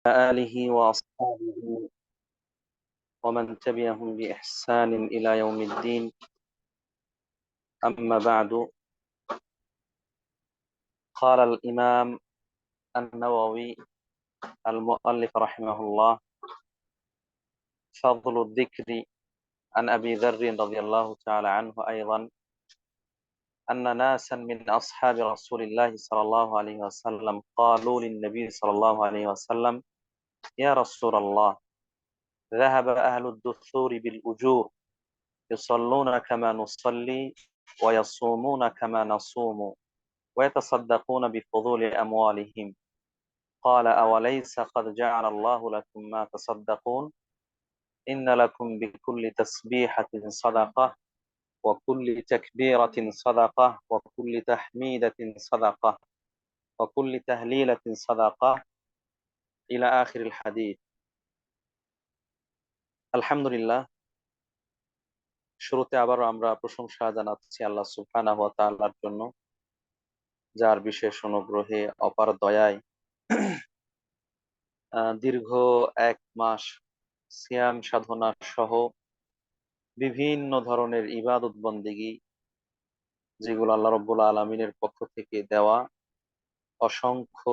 آله وأصحابه ومن تبعهم بإحسان إلى يوم الدين. أما بعد، قال الإمام النووي المؤلف رحمه الله: فضل الذكر. عن أبي ذر رضي الله تعالى عنه أيضا أن ناسا من أصحاب رسول الله صلى الله عليه وسلم قالوا للنبي صلى الله عليه وسلم: يا رسول الله، ذهب أهل الدثور بالأجور، يصلون كما نصلي ويصومون كما نصوم ويتصدقون بفضول أموالهم. قال: أوليس قد جعل الله لكم ما تصدقون؟ إن لكم بكل تسبيحة صدقة، وكل تكبيرة صدقة، وكل تحميدة صدقة، وكل تهليلة صدقة، إلى آخر الحديث. আলহামদুলিল্লাহ, শুরুতে আবারও আমরা প্রশংসা জানাচ্ছি আল্লাহ সুবহানাহু ওয়া তাআলার জন্য, যার বিশেষ অনুগ্রহে অপার দয়ায় দীর্ঘ 1 মাস সিয়াম সাধনা সহ বিভিন্ন ধরনের ইবাদত বন্দেগী, যেগুলো আল্লাহ রাব্বুল আলামিনের পক্ষ থেকে দেওয়া অসংখ্য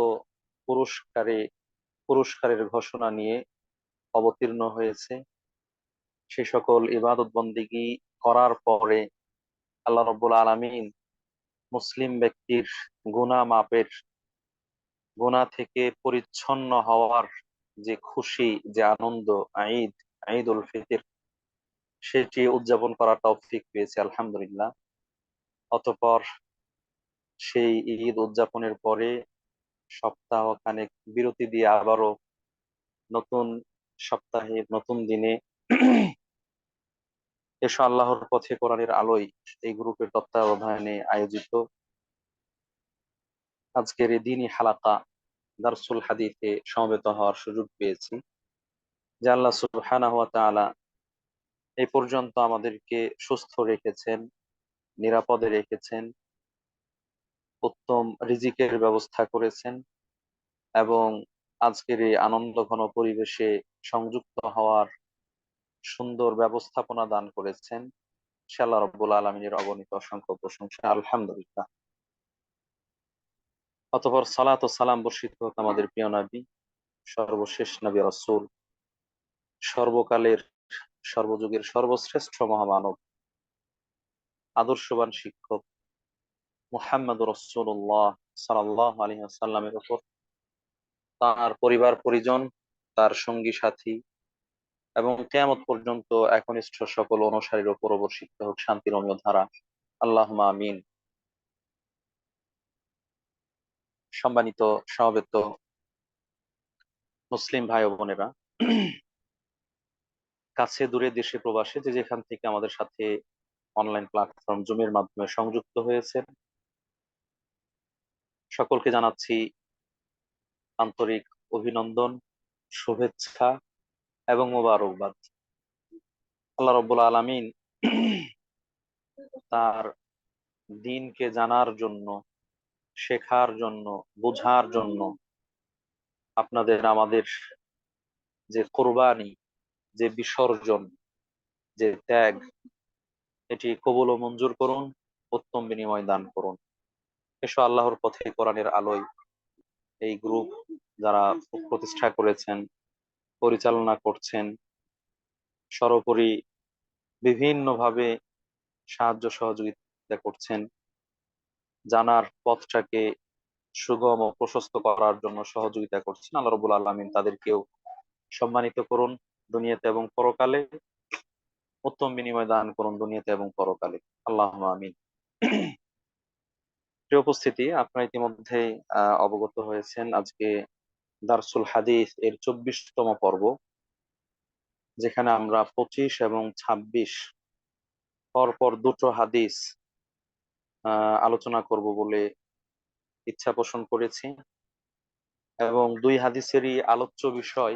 পুরস্কারের ঘোষণা নিয়ে অবতীর্ণ হয়েছে, সে সকল ইবাদত বন্দেগী করার পরে আল্লাহ রাব্বুল আলামিন মুসলিম ব্যক্তির গুনাহ থেকে পরিচ্ছন্ন হওয়ার যে খুশি, যে আনন্দ, ঈদুল ফিতর, সেটি উদযাপন করার তৌফিক পেয়েছে আলহামদুলিল্লাহ। অতঃপর সেই ঈদ উদযাপনের পরে সপ্তাহ খানেক বিরতি দিয়ে আবারও নতুন সপ্তাহে নতুন দিনে এসো আল্লাহর পথে কোরআনের আলোয় এই গ্রুপের তত্ত্বাবধানে আয়োজিত আজকের এই দিনই হালাকা দারসুল হাদিসে সমবেত হওয়ার সুযোগ পেয়েছি। যে আল্লাহ সুবহানাহু ওয়া তাআলা এই পর্যন্ত আমাদেরকে সুস্থ রেখেছেন, নিরাপদে রেখেছেন, উত্তম রিজিকের ব্যবস্থা করেছেন এবং আজকের এই আনন্দ ঘন পরিবেশে সংযুক্ত হওয়ার সুন্দর ব্যবস্থাপনা দান করেছেন, সে আল্লাহ রাব্বুল আলামিনের অগণিত অসংখ্য প্রশংসা, আলহামদুলিল্লাহ। অতঃপর সালাত ও সালাম বর্ষিত হোক আমাদের প্রিয় নবী, সর্বশেষ নবী রাসূল, সর্বকালের সর্বযুগের সর্বশ্রেষ্ঠ মহামানব, আদর্শবান শিক্ষক মুহাম্মদুর রাসূলুল্লাহ সাল্লাল্লাহু আলাইহি ওয়াসাল্লামের উপর, তার পরিবার পরিজন, তার সঙ্গী সাথী এবং কিয়ামত পর্যন্ত একনিষ্ঠ সকল অনুসারীর উপর বর্ষিত হোক শান্তির অমীয় ধারা, আল্লাহুম্মা আমিন। সম্মানিত সমবেত মুসলিম ভাই ও বোনেরা, কাছে দূরে দেশে প্রবাসে যে যেখান থেকে আমাদের সাথে অনলাইন প্ল্যাটফর্ম জুমের মাধ্যমে সংযুক্ত হয়েছে, সকলকে জানাচ্ছি আন্তরিক অভিনন্দন, শুভেচ্ছা এবং মোবারকবাদ। আল্লাহ রাব্বুল আলামিন তার দ্বীনকে জানার জন্য, শেখার জন্য, বোঝার জন্য আপনাদের আমাদের যে কোরবানি, যে বিসর্জন, যে ত্যাগ, এটি কবুল ও মঞ্জুর করুন, উত্তম বিনিময় দান করুন। এসো আল্লাহর পথে কোরআনের আলোয় এই গ্রুপ যারা প্রতিষ্ঠা করেছেন, পরিচালনা করছেন, সর্বোপরি বিভিন্নভাবে সাহায্য সহযোগিতা করছেন, জানার পথটাকে সুগম ও প্রশস্ত করার জন্য সহযোগিতা করছেন, আল্লাহ রাব্বুল আলামিন তাদেরকেও সম্মানিত করুন দুনিয়াতে এবং পরকালে, উত্তম বিনিময় দান করুন দুনিয়াতে এবং পরকালে, আল্লাহুম্মা আমিন। প্রিয় উপস্থিতি, আপনারা ইতিমধ্যে অবগত হয়েছেন আজকে দারসুল হাদিস এর 24তম পর্ব, যেখানে আমরা 25 এবং 26 পরপর দুটো হাদিস আলোচনা করব বলে ইচ্ছা পোষণ করেছি এবং দুই হাদিসেরই আলোচ্য বিষয়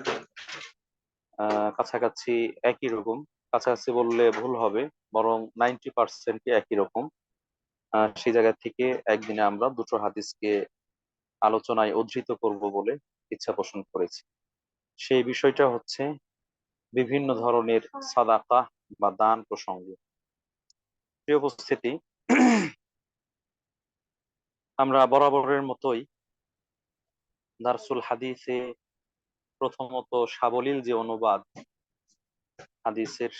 কাছাকাছি একই রকম। কাছাকাছি বললে ভুল হবে, বরং 90% একই রকম। সেই জায়গা থেকে একদিনে আমরা দুটো হাদিসকে আলোচনায় উদ্ধৃত করব বলে ইচ্ছা পোষণ করেছি। সেই বিষয়টা হচ্ছে বিভিন্ন ধরনের সাদাকা বা দান প্রসঙ্গে। প্রিয় উপস্থিতি, আমরা বরাবরের মতোই দারসুল হাদিসে প্রথমত সাবলীল যে অনুবাদ হাদিসের,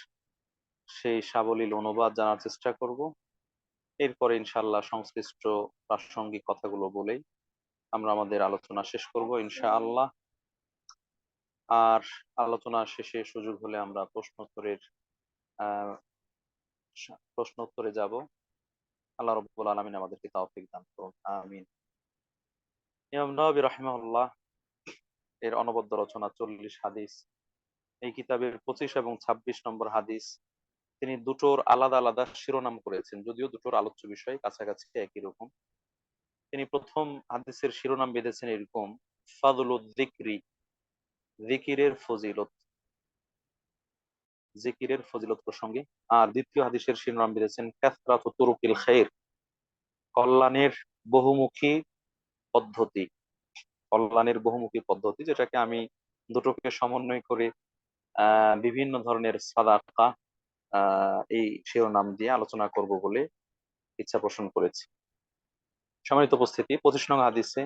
সেই সাবলীল অনুবাদ জানার চেষ্টা করব। এরপরে ইনশাআল্লাহ সংশ্লিষ্ট প্রাসঙ্গিক কথাগুলো বলেই আমরা আমাদের আলোচনা শেষ করব ইনশাআল্লাহ। আর আলোচনা শেষে সুযোগ হলে আমরা আহ প্রশ্নোত্তরে যাব। আল্লাহ রাব্বুল আলামিন আমাদেরকে তৌফিক দান করুন, আমিন। ইমাম নববী রাহিমাহুল্লাহ এর অনবদ্য রচনা 40 হাদিস, এই কিতাবের 25 এবং 26 নম্বর হাদিস তিনি দুটোর আলাদা আলাদা শিরোনাম করেছেন, যদিও দুটোর আলোচ্য বিষয় কাছাকাছি একই রকম। তিনি প্রথম হাদিসের শিরোনাম বেঁধেছেন এরকম, ফাদলুদ যিকরি, জিকিরের ফজিলত, জিকিরের ফজিলত প্রসঙ্গে। আর দ্বিতীয় হাদিসের শিরোনাম বেঁধেছেন কাসরাতু তুরুকিল খাইর, কল্যাণের বহুমুখী পদ্ধতি, কল্যাণের বহুমুখী পদ্ধতি, যেটাকে আমি দুটোকে সমন্বয় করে বিভিন্ন ধরনের সাদাকা এই শিরোনাম দিয়ে আলোচনা করব বলে ইচ্ছা পোষণ করেছি। সম্মানিত উপস্থিতি, 25 নং হাদিসে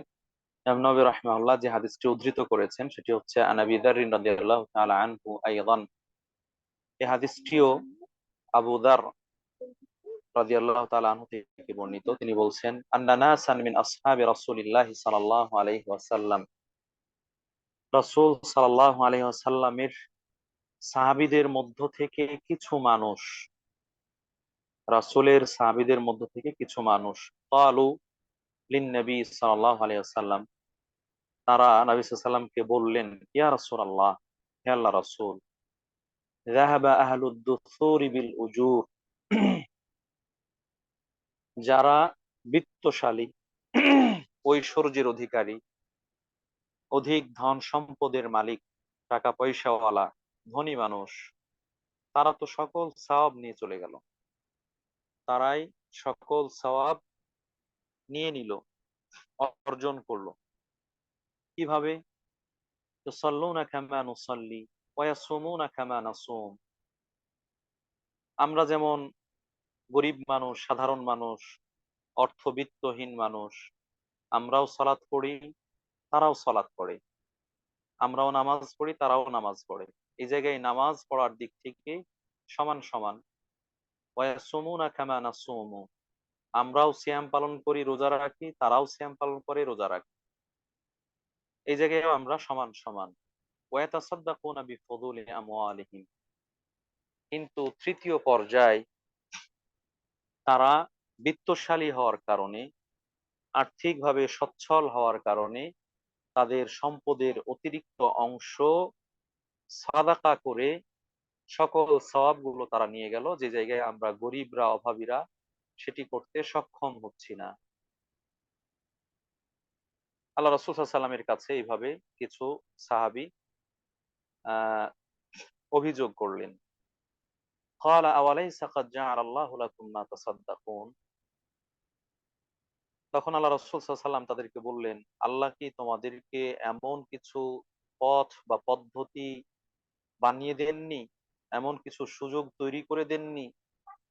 ইমাম নববী রাহিমাহুল্লাহ যে হাদিসটি উদ্ধৃত করেছেন সেটি হচ্ছে আন আবী যার রাদিয়াল্লাহু তাআলা আনহু আইদান। এই হাদিসটিও আবু যার রাদিয়াল্লাহু তাআলা আনহু থেকে বর্ণিত। তিনি বলছেন, আন্না নাসান মিন আসহাবি রাসূলিল্লাহি সাল্লাল্লাহু আলাইহি ওয়াসাল্লাম, রাসূল সাল্লাল্লাহু আলাইহি ওয়াসাল্লামের সাহাবীদের মধ্য থেকে কিছু মানুষ, রাসূলের সাহাবীদের মধ্য থেকে কিছু মানুষ, ক্বালু লিন নবী সাল্লাল্লাহু আলাইহি ওয়াসাল্লাম, তারা নবী সাল্লাল্লাহু আলাইহি ওয়াসাল্লামকে বললেন, ইয়া রাসূলুল্লাহ, হে আল্লাহর রাসূল, যাহাবা আহলুদ দুসুরি বিল উজুর, যারা বিত্তশালী, ঐশ্বর্যের অধিকারী, অধিক ধন সম্পদের মালিক, টাকা পয়সাওয়ালা ধনী মানুষ, তারা তো সকল সওয়াব নিয়ে চলে গেল, তারাই সকল সওয়াব নিয়ে নিল, অর্জন করলো। কিভাবে? ইউসাল্লুনা কামা নুসাল্লি ওয়া ইয়াসুমুনা কামা নাসুম, আমরা যেমন গরিব মানুষ, সাধারণ মানুষ, অর্থবিত্তহীন মানুষ, আমরাও সালাত পড়ি, তারাও সালাত পড়ে, আমরাও নামাজ পড়ি, তারাও নামাজ পড়ে। এই জায়গায় নামাজ পড়ার দিক থেকে সমান সমান। ওয়ায়াসুমুনা কামা নাসুমু, আমরাও সিয়াম পালন করি, রোজা রাখি, তারাও সিয়াম পালন করে, রোজা রাখে। এই জায়গায় আমরা সমান সমান। ওয়ায়াতাসাদদাকুনা বিফুদুলি আমওয়ালিহিম, কিন্তু তৃতীয় পর্যায়ে তারা বিত্তশালী হওয়ার কারণে, আর্থিকভাবে সচ্ছল হওয়ার কারণে তাদের সম্পদের অতিরিক্ত অংশ সাদাকা করে সকল সওয়াব গুলো তারা নিয়ে গেল, যে জায়গায় আমরা গরিবরা, অভাবীরা সেটি করতে সক্ষম হচ্ছি না। আল্লাহ রাসূল সাল্লাল্লাহু আলাইহি ওয়াসাল্লামের কাছে এইভাবে কিছু সাহাবী আহ অভিযোগ করলেন। ক্বালা আওয়ালাইসা ক্বাদ জাআলাল্লাহু লাকুম মা তাসাদ্দাকুন, তখন আল্লাহ রাসূল সাল্লাল্লাহু আলাইহি ওয়াসাল্লাম তাদেরকে বললেন, আল্লাহ কি তোমাদেরকে এমন কিছু পথ বা পদ্ধতি বানিয়ে দেননি, এমন কিছু সুযোগ তৈরি করে দেননি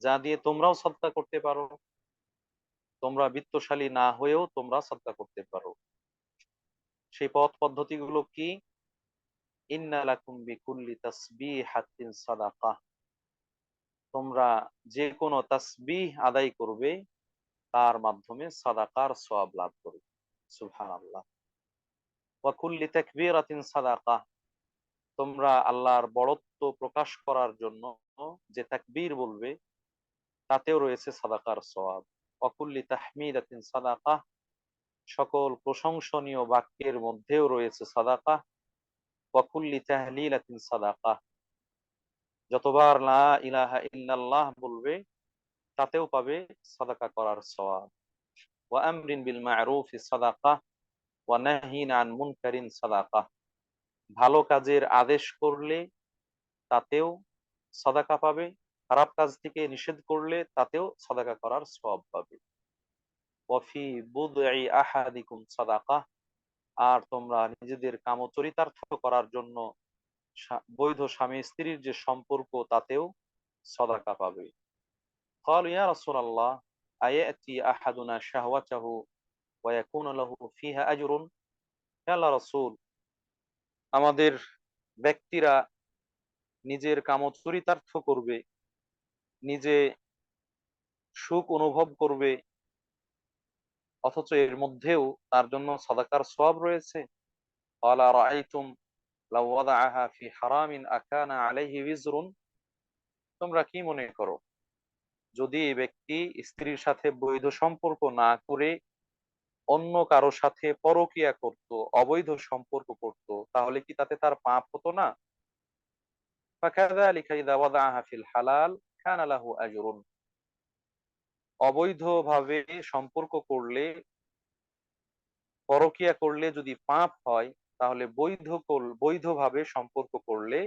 যা দিয়ে তোমরাও সদকা করতে পারো, তোমরা বিত্তশালী না হয়েও তোমরা সদকা করতে পারো। সেই পথ পদ্ধতিগুলো কি? ইন্না লাকুম বিকুল্লি তাসবিহাতিন সাদাকাহ, তোমরা যে কোনো তাসবিহ আদায় করবে তার মাধ্যমে সাদাকার সওয়াব লাভ করবে। সুবহানাল্লাহ। ওয়া কুল্লি তাকবীরাতিন সাদাকাহ, তোমরা আল্লাহর বড়ত্ব প্রকাশ করার জন্য যে তাকবীর বলবে তাতেও রয়েছে সাদাকার সওয়াব। ওয়া কুল্লি তাহমিদাতিন সাদাকাহ, সকল প্রশংসনীয় বাক্যের মধ্যেও রয়েছে সাদাকা। ওয়া কুল্লি তাহলিলাতিন সাদাকাহ, যতবার লা ইলাহা ইল্লাল্লাহ বলবে তাতেও পাবে সাদাকা করার সওয়াব। ওয়া আমরিন বিল মা'রুফি সাদাকাহ ওয়া নাহয়িন আন মুনকারিন সাদাকাহ, ভালো কাজের আদেশ করলে তাতেও সাদাকা পাবে, খারাপ কাজ থেকে নিষেধ করলে তাতেও সাদাকা করার সওয়াব পাবে। ওয়া ফি বুদঈ আহাদিকুম সাদাকাহ, আর তোমরা নিজেদের কামচরিতার্থ করার জন্য বৈধ স্বামী স্ত্রীর যে সম্পর্ক তাতেও সদাকা পাবে। قالوا يا رسول الله أيأتي أحدنا شهوته ويكون له فيها أجر؟ হে আল্লাহ রাসূল, আমাদের ব্যক্তিরা নিজের কামচরিতার্থ করবে, নিজে সুখ অনুভব করবে, অথচ এর মধ্যেও তার জন্য সাদাকার সওয়াব রয়েছে। قال أرأيتم لو وضعها في حرام أكان عليه وزر؟ তোমরা কি মনে করো, যদি এই ব্যক্তি স্ত্রীর সাথে বৈধ সম্পর্ক না করে অন্য কারো সাথে পরকিয়া করত, অবৈধ সম্পর্ক করত, তাহলে কি তাতে তার পাপ হতো না? فكذلك إذا وضعها في الحلال كان له أجر। অবৈধভাবে সম্পর্ক করলে, পরকিয়া করলে যদি পাপ হয়, তাহলে বৈধভাবে সম্পর্ক করলে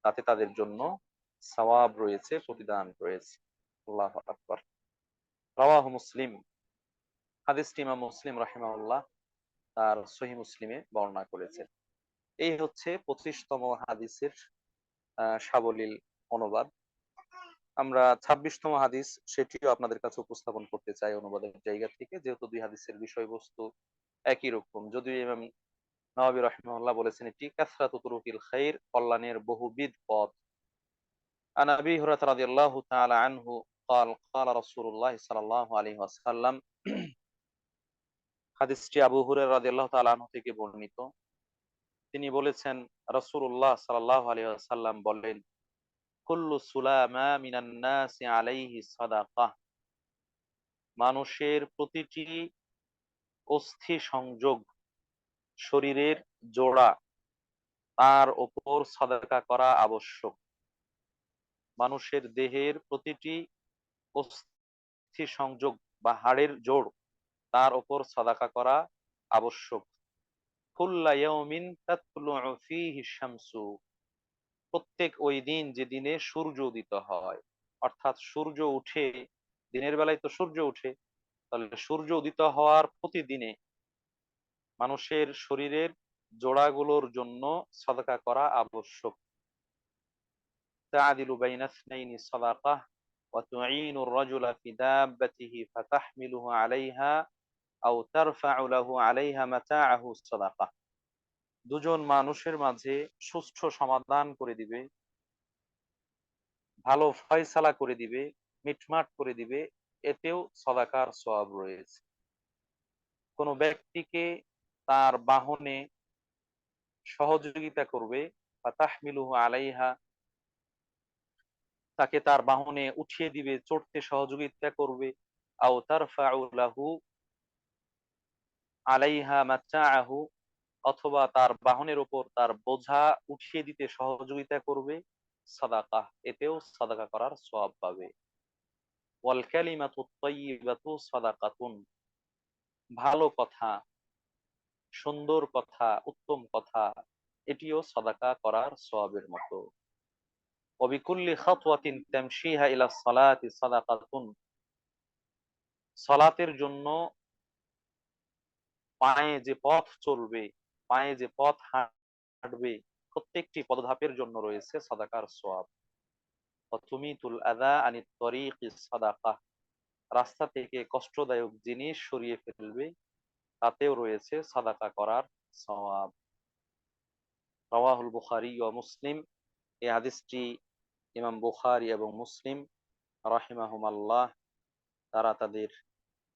তাতে তাদের জন্য সওয়াব রয়েছে, প্রতিদান রয়েছে। আল্লাহু আকবার। রাওয়াহু মুসলিম। হাদিসটি ইমাম মুসলিম রাহিমাহুল্লাহ তার সহিহ মুসলিমে বর্ণনা করেছেন। এই হচ্ছে 25তম হাদিসের সাবলীল অনুবাদ। আমরা 26তম হাদিস সেটিও আপনাদের কাছে উপস্থাপন করতে চাই অনুবাদের জায়গা থেকে, যেহেতু দুই হাদিসের বিষয়বস্তু একই রকম। যদিও ইমাম নওয়াবী রাহিমাহুল্লাহ বলেছেন এটি কাসরাতু তুরুকিল খাইর, কল্যাণের বহুবিধ পথ। আন আবী হুরায়রা রাদিয়াল্লাহু তাআলা আনহু قال قال رسول الله صلى الله عليه وسلم। হাদিসটি আবু হুরায়রা রাদিয়াল্লাহু তাআলা আনহু থেকে বর্ণিত। তিনি বলেছেন, রাসূলুল্লাহ সাল্লাল্লাহু আলাইহি ওয়াসাল্লাম বলেন, কুল্লু সুলামা মিনান নাসি আলাইহি সাদাকাহ। মানুষের প্রতিটি অস্থি সংযোগ, শরীরের জোড়া, তার উপর সাদাকা করা আবশ্যক। মানুষের দেহের প্রতিটি অস্থি সংযোগ বা হাড়ের জোড়, তার উপর সাদাকা করা আবশ্যক। কুল্লা ইয়াউমিন তাতলুউ ফীহি শামসু। প্রত্যেক ওই দিন যে দিনে সূর্য উদিত হয়, অর্থাৎ সূর্য উঠে, দিনের বেলায় তো সূর্য উঠে, তাহলে সূর্য উদিত হওয়ার প্রতিদিনে মানুষের শরীরের জোড়াগুলোর জন্য সাদাকা করা আবশ্যক। তাআদিলু বাইনা ইসনাইনি সাদাকাহ ওয়া তুঈনু আর-রাজুলা ফি দাব্বাতিহি ফাতাহমিলুহু আলাইহা আও তারফা'ু লাহু আলাইহা মাতা'াহু সাদাকাহ। দুজন মানুষের মাঝে সুষ্ঠু সমাধান করে দিবে, ভালো ফয়সালা করে দিবে, মিটমাট করে দিবে, এতেও সাদাকার সওয়াব রয়েছে। কোন ব্যক্তিকে তার বাহনে সহযোগিতা করবে, ফাতাহমিলুহু আলাইহা, তাকে তার বাহনে উঠিয়ে দিবে, চড়তে সহযোগিতা করবে, আও তারফা'ু লাহু আলাইহা মাতা'াহু, অথবা তার বাহনের উপর তার বোঝা উঠিয়ে দিতে সহযোগিতা করবে, সাদাকাহ, এতেও সাদাকা করার সওয়াব পাবে। ওয়াল কালিমাতুত তাইয়্যিবাতু সাদাকাতুন। ভালো কথা, সুন্দর কথা, উত্তম কথা, এটিও সাদাকা করার সওয়াবের মতো। ওয়া বিকুল্লি খাতওয়াতিন তামশিহা ইলা সালাতি সাদাকাতুন। সালাতের জন্য পায়ে যে পথ চলবে, পায়ে যে পথ হাঁটবে, প্রত্যেকটি পদধাপের জন্য রয়েছে সাদাকার সওয়াব। ওয়া তুমিতুল আযা আনিত তরিকি সাদাকাহ। রাস্তা থেকে কষ্টদায়ক জিনিস সরিয়ে ফেলবে, তাতেও রয়েছে সাদাকা করার সওয়াব। রাওয়াহুল বুখারী ওয়া মুসলিম। এই হাদিসটি ইমাম বুখারী এবং মুসলিম রাহিমাহুমাল্লাহ তারা তাদের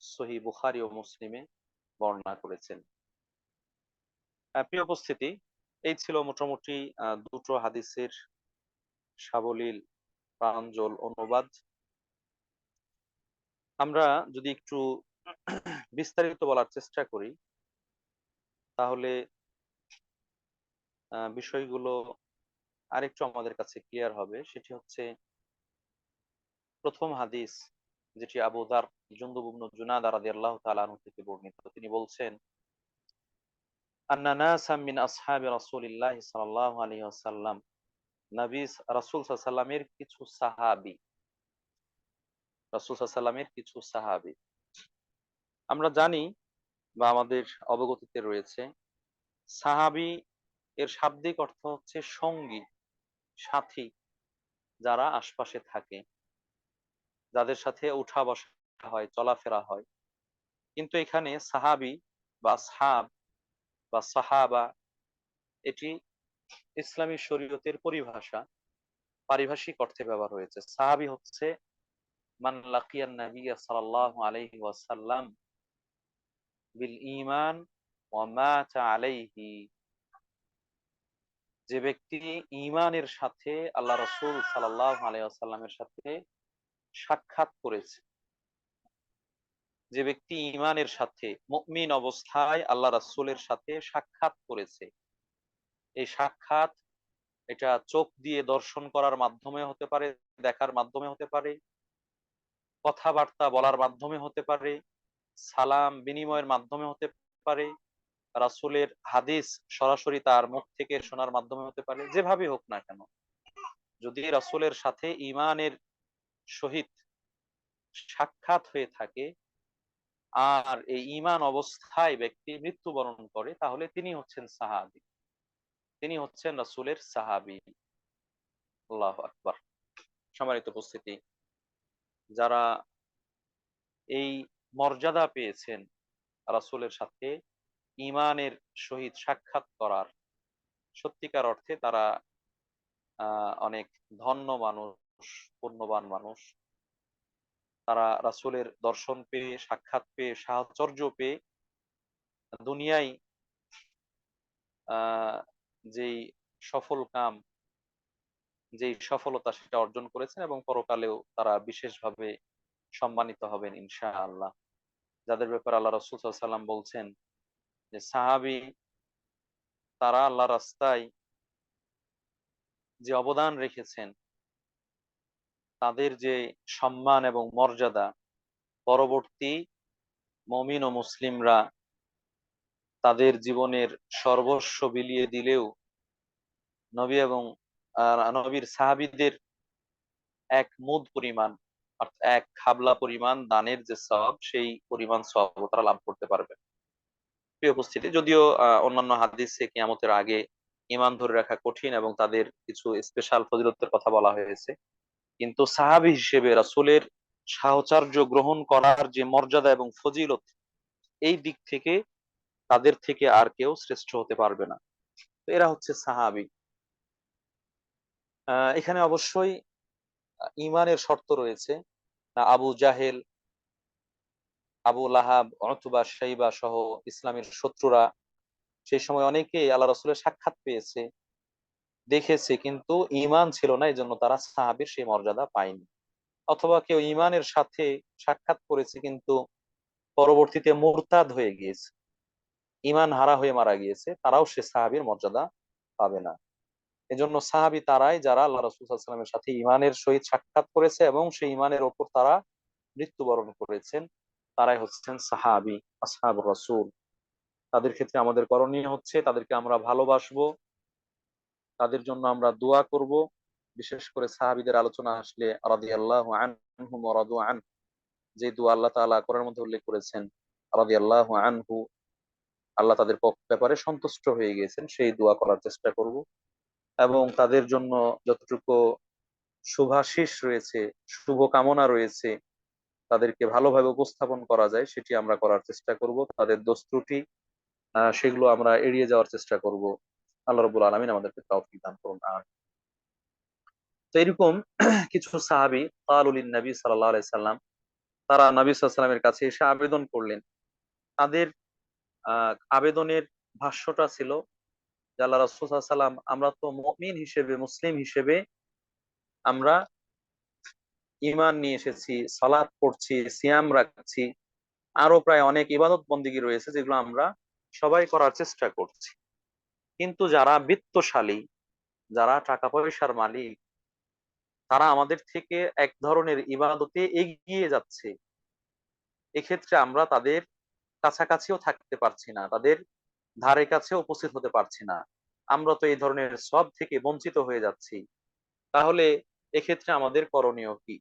সহিহ বুখারী ও মুসলিমে বর্ণনা করেছেন। প্রিয় উপস্থিতি, এই ছিল মোটামুটি দুটো হাদিসের সাবলীল প্রাঞ্জল অনুবাদ। আমরা যদি একটু বিস্তারিত বলার চেষ্টা করি, তাহলে বিষয়গুলো আরেকটু আমাদের কাছে ক্লিয়ার হবে। সেটি হচ্ছে প্রথম হাদিস, যেটি আবু যার জুনদুব ইবনে জুনাদা রাদিয়াল্লাহু তাআলা আনহু থেকে বর্ণিত। তিনি বলছেন, আন্না নাসাম মিন আসহাবি রাসূলিল্লাহ সাল্লাল্লাহু আলাইহি ওয়াসাল্লাম। নবী রাসূল সাল্লাল্লাহু আলাইহি ওয়াসাল্লামের কিছু সাহাবী, রাসূল সাল্লাল্লাহু আলাইহি ওয়াসাল্লামের কিছু সাহাবী। আমরা জানি বা আমাদের অবগতিতে রয়েছে সাহাবী এর শাব্দিক অর্থ হচ্ছে সঙ্গী, সাথী, যারা আশপাশে থাকে, যাদের সাথে উঠা বসা হয়, চলাফেরা হয়। কিন্তু এখানে সাহাবী বা সাহাব বা সাহাবা, এটি ইসলামী শরীয়তের পরিভাষা, পারিভাষিক অর্থে ব্যবহার হয়েছে। সাহাবী হচ্ছে মান লাকিয়ান নাবিয়্যা সাল্লাল্লাহু আলাইহি ওয়াসাল্লাম বিল ঈমান ওয়া মাতা আলাইহি, যে ব্যক্তি ঈমানের সাথে আল্লাহ রাসূল সাল্লাল্লাহু আলাইহি ওয়াসাল্লামের সাথে সাক্ষাৎ করেছে, যে ব্যক্তি ঈমানের সাথে মুমিন অবস্থায় আল্লাহ রাসূলের সাথে সাক্ষাৎ করেছে। এই সাক্ষাৎ, এটা চোখ দিয়ে দর্শন করার মাধ্যমে হতে পারে, দেখার মাধ্যমে হতে পারে, কথাবার্তা বলার মাধ্যমে হতে পারে, সালাম বিনিময়ের মাধ্যমে হতে পারে, রাসূলের হাদিস সরাসরি তার মুখ থেকে শোনার মাধ্যমে হতে পারে। যেভাবে হোক না কেন, যদি রাসূলের সাথে ঈমানের সহিত সাক্ষাৎ হয়ে থাকে আর এই ঈমান অবস্থায় ব্যক্তি মৃত্যুবরণ করে, তাহলে তিনি হচ্ছেন সাহাবী, তিনি হচ্ছেন রাসূলের সাহাবী। আল্লাহু আকবার। সম্মানিত উপস্থিতি, যারা এই মর্যাদা পেয়েছেন রাসূলের সাথে ঈমানের সহিত সাক্ষাৎ করার, সত্যিকার অর্থে তারা অনেক ধন্য মানুষ, পুণ্যবান মানুষ। তারা রাসূলের দর্শন পেয়ে, সাক্ষাৎ পেয়ে, সাহচর্য পেয়ে দুনিয়ায় আহ যেই সফল কাম, যেই সফলতা, সেটা অর্জন করেছেন এবং পরকালেও তারা বিশেষভাবে সম্মানিত হবেন ইনশাআল্লাহ। যাদের ব্যাপারে আল্লাহ রাসূল সাল্লাল্লাহু আলাইহি ওয়াসাল্লাম বলছেন যে সাহাবী, তারা আল্লাহ রাস্তায় যে অবদান রেখেছেন, তাদের যে সম্মান এবং মর্যাদা, পরবর্তী মুমিন ও মুসলিমরা তাদের জীবনের সর্বস্ব বিলিয়ে দিলেও নবী এবং নবীর সাহাবীদের এক মুদ পরিমাণ, অর্থাৎ এক খাবলা পরিমাণ দানের যে সওয়াব, সেই পরিমাণ সওয়াব তারা লাভ করতে পারবে। প্রিয় উপস্থিতি, যদিও অন্যান্য হাদিসে কিয়ামতের আগে ঈমান ধরে রাখা কঠিন এবং তাদের কিছু স্পেশাল ফজিলতের কথা বলা হয়েছে, কিন্তু সাহাবী হিসেবে রাসূলের সাহচর্য গ্রহণ করার যে মর্যাদা এবং ফজিলত, এই দিক থেকে তাদের থেকে আর কেউ শ্রেষ্ঠ হতে পারবে না। তো এরা হচ্ছে সাহাবী। এখানে অবশ্যই ঈমানের শর্ত রয়েছে। আবু জাহেল, আবু লাহাব, উতবা, শাইবা সহ ইসলামের শত্রুরা সেই সময় অনেকেই আল্লাহ রাসূলের সাক্ষাৎ পেয়েছে, দেখেছে, কিন্তু ঈমান ছিল না, এই জন্য তারা সাহাবীর সেই মর্যাদা পায়নি। অথবা কেউ ঈমানের সাথে সাক্ষাৎ করেছে কিন্তু পরবর্তীতে মুরতাদ হয়ে গিয়েছে, ঈমান হারা হয়ে মারা গিয়েছে, তারাও সে সাহাবীর মর্যাদা পাবে না। এজন্য সাহাবী তারাই যারা আল্লাহ রাসূল সাল্লাল্লাহু আলাইহি ওয়াসাল্লামের সাথে ঈমানের সহিত সাক্ষাৎ করেছে এবং সেই ঈমানের ওপর তারা মৃত্যুবরণ করেছেন, তারাই হচ্ছেন সাহাবী, আসহাবুর রাসূল। তাদের ক্ষেত্রে আমাদের করণীয় হচ্ছে তাদেরকে আমরা ভালোবাসবো, তাদের জন্য আমরা দোয়া করব। বিশেষ করে সাহাবীদের আলোচনা আসলে রাদিয়াল্লাহু আনহুম ওয়া রাদু আন, যে দোয়া আল্লাহ তাআলা কোরআনের মধ্যে উল্লেখ করেছেন, রাদিয়াল্লাহু আনহু, আল্লাহ তাদের ব্যাপারে সন্তুষ্ট হয়ে গিয়েছেন, সেই দোয়া করার চেষ্টা করব। এবং তাদের জন্য যতটুকু শুভাশিস রয়েছে, শুভ কামনা রয়েছে, তাদেরকে ভালোভাবে উপস্থাপন করা যায় সেটি আমরা করার চেষ্টা করব। তাদের দোষ ত্রুটি সেগুলো আমরা এড়িয়ে যাওয়ার চেষ্টা করব। আল্লাহ রাব্বুল আলামিন আমাদেরকে তৌফিক দান করুন। আর তো এরকম কিছু সাহাবী ক্বালু লিন নবী সাল্লাল্লাহু আলাইহি সাল্লাম, তারা নবী সাল্লাল্লাহু আলাইহি সাল্লামের কাছে এসে আবেদন করলেন। তাদের আবেদনের ভাষ্যটা ছিল যে আল্লাহ রাসূল সাল্লাল্লাহু আলাইহি সাল্লাম, আমরা তো মুমিন হিসেবে, মুসলিম হিসেবে আমরা ঈমান নিয়ে এসেছি, সালাত পড়ছি, সিয়াম রাখছি, আরো প্রায় অনেক ইবাদত বন্দেগী রয়েছে যেগুলো আমরা সবাই করার চেষ্টা করছি। কিন্তু যারা বিত্তশালী, যারা টাকা পয়সার মালিক, তারা আমাদের থেকে এক ধরনের ইবাদতে এগিয়ে যাচ্ছে। এক্ষেত্রে আমরা তাদের কাছাকাছিও থাকতে পারছি না, তাদের ধারে কাছে উপস্থিত হতে পারছি না। আমরা তো এই ধরনের সব থেকে বঞ্চিত হয়ে যাচ্ছি। তাহলে এক্ষেত্রে আমাদের করণীয় কি?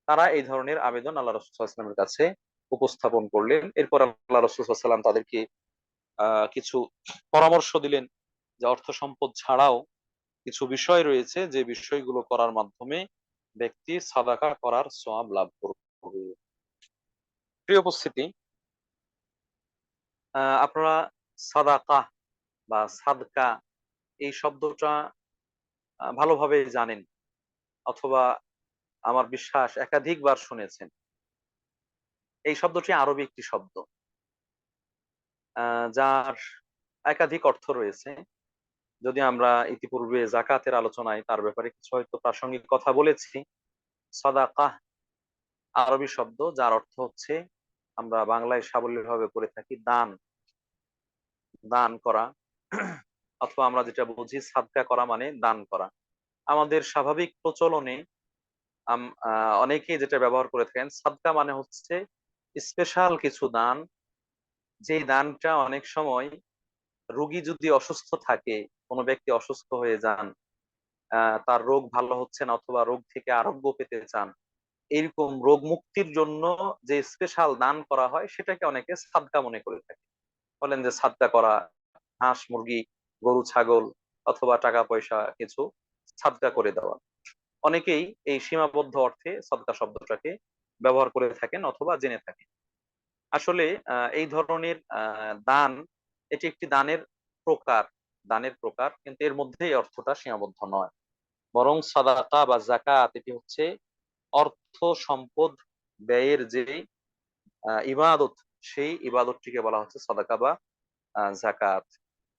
তারা এই ধরনের আবেদন আল্লাহ রাসূল সাল্লাল্লাহু আলাইহি ওয়াসাল্লামের কাছে উপস্থাপন করলেন। এরপর আল্লাহ রাসূল সাল্লাল্লাহু আলাইহি ওয়াসাল্লাম তাদেরকে কিছু পরামর্শ দিলেন যে অর্থ সম্পদ ছাড়াও কিছু বিষয় রয়েছে যে বিষয়গুলো করার মাধ্যমে ব্যক্তি সাদাকা করার সওয়াব লাভ করবে। প্রিয় উপস্থিতি, আপনারা সাদাকা বা সাদকা এই শব্দটা ভালোভাবে জানেন, অথবা আমার বিশ্বাস একাধিকবার শুনেছেন। এই শব্দটি আরবি একটি শব্দ, যার একাধিক অর্থ রয়েছে। যদি আমরা ইতিপূর্বে জাকাতের আলোচনায় তার ব্যাপারে কিছু হয়তো প্রাসঙ্গিক কথা বলেছি। সাদাকাহ আরবি শব্দ, যার অর্থ হচ্ছে, আমরা বাংলায় সাবলীলভাবে করে থাকি দান, দান করা, অথবা আমরা যেটা বুঝি সাদকা করা মানে দান করা। আমাদের স্বাভাবিক প্রচলনে অনেকেই যেটা ব্যবহার করে থাকেন, সাদকা মানে হচ্ছে স্পেশাল কিছু দান, যে দানটা অনেক সময় রোগী যদি অসুস্থ থাকে, কোনো ব্যক্তি অসুস্থ হয়ে যান, তার রোগ ভালো হচ্ছে না অথবা রোগ থেকে আরোগ্য পেতে চান, এরকম রোগ মুক্তির জন্য যে স্পেশাল দান করা হয় সেটাকে অনেকে সাদকা মনে করে থাকে। বলেন যে সাদকা করা, হাঁস মুরগি গরু ছাগল অথবা টাকা পয়সা কিছু সাদকা করে দেওয়া। অনেকেই এই সীমাবদ্ধ অর্থে সাদকা শব্দটাকে ব্যবহার করে থাকেন অথবা জেনে থাকেন। আসলে এই ধরনের দান, এটি একটি দানের প্রকার, দানের প্রকার, কিন্তু এর মধ্যে এই অর্থটা সীমাবদ্ধ নয়। বরং সাদাকা বা যাকাত এটি হচ্ছে অর্থ সম্পদ ব্যয়ের যে ইবাদত, সেই ইবাদতটিকে বলা হচ্ছে সাদাকা বা যাকাত।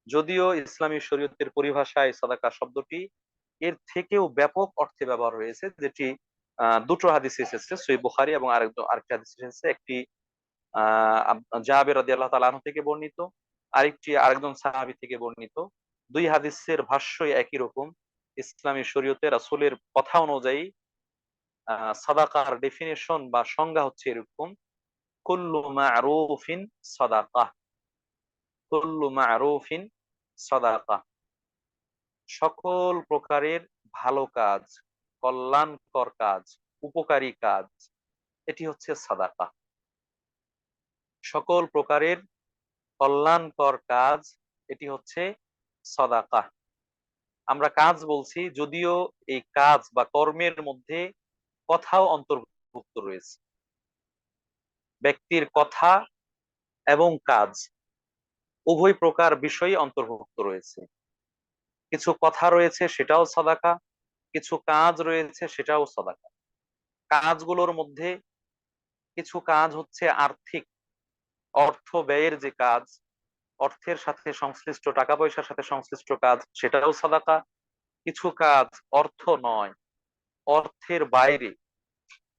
যদিও ইসলামী শরীয়তের পরিভাষায় সাদাকা শব্দটি এর থেকেও ব্যাপক অর্থে ব্যবহার হয়েছে, যেটি দুটো হাদিসে এসেছে, সহিহ বুখারী এবং আরেকটি হাদিসে এসেছে। একটি জাবের রাদিয়াল্লাহু তাআলা আনহু থেকে বর্ণিত, আরেকটি আরেকজন সাহাবী থেকে বর্ণিত। দুই হাদিসের ভাষ্যই একই রকম। ইসলামী শরীয়তে রাসূলের কথা অনুযায়ী সাদাকার ডেফিনেশন বা সংজ্ঞা হচ্ছে এরকম: কুল্লু মা'রুফিন সাদাকাহ, কুল্লু মা'রুফিন সাদাকাহ, সকল প্রকারের ভালো কাজ, কল্যাণকর কাজ, উপকারী কাজ, এটি হচ্ছে সাদাকা। সকল প্রকারের কল্যাণকর কাজ, এটি হচ্ছে সাদাকা। আমরা কাজ বলছি, যদিও এই কাজ বা কর্মের মধ্যে কথাও অন্তর্ভুক্ত রয়েছে। ব্যক্তির কথা এবং কাজ উভয় প্রকার বিষয়ই অন্তর্ভুক্ত রয়েছে। কিছু কথা রয়েছে সেটাও সাদাকা, কিছু কাজ রয়েছে সেটাও সাদাকা। কাজগুলোর মধ্যে কিছু কাজ হচ্ছে আর্থিক, অর্থ ব্যয়ের যে কাজ, অর্থের সাথে সংশ্লিষ্ট, টাকা পয়সার সাথে সংশ্লিষ্ট কাজ, সেটাও সাদাকা। কিছু কাজ অর্থ নয়, অর্থের বাইরে,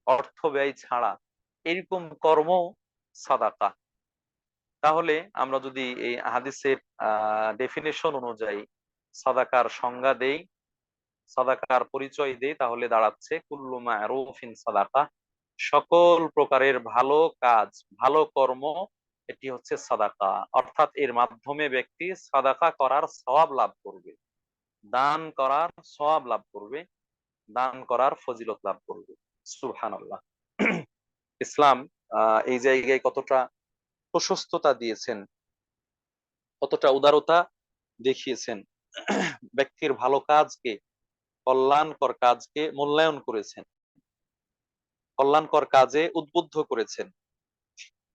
অর্থ ব্যয় ছাড়া, এরকম কর্ম সাদাকা। তাহলে আমরা যদি এই হাদিসের ডেফিনেশন অনুযায়ী সাদাকার সংজ্ঞা দেই, সাদাকার পরিচয় দেই, তাহলে দাঁড়াচ্ছে কুল্লু মা'রুফিন সাদাকা, সকল প্রকারের ভালো কাজ, ভালো কর্ম, এটি হচ্ছে সাদাকা। অর্থাৎ এর মাধ্যমে ব্যক্তি সাদাকা করার সওয়াব লাভ করবে, দান করার সওয়াব লাভ করবে, দান করার ফজিলত লাভ করবে। সুবহানাল্লাহ। ইসলাম এই জায়গায় কতটা প্রশস্ততা দিয়েছেন, কতটা উদারতা দেখিয়েছেন, ব্যক্তির ভালো কাজকে, কল্যাণকর কাজকে মূল্যায়ন করেছেন, কল্যাণকর কাজে উদ্বুদ্ধ করেছেন।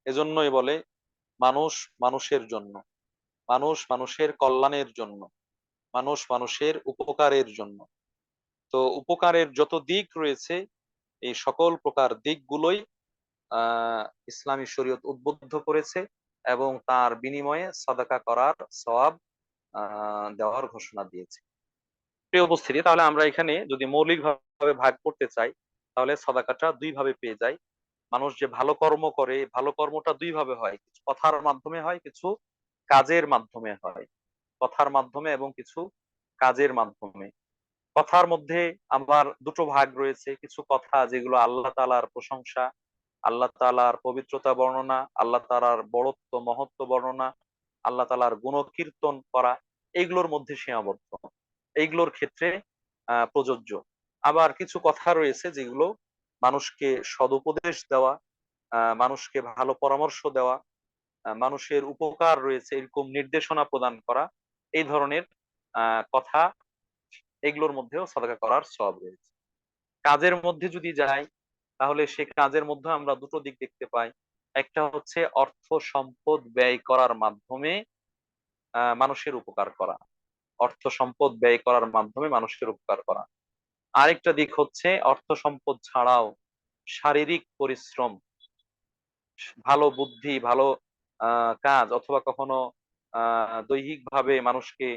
এজন্যই বলে মানুষ মানুষের জন্য, মানুষ মানুষের কল্যাণের জন্য, মানুষ মানুষের উপকারের জন্য। তো উপকারের যত দিক রয়েছে, এই সকল প্রকার দিকগুলোই আহ ইসলামী শরীয়ত উদ্বুদ্ধ করেছে এবং তার বিনিময়ে সাদাকা করার সওয়াব দেওয়ার ঘোষণা দিয়েছে। প্রিয় উপস্থিতি, তাহলে আমরা এখানে যদি মৌলিকভাবে ভাগ করতে চাই, তাহলে সাদাকাটা দুই ভাবে পেয়ে যাই। মানুষ যে ভালো কর্ম করে, ভালো কর্মটা দুই ভাবে হয়, কিছু কথার মাধ্যমে হয়, কিছু কাজের মাধ্যমে হয়। কথার মাধ্যমে এবং কিছু কাজের মাধ্যমে। কথার মধ্যে আবার দুটো ভাগ রয়েছে, কিছু কথা যেগুলো আল্লাহ তাআলার প্রশংসা, আল্লাহ তাআলার পবিত্রতা বর্ণনা, আল্লাহ তাআলার বড়ত্ব মহত্ব বর্ণনা, আল্লাহ তাআলার গুণকীর্তন করা, এইগুলোর মধ্যে সীমাবদ্ধ, এইগুলোর ক্ষেত্রে প্রযোজ্য। আবার কিছু কথা রয়েছে যেগুলো মানুষকে সদুপদেশ দেওয়া, মানুষকে ভালো পরামর্শ দেওয়া, মানুষের উপকার রয়েছে এরকম নির্দেশনা প্রদান করা, এই ধরনের কথা, এগুলোর মধ্যেও সাদাকা করার সওয়াব রয়েছে। কাজের মধ্যে যদি যাই, তাহলে সে কাজের মধ্যে আমরা দুটো দিক দেখতে পাই। একটা হচ্ছে অর্থ সম্পদ ব্যয় করার মাধ্যমে মানুষের উপকার করা, অর্থ সম্পদ ব্যয় করার মাধ্যমে মানুষের উপকার করা। আরেকটা দিক হচ্ছে অর্থ সম্পদ ছাড়াও শারীরিক পরিশ্রম, ভালো বুদ্ধি, ভালো কাজ, অথবা কখনো দৈহিক ভাবে মানুষকে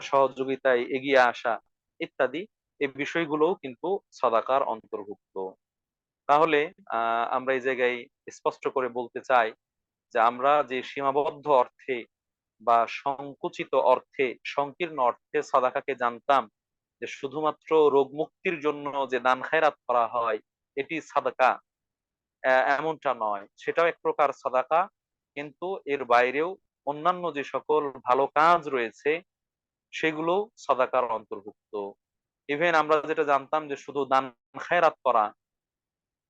সহযোগিতায় এগিয়ে আসা ইত্যাদি, এই বিষয়গুলোও কিন্তু সাদাকার অন্তর্ভুক্ত। তাহলে আমরা এই জায়গায় স্পষ্ট করে বলতে চাই যে আমরা যে সীমাবদ্ধ অর্থে বা সংকুচিত অর্থে, সংকীর্ণ অর্থে সাদাকাকে জানতাম যে শুধুমাত্র রোগ মুক্তির জন্য যে দান খায়রাত করা হয় এটি সাদাকা, এমনটা নয়, সেটাও এক প্রকার সাদাকা। কিন্তু এর বাইরেও অন্যান্য যে সকল ভালো কাজ রয়েছে সেগুলো সাদাকার অন্তর্ভুক্ত। ইভেন আমরা যেটা জানতাম যে শুধু দান খায়রাত করা,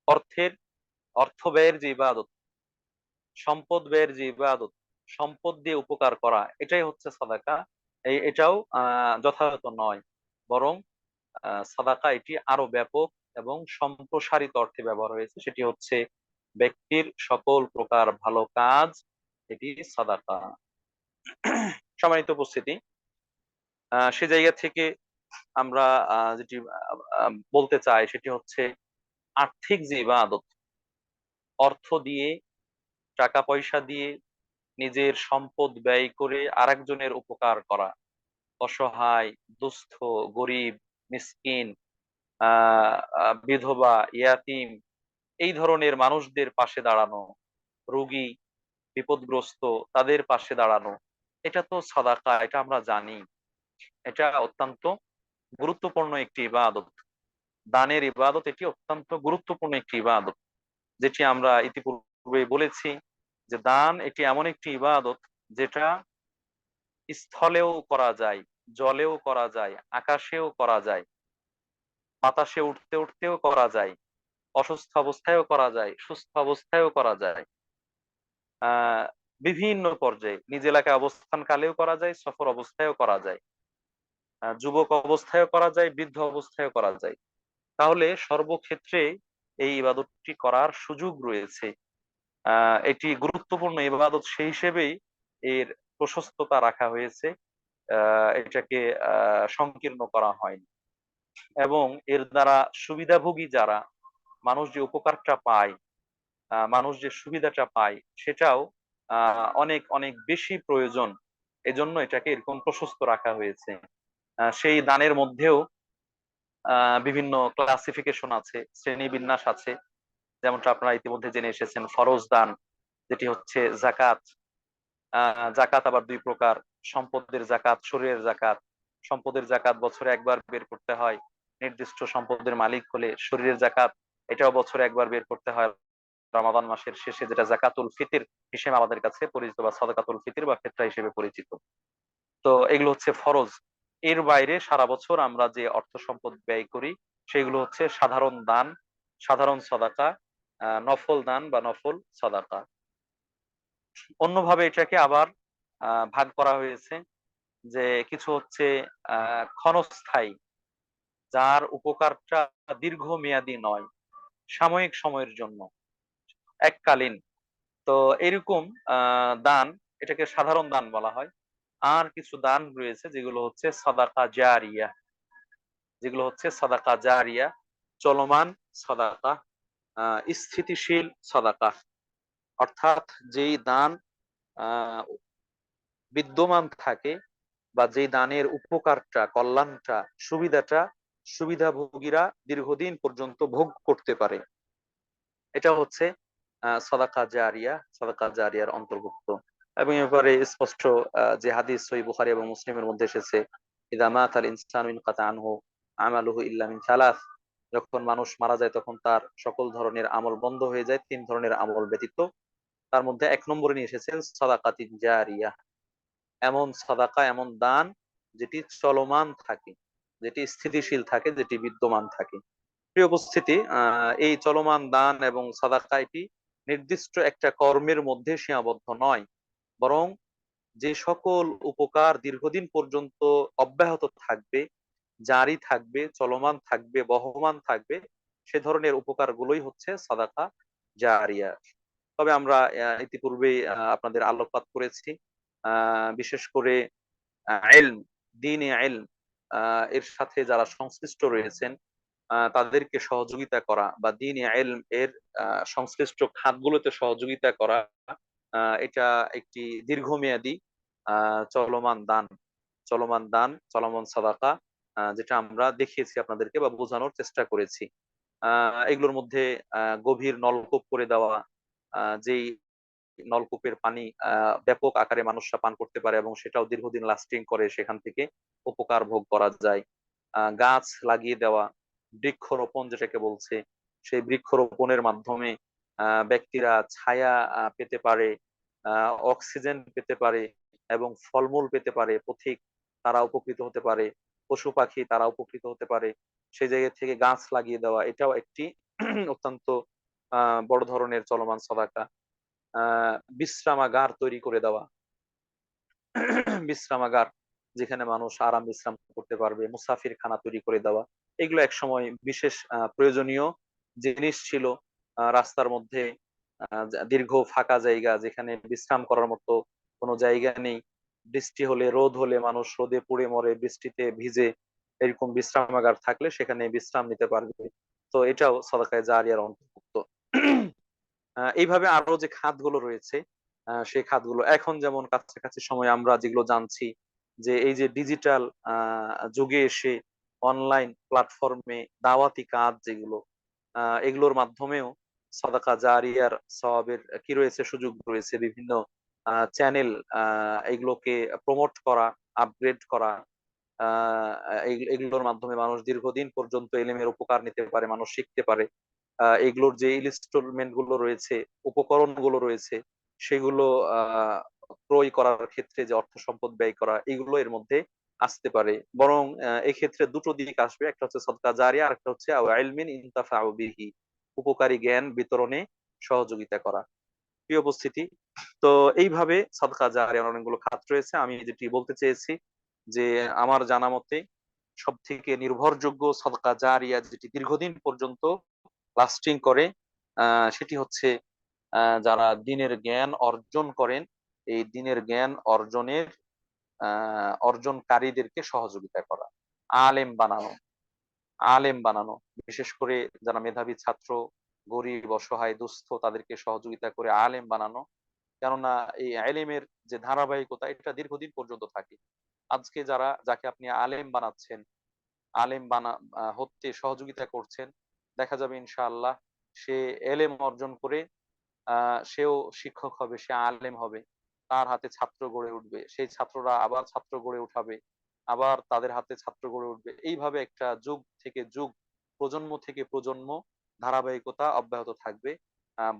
অর্থের অর্থ ব্যয়ের যে ইবাদত, সম্পদ ব্যয়ের যে ইবাদত, সম্পদ দিয়ে উপকার করা, এটাই হচ্ছে সাদাকা, এটাও যথাযথ নয়। বরং সাদাকা এটি আরো ব্যাপক এবং সম্প্রসারিত অর্থে ব্যবহার হয়েছে, সেটি হচ্ছে ব্যক্তির সকল প্রকার ভালো কাজ, এটি সাদাকা। সম্মানিত উপস্থিতি, সে জায়গা থেকে আমরা যেটি বলতে চাই সেটি হচ্ছে আর্থিক যে ইবাদত, অর্থ দিয়ে, টাকা পয়সা দিয়ে নিজের সম্পদ ব্যয় করে আরেকজনের উপকার করা, অসহায়, দুস্থ, গরিব, মিসকিন, বিধবা, ইয়াতিম, এই ধরনের মানুষদের পাশে দাঁড়ানো, রোগী, বিপদগ্রস্ত, তাদের পাশে দাঁড়ানো, এটা তো সাদাকা, এটা আমরা জানি। এটা অত্যন্ত গুরুত্বপূর্ণ একটি ইবাদত, দানের ইবাদত, এটি অত্যন্ত গুরুত্বপূর্ণ একটি ইবাদত, যেটি আমরা ইতিপূর্বে বলেছি যে দান এটি এমন একটি ইবাদত যেটা স্থলেও করা যায়, জলেও করা যায়, আকাশেও করা যায়, বাতাসে উঠতে উঠতেও করা যায়, অসুস্থ অবস্থায়ও করা যায়, সুস্থ অবস্থায়ও করা যায়, আহ বিভিন্ন পর্যায়ে, নিজ এলাকায় অবস্থান কালেও করা যায়, সফর অবস্থায়ও করা যায়, যুবক অবস্থায়ও করা যায়, বৃদ্ধ অবস্থায়ও করা যায়। তাহলে সর্বক্ষেত্রে এই ইবাদতটি করার সুযোগ রয়েছে। এটি গুরুত্বপূর্ণ ইবাদত, সেই হিসেবেই এর প্রশস্ততা রাখা হয়েছে, এটাকে সংকীর্ণ করা হয়নি। এবং এর দ্বারা সুবিধাভোগী যারা, মানুষ যে উপকারটা পায়, মানুষ যে সুবিধাটা পায়, সেটাও অনেক অনেক বেশি প্রয়োজন, এজন্য এটাকে এরকম প্রশস্ত রাখা হয়েছে। সেই দানের মধ্যেও বিভিন্ন ক্লাসিফিকেশন আছে, শ্রেণী বিন্যাস আছে, যেমনটা আপনারা ইতিমধ্যে জেনে এসেছেন। ফরজ দান, যেটি হচ্ছে জাকাত। জাকাত আবার দুই প্রকার: সম্পদের জাকাত, শরীরের জাকাত। সম্পদের জাকাত বছরে একবার বের করতে হয়, নির্দিষ্ট সম্পদের মালিক হলে। শরীরের জাকাত, এটাও বছরে একবার বের করতে হয়, রমাদান মাসের শেষে, যেটা জাকাতুল ফিতর হিসেবে আমাদের কাছে পরিচিত, বা সাদাকাতুল ফিতর বা ফিতরা হিসেবে পরিচিত। তো এগুলো হচ্ছে ফরজ। এর বাইরে সারা বছর আমরা যে অর্থ সম্পদ ব্যয় করি সেগুলো হচ্ছে সাধারণ দান, সাধারণ সাদাকা, নফল দান বা নফল সাদাকা। অন্যভাবে এটাকে আবার ভাগ করা হয়েছে যে কিছু হচ্ছে ক্ষণস্থায়ী, যার উপকারটা দীর্ঘমেয়াদী নয়, সাময়িক সময়ের জন্য, এককালীন। তো এরকম দান, এটাকে সাধারণ দান বলা হয়। আর কিছু দান রয়েছে যেগুলো হচ্ছে সাদাকা জারিয়া, যেগুলো হচ্ছে সাদাকা জারিয়া, চলমান সাদাকা, স্থিতিশীল সাদাকা। অর্থাৎ যেই দান আহ বিদ্যমান থাকে, বা যেই দানের উপকারটা, কল্যাণটা, সুবিধাটা সুবিধাভোগীরা দীর্ঘদিন পর্যন্ত ভোগ করতে পারে, এটা হচ্ছে সাদাকা জারিয়া, সাদাকা জারিয়ার অন্তর্ভুক্ত। এবং এবারে স্পষ্ট যে হাদিস সহিহ বুখারী এবং মুসলিমের মধ্যে এসেছে, ইযা মাতাল ইনসানু ইনকাতা আনহু আমালুহু ইল্লা মিন সালাস, যখন মানুষ মারা যায় তখন তার সকল ধরনের আমল বন্ধ হয়ে যায় তিন ধরনের আমল ব্যতীত। তার মধ্যে এক নম্বরে নিয়ে এসেছেন সাদাকাতিন জারিয়া, এমন সাদাকা, এমন দান যেটি চলমান থাকে, যেটি স্থিতিশীল থাকে, যেটি বিদ্যমান থাকে। প্রিয় উপস্থিতি, এই চলমান দান এবং সাদাকা এটি নির্দিষ্ট একটা কর্মের মধ্যে সীমাবদ্ধ নয়, বরং যে সকল উপকার দীর্ঘদিন পর্যন্ত অব্যাহত থাকবে, জারি থাকবে, চলমান থাকবে, বহমান থাকবে, সে ধরনের উপকার গুলোই হচ্ছে সাদাকা জারিয়া। তবে আমরা ইতিপূর্বেই আপনাদের আলোকপাত করেছি, বিশেষ করে ইলম, দ্বীনে ইলম এর সাথে যারা সংশ্লিষ্ট রয়েছেন তাদেরকে সহযোগিতা করা, বা দ্বীনে ইলম এর সংশ্লিষ্ট খাতগুলোতে সহযোগিতা করা, এটা একটি দীর্ঘমেয়াদী চলমান দান, চলমান সাদাকা, যেটা আমরা দেখিয়েছি আপনাদেরকে বা বোঝানোর চেষ্টা করেছি। এগুলোর মধ্যে গভীর নলকূপ করে দেওয়া, যেই নলকূপের পানি ব্যাপক আকারে মানুষরা পান করতে পারে এবং সেটাও দীর্ঘদিন লাস্টিং করে, সেখান থেকে উপকার ভোগ করা যায়। গাছ লাগিয়ে দেওয়া, বৃক্ষরোপণ যেটাকে বলছে, সেই বৃক্ষরোপণের মাধ্যমে ব্যক্তিরা ছায়া পেতে পারে, অক্সিজেন পেতে পারে এবং ফলমূল পেতে পারে, পথিক তারা উপকৃত হতে পারে, পশু পাখি তারা উপকৃত হতে পারে। সেই জায়গা থেকে গাছ লাগিয়ে দেওয়া, এটাও একটি অত্যন্ত বড় ধরনের চলমান সদাকা। বিশ্রামাগার তৈরি করে দেওয়া, বিশ্রামাগার যেখানে মানুষ আরাম বিশ্রাম করতে পারবে, মুসাফির খানা তৈরি করে দেওয়া, এগুলো এক সময় বিশেষ প্রয়োজনীয় জিনিস ছিল। রাস্তার মধ্যে দীর্ঘ ফাঁকা জায়গা যেখানে বিশ্রাম করার মতো কোনো জায়গা নেই, বৃষ্টি হলে, রোদ হলে মানুষ রোদে পুড়ে মরে, বৃষ্টিতে ভিজে, এরকম বিশ্রামাগার থাকলে সেখানে বিশ্রাম নিতে পারবে। তো এটাও সাদাকায়ে জারিয়ার অন্তর্ভুক্ত। এইভাবে আরো যে খাতগুলো রয়েছে, সেই খাতগুলো এখন যেমন কাছাকাছি সময় আমরা যেগুলো জানছি, যে এই যে ডিজিটাল যুগে এসে অনলাইন প্ল্যাটফর্মে দাওয়াতি কাজ যেগুলো, এগুলোর মাধ্যমেও সাদাকা জারিয়ার সওয়াবের কি রয়েছে, সুযোগ রয়েছে। বিভিন্ন চ্যানেল এগুলোকে প্রমোট করা, আপগ্রেড করা, এগুলোর মাধ্যমে মানুষ দীর্ঘদিন পর্যন্ত এলেমের উপকার নিতে পারে, মানুষ শিখতে পারে। এগুলোর যে ইনস্টলমেন্ট গুলো রয়েছে, উপকরণ গুলো রয়েছে, সেগুলো ক্রয় করার ক্ষেত্রে যে অর্থ সম্পদ ব্যয় করা, এগুলো এর মধ্যে আসতে পারে। বরং এক্ষেত্রে দুটো দিক আসবে, একটা হচ্ছে সদকা জারিয়া, আর একটা হচ্ছে আও ইলমিন ইনতাফাউ বিহি, উপকারী জ্ঞান বিতরণে সহযোগিতা করা। প্রিয় উপস্থিতি, তো এইভাবে সদকা জারিয়ার অনেকগুলো খাত রয়েছে। আমি যেটি বলতে চেয়েছি যে আমার জানা মতে সব থেকে নির্ভরযোগ্য সদকা জারিয়া যেটি দীর্ঘদিন পর্যন্ত লাস্টিং করে, সেটি হচ্ছে যারা দ্বীনের জ্ঞান অর্জন করেন, এই দ্বীনের জ্ঞান অর্জনকারীদেরকে সহযোগিতা করা, আলেম বানানো, আলেম বানানো, বিশেষ করে যারা মেধাবী ছাত্র, গরিব, অসহায়, দুস্থ, তাদেরকে সহযোগিতা করে আলেম বানানো। কেননা এই আলেমের যে ধারাবাহিকতা, এটা দীর্ঘদিন পর্যন্ত থাকে। আজকে যাকে আপনি আলেম বানাচ্ছেন, আলেম হতে সহযোগিতা করছেন, দেখা যাবে ইনশাআল্লাহ সে এলেম অর্জন করে সেও শিক্ষক হবে, সে আলেম হবে, তার হাতে ছাত্র গড়ে উঠবে, সেই ছাত্ররা আবার ছাত্র গড়ে উঠাবে, আবার তাদের হাতে ছাত্র গড়ে উঠবে। এইভাবে একটা যুগ থেকে যুগ, প্রজন্ম থেকে প্রজন্ম ধারাবাহিকতা অব্যাহত থাকবে,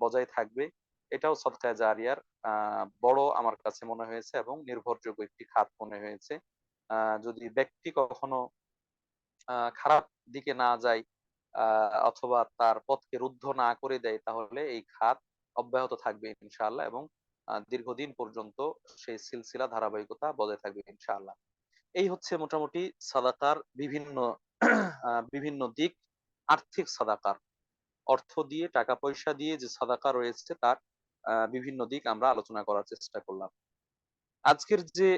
বজায় থাকবে। এটাও সদকায়ে জারিয়ার বড় আমার কাছে মনে হয়েছে এবং নির্ভরযোগ্য একটি খাত মনে হয়েছে। যদি ব্যক্তি কখনো খারাপ দিকে না যায়, অথবা তার পথকে রুদ্ধ না করে দেয়, তাহলে এই খাত অব্যাহত থাকবে ইনশাআল্লাহ, এবং দীর্ঘদিন পর্যন্ত সেই সিলসিলা ধারাবাহিকতা বজায় থাকবে ইনশাআল্লাহ। এই হচ্ছে মোটামুটি সাদাকার বিভিন্ন বিভিন্ন দিক। আর্থিক সাদাকার, অর্থ দিয়ে, টাকা পয়সা দিয়ে যে সাদাকা রয়েছে, তার বিভিন্ন দিক আমরা আলোচনা করার চেষ্টা করলাম। আজকের যে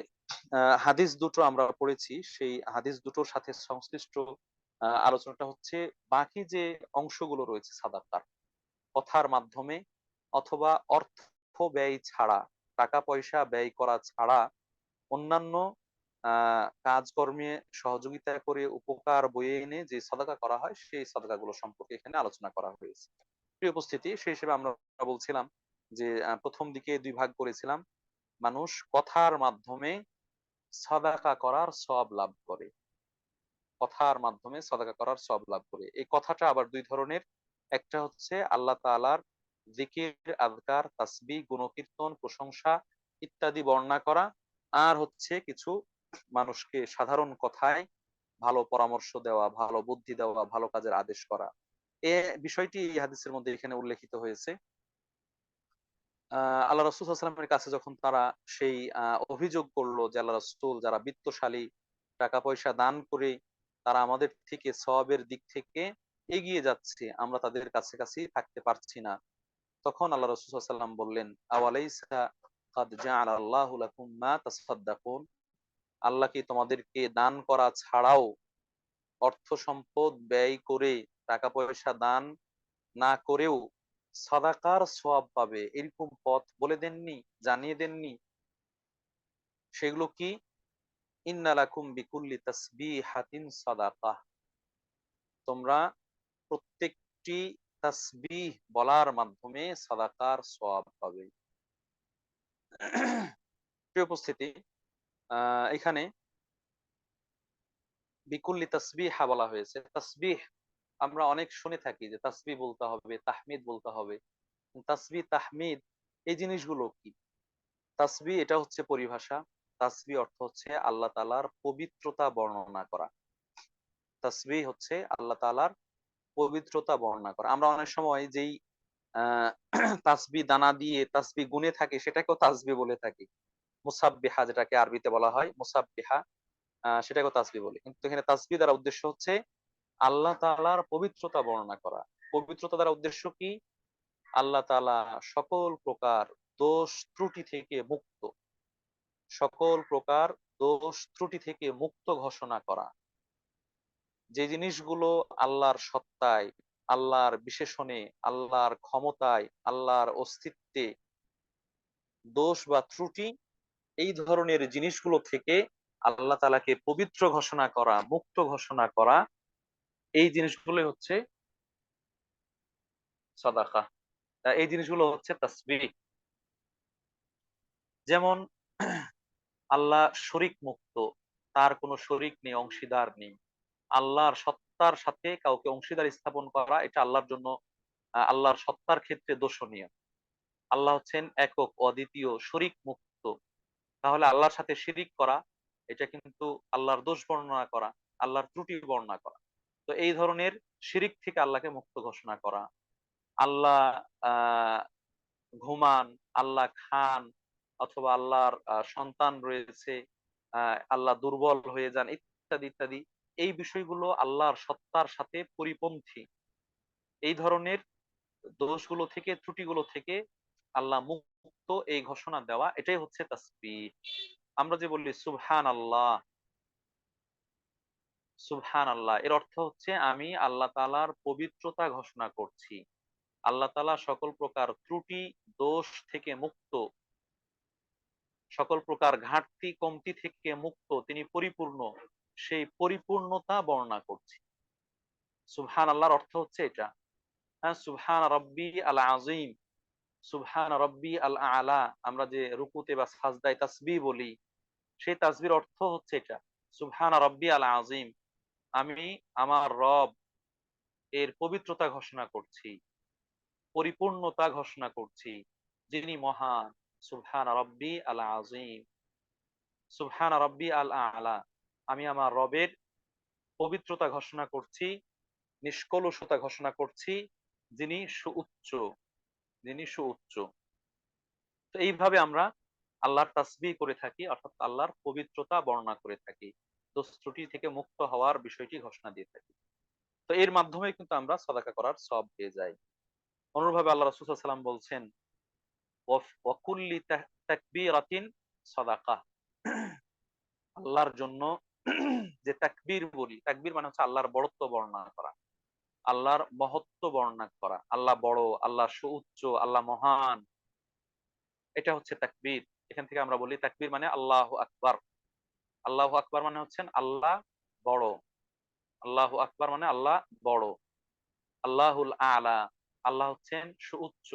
হাদিস দুটো আমরা পড়েছি, সেই হাদিস দুটোর সাথে সংশ্লিষ্ট আলোচনাটা হচ্ছে বাকি যে অংশগুলো রয়েছে সাদাকার, কথার মাধ্যমে অথবা অর্থ ব্যয় ছাড়া, টাকা পয়সা ব্যয় করা ছাড়া অন্যান্য কাজকর্মে সহযোগিতা করে উপকার বয়ে এনে যে সাদাকা করা হয়, সেই সাদাকাগুলো সম্পর্কে এখানে আলোচনা করা হয়েছে। প্রিয় উপস্থিতি, সেই হিসেবে আমরা বলছিলাম যে প্রথম দিকে দুই ভাগ করেছিলাম। মানুষ কথার মাধ্যমে সাদাকা করার সওয়াব লাভ করে, কথার মাধ্যমে সাদাকা করার সওয়াব লাভ করে। এই কথাটা আবার দুই ধরনের। একটা হচ্ছে আল্লাহ তাআলার জিকির, আযকার, তাসবিহ, গুণকীর্তন, প্রশংসা ইত্যাদি বর্ণনা করা, আর হচ্ছে কিছু মানুষকে সাধারণ কথায় ভালো পরামর্শ দেওয়া, ভালো বুদ্ধি দেওয়া, ভালো কাজের আদেশ করা। এ বিষয়টি এই হাদিসের মধ্যে এখানে উল্লেখিত হয়েছে। আল্লাহ রাসূল সাল্লাল্লাহু আলাইহি ওয়াসাল্লামের কাছে যখন তারা সেই অভিযোগ করলো যে আল্লাহ রাসূল, যারা বিত্তশালী, টাকা পয়সা দান করে তারা আমাদের থেকে সওয়াবের দিক থেকে এগিয়ে যাচ্ছে, আমরা তাদের কাছাকাছি থাকতে পারছি না। তখন আল্লাহ রাসূল সাল্লাল্লাহু আলাইহি ওয়াসাল্লাম বললেন, আওয়ালাইসা কাদ জাআলা আল্লাহু লাকুম মা তাসাদ্দাকুন, আল্লাহ কি তোমাদেরকে দান করা ছাড়াও অর্থ সম্পদ ব্যয় করে, টাকা পয়সা দান না করেও সাদাকার সওয়াব পাবে, এরকম পথ বলে দেননি, জানিয়ে দেননি? সেগুলো কি? ইন্না লাকুম বিকুল্লি তাসবিহাতিন সাদাকাহ, তোমরা প্রত্যেকটি তাসবিহ বলার মাধ্যমে সাদাকার সওয়াব পাবে। প্রিয় উপস্থিতি, এখানে বিকুল্লি তাসবিহা বলা হয়েছে। তাসবিহ আমরা অনেক শুনে থাকি যে তাসবিহ বলতে হবে, তাহমিদ বলতে হবে। তাসবিহ তাহমিদ এই জিনিসগুলো কি? তাসবিহ এটা হচ্ছে পরিভাষা। তাসবিহ অর্থ হচ্ছে আল্লাহ তাআলার পবিত্রতা বর্ণনা করা। তাসবিহ হচ্ছে আল্লাহ তাআলার পবিত্রতা বর্ণনা করা। আমরা অনেক সময় যেই আহ তাসবিহ দানা দিয়ে তাসবিহ গুনে থাকি, সেটাকেও তাসবিহ বলে থাকি। মুসাব্বিহা যেটাকে আরবিতে বলা হয়, মুসাব্বিহা, সেটাকেও তাসবিহ বলে। কিন্তু এখানে তাসবিহ দ্বারা উদ্দেশ্য হচ্ছে আল্লাহ তাআলার পবিত্রতা বর্ণনা করা। পবিত্রতা দ্বারা উদ্দেশ্য কি? আল্লাহ তাআলা সকল প্রকার দোষ ত্রুটি থেকে মুক্ত, সকল প্রকার দোষ ত্রুটি থেকে মুক্ত ঘোষণা করা। যে জিনিসগুলো আল্লাহর সত্তায়, আল্লাহর বিশেষণে, আল্লাহর ক্ষমতায়, আল্লাহর অস্তিত্বে দোষ বা ত্রুটি, এই ধরনের জিনিসগুলো থেকে আল্লাহ তাআলাকে পবিত্র ঘোষণা করা, মুক্ত ঘোষণা করা, এই জিনিসগুলো হচ্ছে সাদাকা। এই জিনিসগুলো হচ্ছে তাসবিহ। যেমন আল্লাহ শরীক মুক্ত, তার কোনো শরীক নেই, অংশীদার নেই। আল্লাহর সত্তার সাথে কাউকে অংশীদার স্থাপন করা, এটা আল্লাহর জন্য, আল্লাহর সত্তার ক্ষেত্রে দোষণীয়। আল্লাহ হচ্ছেন একক, অদ্বিতীয়, শরীক মুক্ত। তাহলে আল্লাহর সাথে শিরিক করা, এটা কিন্তু আল্লাহর দোষ বর্ণনা করা, আল্লাহর ত্রুটি বর্ণনা করা। তো এই ধরনের শিরিক থেকে আল্লাহকে মুক্ত ঘোষণা করা। আল্লাহ আহ ঘুমান, আল্লাহ খান, অথবা আল্লাহর সন্তান রয়েছে, আল্লাহ দুর্বল হয়ে যান, ইত্যাদি ইত্যাদি, এই বিষয়গুলো আল্লাহর সত্তার সাথে পরিপন্থী। এই ধরনের দোষগুলো থেকে, ত্রুটিগুলো থেকে আল্লাহ মুক্ত, এই ঘোষণা দেওয়া, এটাই হচ্ছে তাসবিহ। আমরা যে বলি সুবহান আল্লাহ, সুবহান আল্লাহ, এর অর্থ হচ্ছে আমি আল্লাহ তাআলার পবিত্রতা ঘোষণা করছি। আল্লাহ তাআলা সকল প্রকার ত্রুটি, দোষ থেকে মুক্ত, সকল প্রকার ঘাটতি কমতি থেকে মুক্ত, তিনি পরিপূর্ণ, সেই পরিপূর্ণতা বর্ণনা করছি। সুবহান আল্লাহর অর্থ হচ্ছে এটা। হ্যাঁ, সুবহান রব্বি আল আযীম, সুবহান রব্বি আল আলা, আমরা যে রুকুতে বা সাজদায় তাসবিহ বলি, সেই তাসবির অর্থ হচ্ছে এটা, সুবহান রব্বি আল আযীম, আমি আমার রব এর পবিত্রতা ঘোষণা করছি, পরিপূর্ণতা ঘোষণা করছি, যিনি মহান। সুবহান রব্বি আল আযীম, সুবহান রব্বি আল আলা, আমি আমার রবের পবিত্রতা ঘোষণা করছি, নিষ্কলুষতা ঘোষণা করছি, যিনি সুউচ্চ, যিনি সুউচ্চ। তো এইভাবে আমরা আল্লাহর তাসবিহ করে থাকি, অর্থাৎ আল্লাহর পবিত্রতা বর্ণনা করে থাকি, দোষ ত্রুটি থেকে মুক্ত হওয়ার বিষয়টি ঘোষণা দিয়ে থাকি। তো এর মাধ্যমে কিন্তু আমরা সাদাকা করার সওয়াব পেয়ে যাই। অনুরূপভাবে আল্লাহ রাসূল সাল্লাল্লাহু আলাইহি ওয়াসাল্লাম বলছেন, ওয়াকুল্লি তাকবীরাতিন সাদাকা, আল্লাহর জন্য যে তাকবীর বলি, তাকবীর মানে হচ্ছে আল্লাহর বড়ত্ব বর্ণনা করা, আল্লাহর মহত্ব বর্ণনা করা, আল্লাহ বড়, আল্লাহ সুউচ্চ, আল্লাহ মহান, এটা হচ্ছে তাকবীর। এখান থেকে আমরা বলি তাকবীর মানে আল্লাহু আকবার। আল্লাহু আকবার মানে হচ্ছেন আল্লাহ বড়, আল্লাহু আকবার মানে আল্লাহ বড়, আল্লাহুল আলা, আল্লাহ হচ্ছেন সুউচ্চ,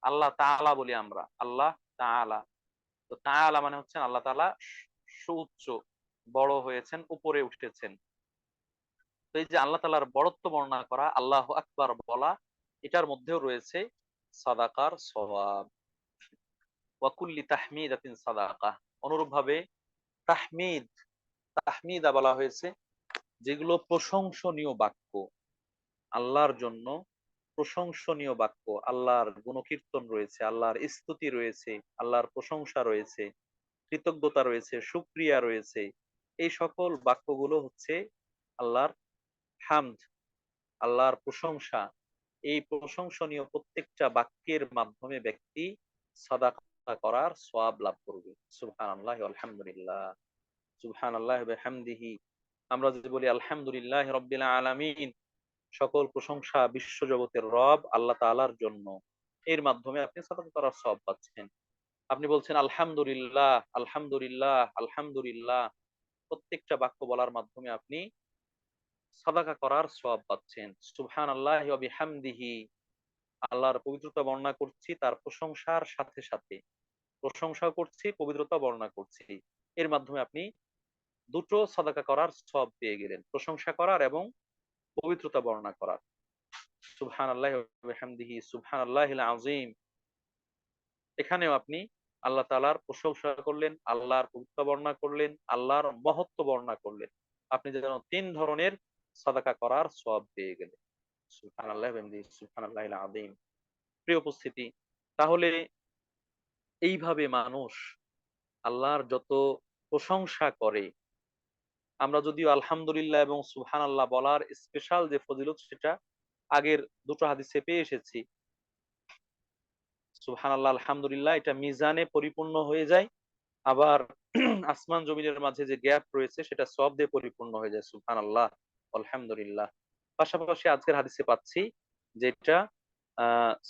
আল্লাহ তাআলা বলি আমরা, আল্লাহ তাআলা। তো তাআলা মানে হচ্ছেন আল্লাহ তাআলা সুউচ্চ, বড় হয়েছেন, উপরে উঠেছেন। তো এই যে আল্লাহ তাআলার বড়ত্ব বর্ণনা করা, আল্লাহু আকবার বলা, এটার মধ্যেও রয়েছে সাদাকার সওয়াব। ওয়া কুল্লি তাহমিদাতিন সাদাকা, অনুরূপভাবে তাহমিদ, তাহমিদা বলা হয়েছে যেগুলো প্রশংসনীয় বাক্য, আল্লাহর জন্য প্রশংসনীয় বাক্য, আল্লাহর গুণকীর্তন রয়েছে, আল্লাহর স্তুতি রয়েছে, আল্লাহর প্রশংসা রয়েছে, কৃতজ্ঞতা রয়েছে, শুকরিয়া রয়েছে, এই সকল বাক্যগুলো হচ্ছে আল্লাহর হামদ, আল্লাহর প্রশংসা। এই প্রশংসনীয় প্রত্যেকটা বাক্যের মাধ্যমে ব্যক্তি সাদাকা করার সওয়াব লাভ করবে। সুবহানাল্লাহ আলহামদুলিল্লাহ, সুবহানাল্লাহ ওয়া বিহামদিহি। আমরা যদি বলি আলহামদুলিল্লাহ রাব্বিল আলামিন, সকল প্রশংসা বিশ্বজগতের রব আল্লাহ তাআলার জন্য, এর মাধ্যমে আপনি সাদাকা করার সওয়াব পাচ্ছেন। আপনি বলছেন আলহামদুলিল্লাহ, আলহামদুলিল্লাহ, আলহামদুলিল্লাহ, প্রত্যেকটা বাক্য বলার মাধ্যমে আপনি সাদাকা করার সওয়াব পাচ্ছেন। সুবহানাল্লাহি ওয়া বিহামদিহি, আল্লাহর পবিত্রতা বর্ণনা করছি তার প্রশংসার সাথে সাথে, প্রশংসা করছি, পবিত্রতা বর্ণনা করছি, এর মাধ্যমে আপনি দুটো সাদাকা করার সওয়াব পেয়ে গেলেন, প্রশংসা করার এবং পবিত্রতা বর্ণনা করার। সুবহানাল্লাহি ওয়া বিহামদিহি সুবহানাল্লাহিল আযীম, এখানেও আপনি আল্লাহ তাআলার প্রশংসা করলেন, আল্লাহর পবিত্রতা বর্ণনা করলেন, আল্লাহর মহত্ব বর্ণনা করলেন। আপনি যেন তিন ধরনের সাদাকা করার সওয়াব পেয়ে গেলেন। সুবহানাল্লাহি ওয়া বিহামদিহি সুবহানাল্লাহিল আযীম। প্রিয় উপস্থিতি, তাহলে এইভাবে মানুষ আল্লাহর যত প্রশংসা করে, আমরা যদিও আলহামদুলিল্লাহ এবং সুবহানাল্লাহ বলার স্পেশাল যে ফজিলত সেটা আগের দুটো হাদিসে পেয়ে এসেছি। সুবহানাল্লাহ আলহামদুলিল্লাহ এটা মিজানে পরিপূর্ণ হয়ে যায়, আবার আসমান জমিনের মাঝে যে গ্যাপ রয়েছে সেটা সওয়াব দিয়ে পরিপূর্ণ হয়ে যায়। সুবহানাল্লাহ আলহামদুলিল্লাহ। পাশাপাশি আজকের হাদিসে পাচ্ছি যেটা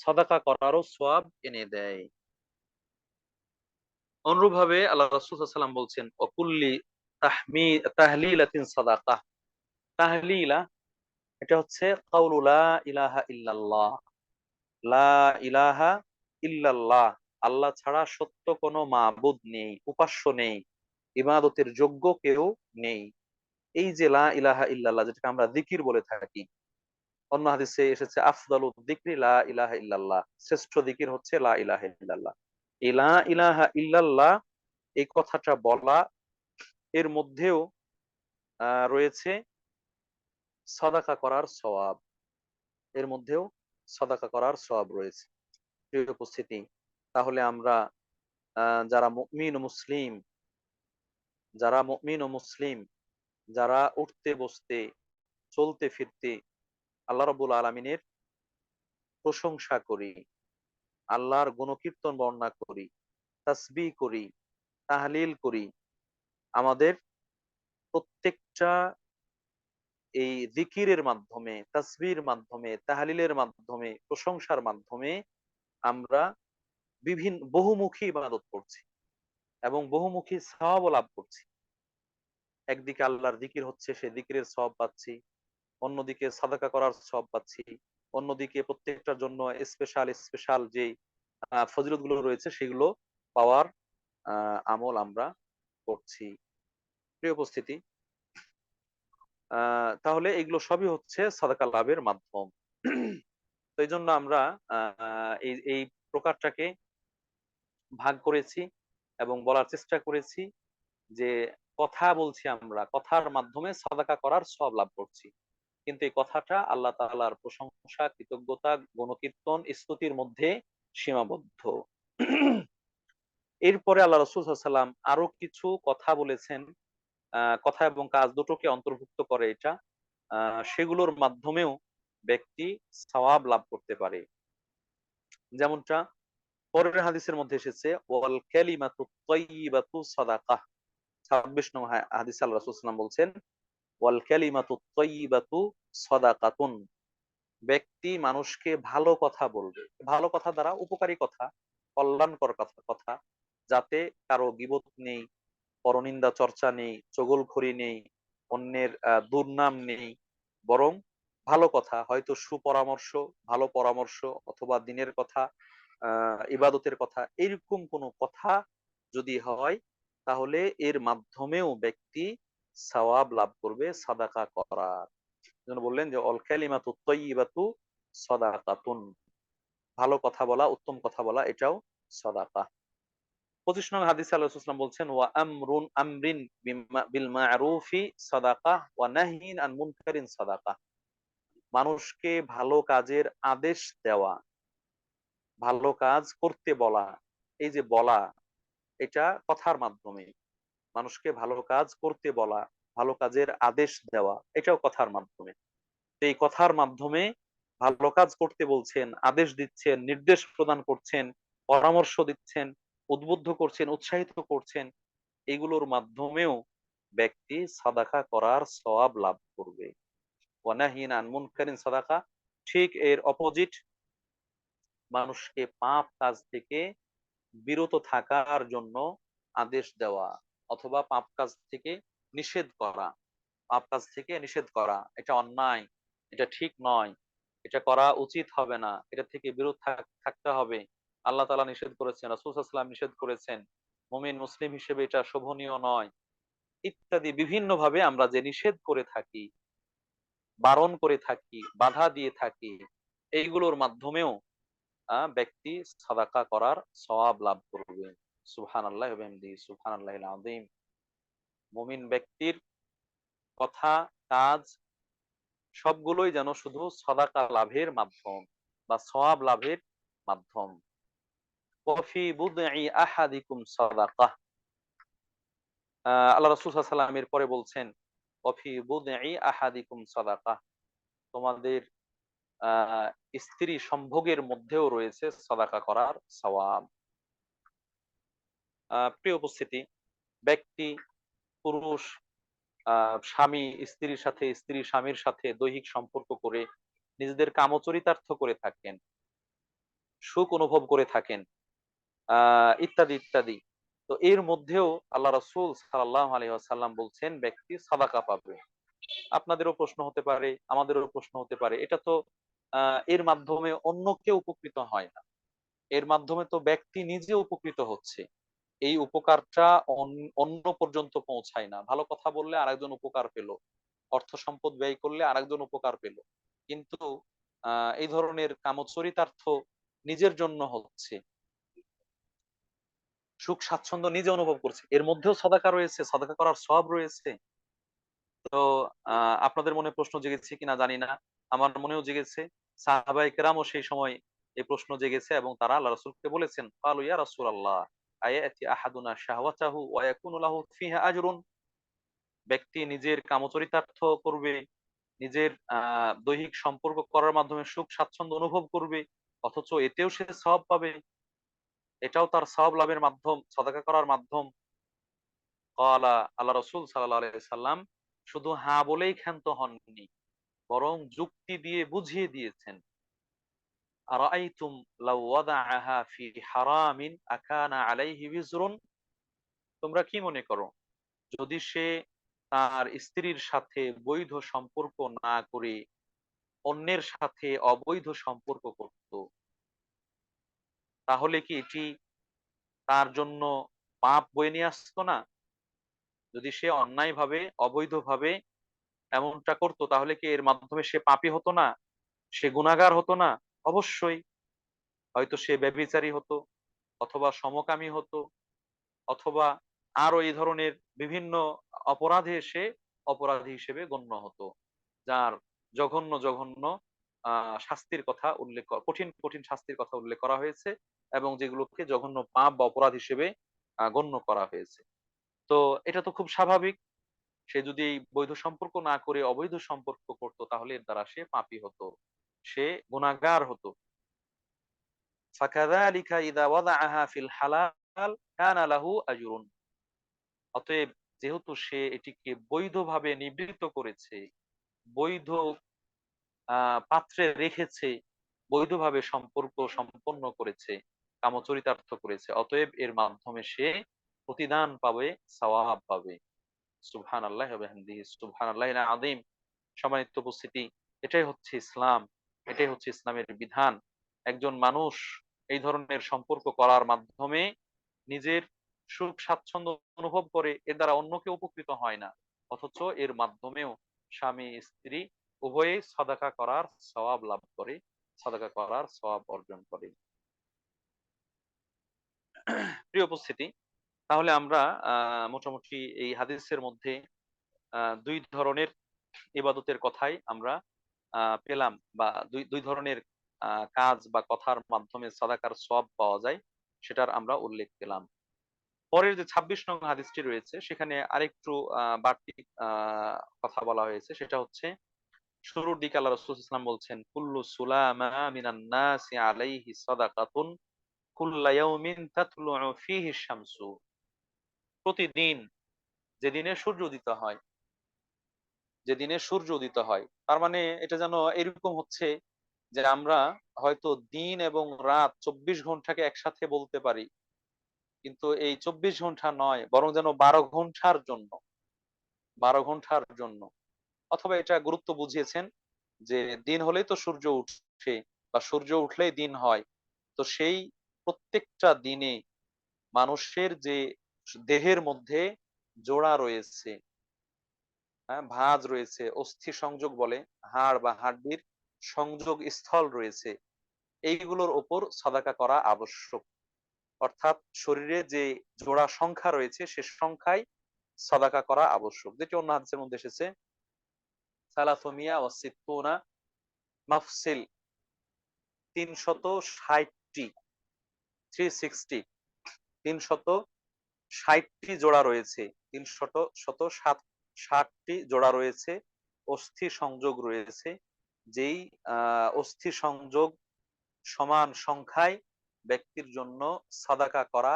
সাদাকা করারও সওয়াব এনে দেয়। অনুরূপভাবে আল্লাহ রাসূল সাল্লাল্লাহু আলাইহি ওয়াসাল্লাম বলছেন অকুল্লি তাহলিলাতিন সাদাকা। তাহলিলা এটা হচ্ছে কাউলু লা ইলাহা ইল্লাল্লাহ, লা ইলাহা ইল্লাল্লাহ, আল্লাহ ছাড়া সত্য কোনো মাবুদ নেই, উপাস্য নেই, ইবাদতের যোগ্য কেউ নেই। এই যে লা ইলাহা ইল্লাল্লাহ, যেটাকে আমরা জিকির বলে থাকি, অন্য হাদিসে এসেছে আফদালু যিকরি লা ইলাহা ইল্লাল্লাহ, শ্রেষ্ঠ জিকির হচ্ছে লা ইলাহা ইল্লাল্লাহ। এই লা ইলাহা ইল্লাল্লাহ এই কথাটা বলা, এর মধ্যেও রয়েছে সাদাকা করার সওয়াব, এর মধ্যেও সাদাকা করার সওয়াব রয়েছে। প্রিয় উপস্থিতি, তাহলে আমরা যারা মুমিন ও মুসলিম, যারা মুমিন ও মুসলিম, যারা উঠতে বসতে চলতে ফিরতে আল্লাহ রাব্বুল আলামিনের প্রশংসা করি, আল্লাহর গুণকীর্তন বর্ণনা করি, তাসবিহ করি, তাহলিল করি, আমাদের প্রত্যেকটা এই জিকিরের মাধ্যমে, তাসবিহর মাধ্যমে, তাহলিলের মাধ্যমে, প্রশংসার মাধ্যমে আমরা বিভিন্ন বহুমুখী ইবাদত করছি এবং বহুমুখী সওয়াব লাভ করছি। একদিকে আল্লাহর জিকির হচ্ছে, সে জিকিরের সওয়াব পাচ্ছি, অন্যদিকে সাদাকা করার সওয়াব পাচ্ছি, অন্যদিকে প্রত্যেকটার জন্য স্পেশাল স্পেশাল যে ফজিলত গুলো রয়েছে সেগুলো পাওয়ার আমল আমরা করছি। প্রিয় উপস্থিতি, তাহলে এগুলো সবই হচ্ছে সাদাকা লাভের মাধ্যম। তো এই জন্য আমরা এই এই প্রকারটাকে ভাগ করেছি এবং বলার চেষ্টা করেছি যে কথা বলছি, আমরা কথার মাধ্যমে সাদাকা করার সওয়াব লাভ করছি, কিন্তু এই কথাটা আল্লাহ তাআলার প্রশংসা, কৃতজ্ঞতা, গুণকীর্তন, স্তুতির মধ্যে সীমাবদ্ধ। এরপরে আল্লাহ রাসূল সাল্লাল্লাহু আলাইহি ওয়াসাল্লাম আরো কিছু কথা বলেছেন, কথা এবং কাজ দুটোকে অন্তর্ভুক্ত করে এটা, সেগুলোর মাধ্যমেও ব্যক্তি সওয়াব লাভ করতে পারে। যেমনটা পরের হাদিসের মধ্যে এসেছে ওয়াল কালিমাতু তাইয়্যিবাতু সাদাকাহ, 26 নং হাদিসে আল্লাহ রাসূল সাল্লাল্লাহু আলাইহি ওয়াসাল্লাম বলছেন ওয়াল কালিমাতু তাইয়্যিবাতু সাদাকাতুন, ব্যক্তি মানুষকে ভালো কথা বলবে, ভালো কথা দ্বারা উপকারী কথা, কল্যাণকর কথা, যাতে কারো গীবত নেই, পরনিন্দা চর্চা নেই, চগলখড়ি নেই, অন্যের দুর্নাম নেই, বরং ভালো কথা, হয়তো সুপরামর্শ, ভালো পরামর্শ, অথবা দিনের কথা, ইবাদতের কথা, এরকম কোনো কথা যদি হয়, তাহলে এর মাধ্যমেও ব্যক্তি সওয়াব লাভ করবে সাদাকা করার জন্য। বললেন যে অল কালিমাতু তাইয়্যিবাতু সাদাকাতুন, ভালো কথা বলা, উত্তম কথা বলা, এটাও সাদাকা। 25 নং হাদিসে আল্লাহ রাসূল সাল্লাল্লাহু আলাইহি ওয়াসাল্লাম বলছেন ওয়া আমরিন বিল মা'রুফি সাদাকা ওয়া নাহয়িন আন মুনকারিন সাদাকা, মানুষকে ভালো কাজের আদেশ দেওয়া, ভালো কাজ করতে বলা। এই যে বলা, এটা কথার মাধ্যমে। মানুষকে ভালো কাজ করতে বলা, ভালো কাজের আদেশ দেওয়া, এটাও কথার মাধ্যমে। তো এই কথার মাধ্যমে ভালো কাজ করতে বলছেন, আদেশ দিচ্ছেন, নির্দেশ প্রদান করছেন, পরামর্শ দিচ্ছেন, উদ্বুদ্ধ করছেন, উৎসাহিত করছেন, এগুলোর মাধ্যমেও ব্যক্তি সাদাকা করার সওয়াব লাভ করবে। ওয়ানাহিন আন মুনকারিন সাদাকা, ঠিক এর অপোজিট, মানুষকে পাপ কাজ থেকে বিরত থাকার জন্য আদেশ দেওয়া অথবা পাপ কাজ থেকে নিষেধ করা। পাপ কাজ থেকে নিষেধ করা, এটা অন্যায়, এটা ঠিক নয়, এটা করা উচিত হবে না, এটা থেকে বিরত থাকতে হবে। আল্লাহ তাআলা নিষেধ করেছেন, রাসূল সাল্লাল্লাহু আলাইহি ওয়াসাল্লাম নিষেধ করেছেন, মুমিন মুসলিম হিসেবে এটা শোভনীয় নয়, ইত্যাদি বিভিন্ন ভাবে আমরা যে নিষেধ করে থাকি, বারণ করে থাকি, বাধা দিয়ে থাকি, এইগুলোর মাধ্যমেও ব্যক্তি সাদাকা করার সওয়াব লাভ করবে। সুবহানাল্লাহি ওয়া বিহামদিহি, সুবহানাল্লাহিল আযীম। মুমিন ব্যক্তির কথা, কাজ সবগুলোই যেন শুধু সাদাকা লাভের মাধ্যম বা সওয়াব লাভের মাধ্যম। ওয়াফি বুদঈ আহাদিকুম সাদাকাহ, আল্লাহ রাসূল সাল্লাল্লাহু আলাইহি ওয়াসাল্লাম এর পরে বলছেন, ওয়াফি বুদঈ আহাদিকুম সাদাকাহ, তোমাদের আহ স্ত্রী সম্ভোগের মধ্যেও রয়েছে সাদাকা করার সওয়াব। প্রিয় উপস্থিতি, ব্যক্তি, পুরুষ, স্বামী স্ত্রীর সাথে, স্ত্রী স্বামীর সাথে দৈহিক সম্পর্ক করে নিজেদের কামচরিতার্থ করে থাকেন, সুখ অনুভব করে থাকেন, ইত্যাদি ইত্যাদি। তো এর মধ্যেও আল্লাহ রাসূল সাল্লাল্লাহু আলাইহি ওয়াসাল্লাম বলছেন ব্যক্তি সাদাকা পাবে। আপনাদেরও প্রশ্ন হতে পারে, আমাদেরও প্রশ্ন হতে পারে, এটা তো এর মাধ্যমে অন্য কেউ উপকৃত হয় না, এর মাধ্যমে তো ব্যক্তি নিজে উপকৃত হচ্ছে, এই উপকারটা অন্য পর্যন্ত পৌঁছায় না। ভালো কথা বললে আরেকজন উপকার পেল, অর্থ সম্পদ ব্যয় করলে আরেকজন উপকার পেল, কিন্তু এই ধরনের কামচরিতার্থ নিজের জন্য হচ্ছে, সুখ স্বাচ্ছন্দ্য নিজে অনুভব করছে, এর মধ্যেও সাদাকা রয়েছে, সাদাকা করার সওয়াব রয়েছে। তো আপনাদের মনে প্রশ্ন জেগেছে কিনা জানি না, আমার মনেও জেগেছে। সাহাবায়ে কেরামও সেই সময় এই প্রশ্ন জেগেছে এবং তারা আল্লাহ রাসূলকে বলেছেন, ক্বালু ইয়া রাসূলাল্লাহ আয়াতি আহাদুনা শাহওয়াতাহু ওয়া ইয়াকুনু লাহু ফিহা আজরুন, ব্যক্তি নিজের কামচরিতার্থ করবে, নিজের দৈহিক সম্পর্ক করার মাধ্যমে সুখ স্বাচ্ছন্দ্য অনুভব করবে, অথচ এতেও সে সওয়াব পাবে, এটাও তার সওয়াব লাভের মাধ্যম, সাদাকা করার মাধ্যম। ক্বালা, আল্লাহ রাসূল সাল্লাল্লাহু আলাইহি সাল্লাম শুধু হ্যাঁ বলেই ক্ষান্ত হননি, বরং যুক্তি দিয়ে বুঝিয়ে দিয়েছেন। আরাআইতুম লাউ ওয়াদাআহা ফি হারামিন আকানা আলাইহি বিজরুন, তোমরা কি মনে করো, যদি সে তার স্ত্রীর সাথে বৈধ সম্পর্ক না করে অন্যের সাথে অবৈধ সম্পর্ক করত, তাহলে কি এটি তার জন্য পাপ বয়ে নিয়ে আসতো না? যদি সে অন্যায়ভাবে, অবৈধভাবে এমনটা করতো, তাহলে কি এর মাধ্যমে সে পাপী হতো না, সে গুনাহগার হতো না? অবশ্যই। হয়তো সে ব্যভিচারী হতো, অথবা সমকামী হতো, অথবা আরো এই ধরনের বিভিন্ন অপরাধে সে অপরাধী হিসেবে গণ্য হতো, যার জঘন্য জঘন্য শাস্তির কথা উল্লেখ, কঠিন কঠিন শাস্তির কথা উল্লেখ করা হয়েছে, এবং যেগুলোকে জঘন্য পাপ বা অপরাধ হিসেবে গণ্য করা হয়েছে। তো এটা তো খুব স্বাভাবিক, সে যদি এই বৈধ সম্পর্ক না করে অবৈধ সম্পর্ক করতো, তাহলে এর দ্বারা সে পাপী হতো, সে গুনাহগার হতো। ফাকাযালিকা ইযা ওয়াদাআহা ফিল হালাল কানা লাহু আজরুন, অতএব যেহেতু সে এটিকে বৈধভাবে নিবৃত্ত করেছে, বৈধ পাত্রে রেখেছে, বৈধভাবে সম্পর্ক সম্পন্ন করেছে, কামচরিতার্থ করেছে, অতএব এর মাধ্যমে সে প্রতিদান পাবে, সওয়াব পাবে। সুবহানাল্লাহি ওয়া বিহামদিহি, সুবহানাল্লাহিল আযীম। সম্মানিত উপস্থিতি, এটাই হচ্ছে ইসলাম, এটাই হচ্ছে ইসলামের বিধান। একজন মানুষ এই ধরনের সম্পর্ক করার মাধ্যমে নিজের সুখ স্বাচ্ছন্দ্য অনুভব করে, এর দ্বারা অন্য কেউ উপকৃত হয় না, অথচ এর মাধ্যমেও স্বামী স্ত্রী উভয়ে সাদাকা করার সওয়াব লাভ করে, সাদাকা করার সওয়াব অর্জন করে। প্রিয় উপস্থিতি, তাহলে আমরা মোটামুটি এই হাদিসের মধ্যে দুই ধরনের ইবাদতের কথাই আমরা পেলাম, বা দুই দুই ধরনের কাজ বা কথার মাধ্যমে সাদাকার সওয়াব পাওয়া যায়, সেটার আমরা উল্লেখ পেলাম। পরের যে 26 নং হাদিসটি রয়েছে সেখানে আরেকটু বাড়তি কথা বলা হয়েছে। সেটা হচ্ছে শুরুর দিকে আল্লাহ রাসূল সাল্লাল্লাহু আলাইহি ওয়াসাল্লাম বলছেন, কুল্লু সুলামা মিনান নাসি আলাইহি সাদাকাতুন কুল্লা ইয়াউমিন তাতলু'ু ফীহি শামসু। প্রতিদিন যেদিনে সূর্য উদিত হয়, যেদিনে সূর্য উদিত হয়, তার মানে এটা যেন এরকম হচ্ছে যে আমরা হয়তো দিন এবং রাত 24 ঘন্টাকে একসাথে বলতে পারি, কিন্তু এই 24 ঘন্টা নয়, বরং যেন 12 ঘন্টার জন্য, 12 ঘন্টার জন্য। অথবা এটা গুরুত্ব বুঝিয়েছেন যে দিন হলেই তো সূর্য উঠে, বা সূর্য উঠলেই দিন হয়। তো সেই প্রত্যেকটা দিনে মানুষের যে দেহের মধ্যে জোড়া রয়েছে, হ্যাঁ, ভাঁজ রয়েছে, অস্থি সংযোগ বলে, হাড় বা হাড্ডির সংযোগ স্থল রয়েছে, এইগুলোর উপর সাদাকা করা আবশ্যক। অর্থাৎ শরীরে যে জোড়া সংখ্যা রয়েছে সে সংখ্যায় সাদাকা করা আবশ্যক, যেটি অন্য হাদিসের মধ্যে এসেছে, সালাসুমিয়া ওয়া সিত্তুনা মাফসিল, 360টি, 360, 360টি জোড়া রয়েছে, 360টি জোড়া রয়েছে, অস্থি সংযোগ রয়েছে, যেই অস্থি সংযোগ সমান সংখ্যায় ব্যক্তির জন্য সাদাকা করা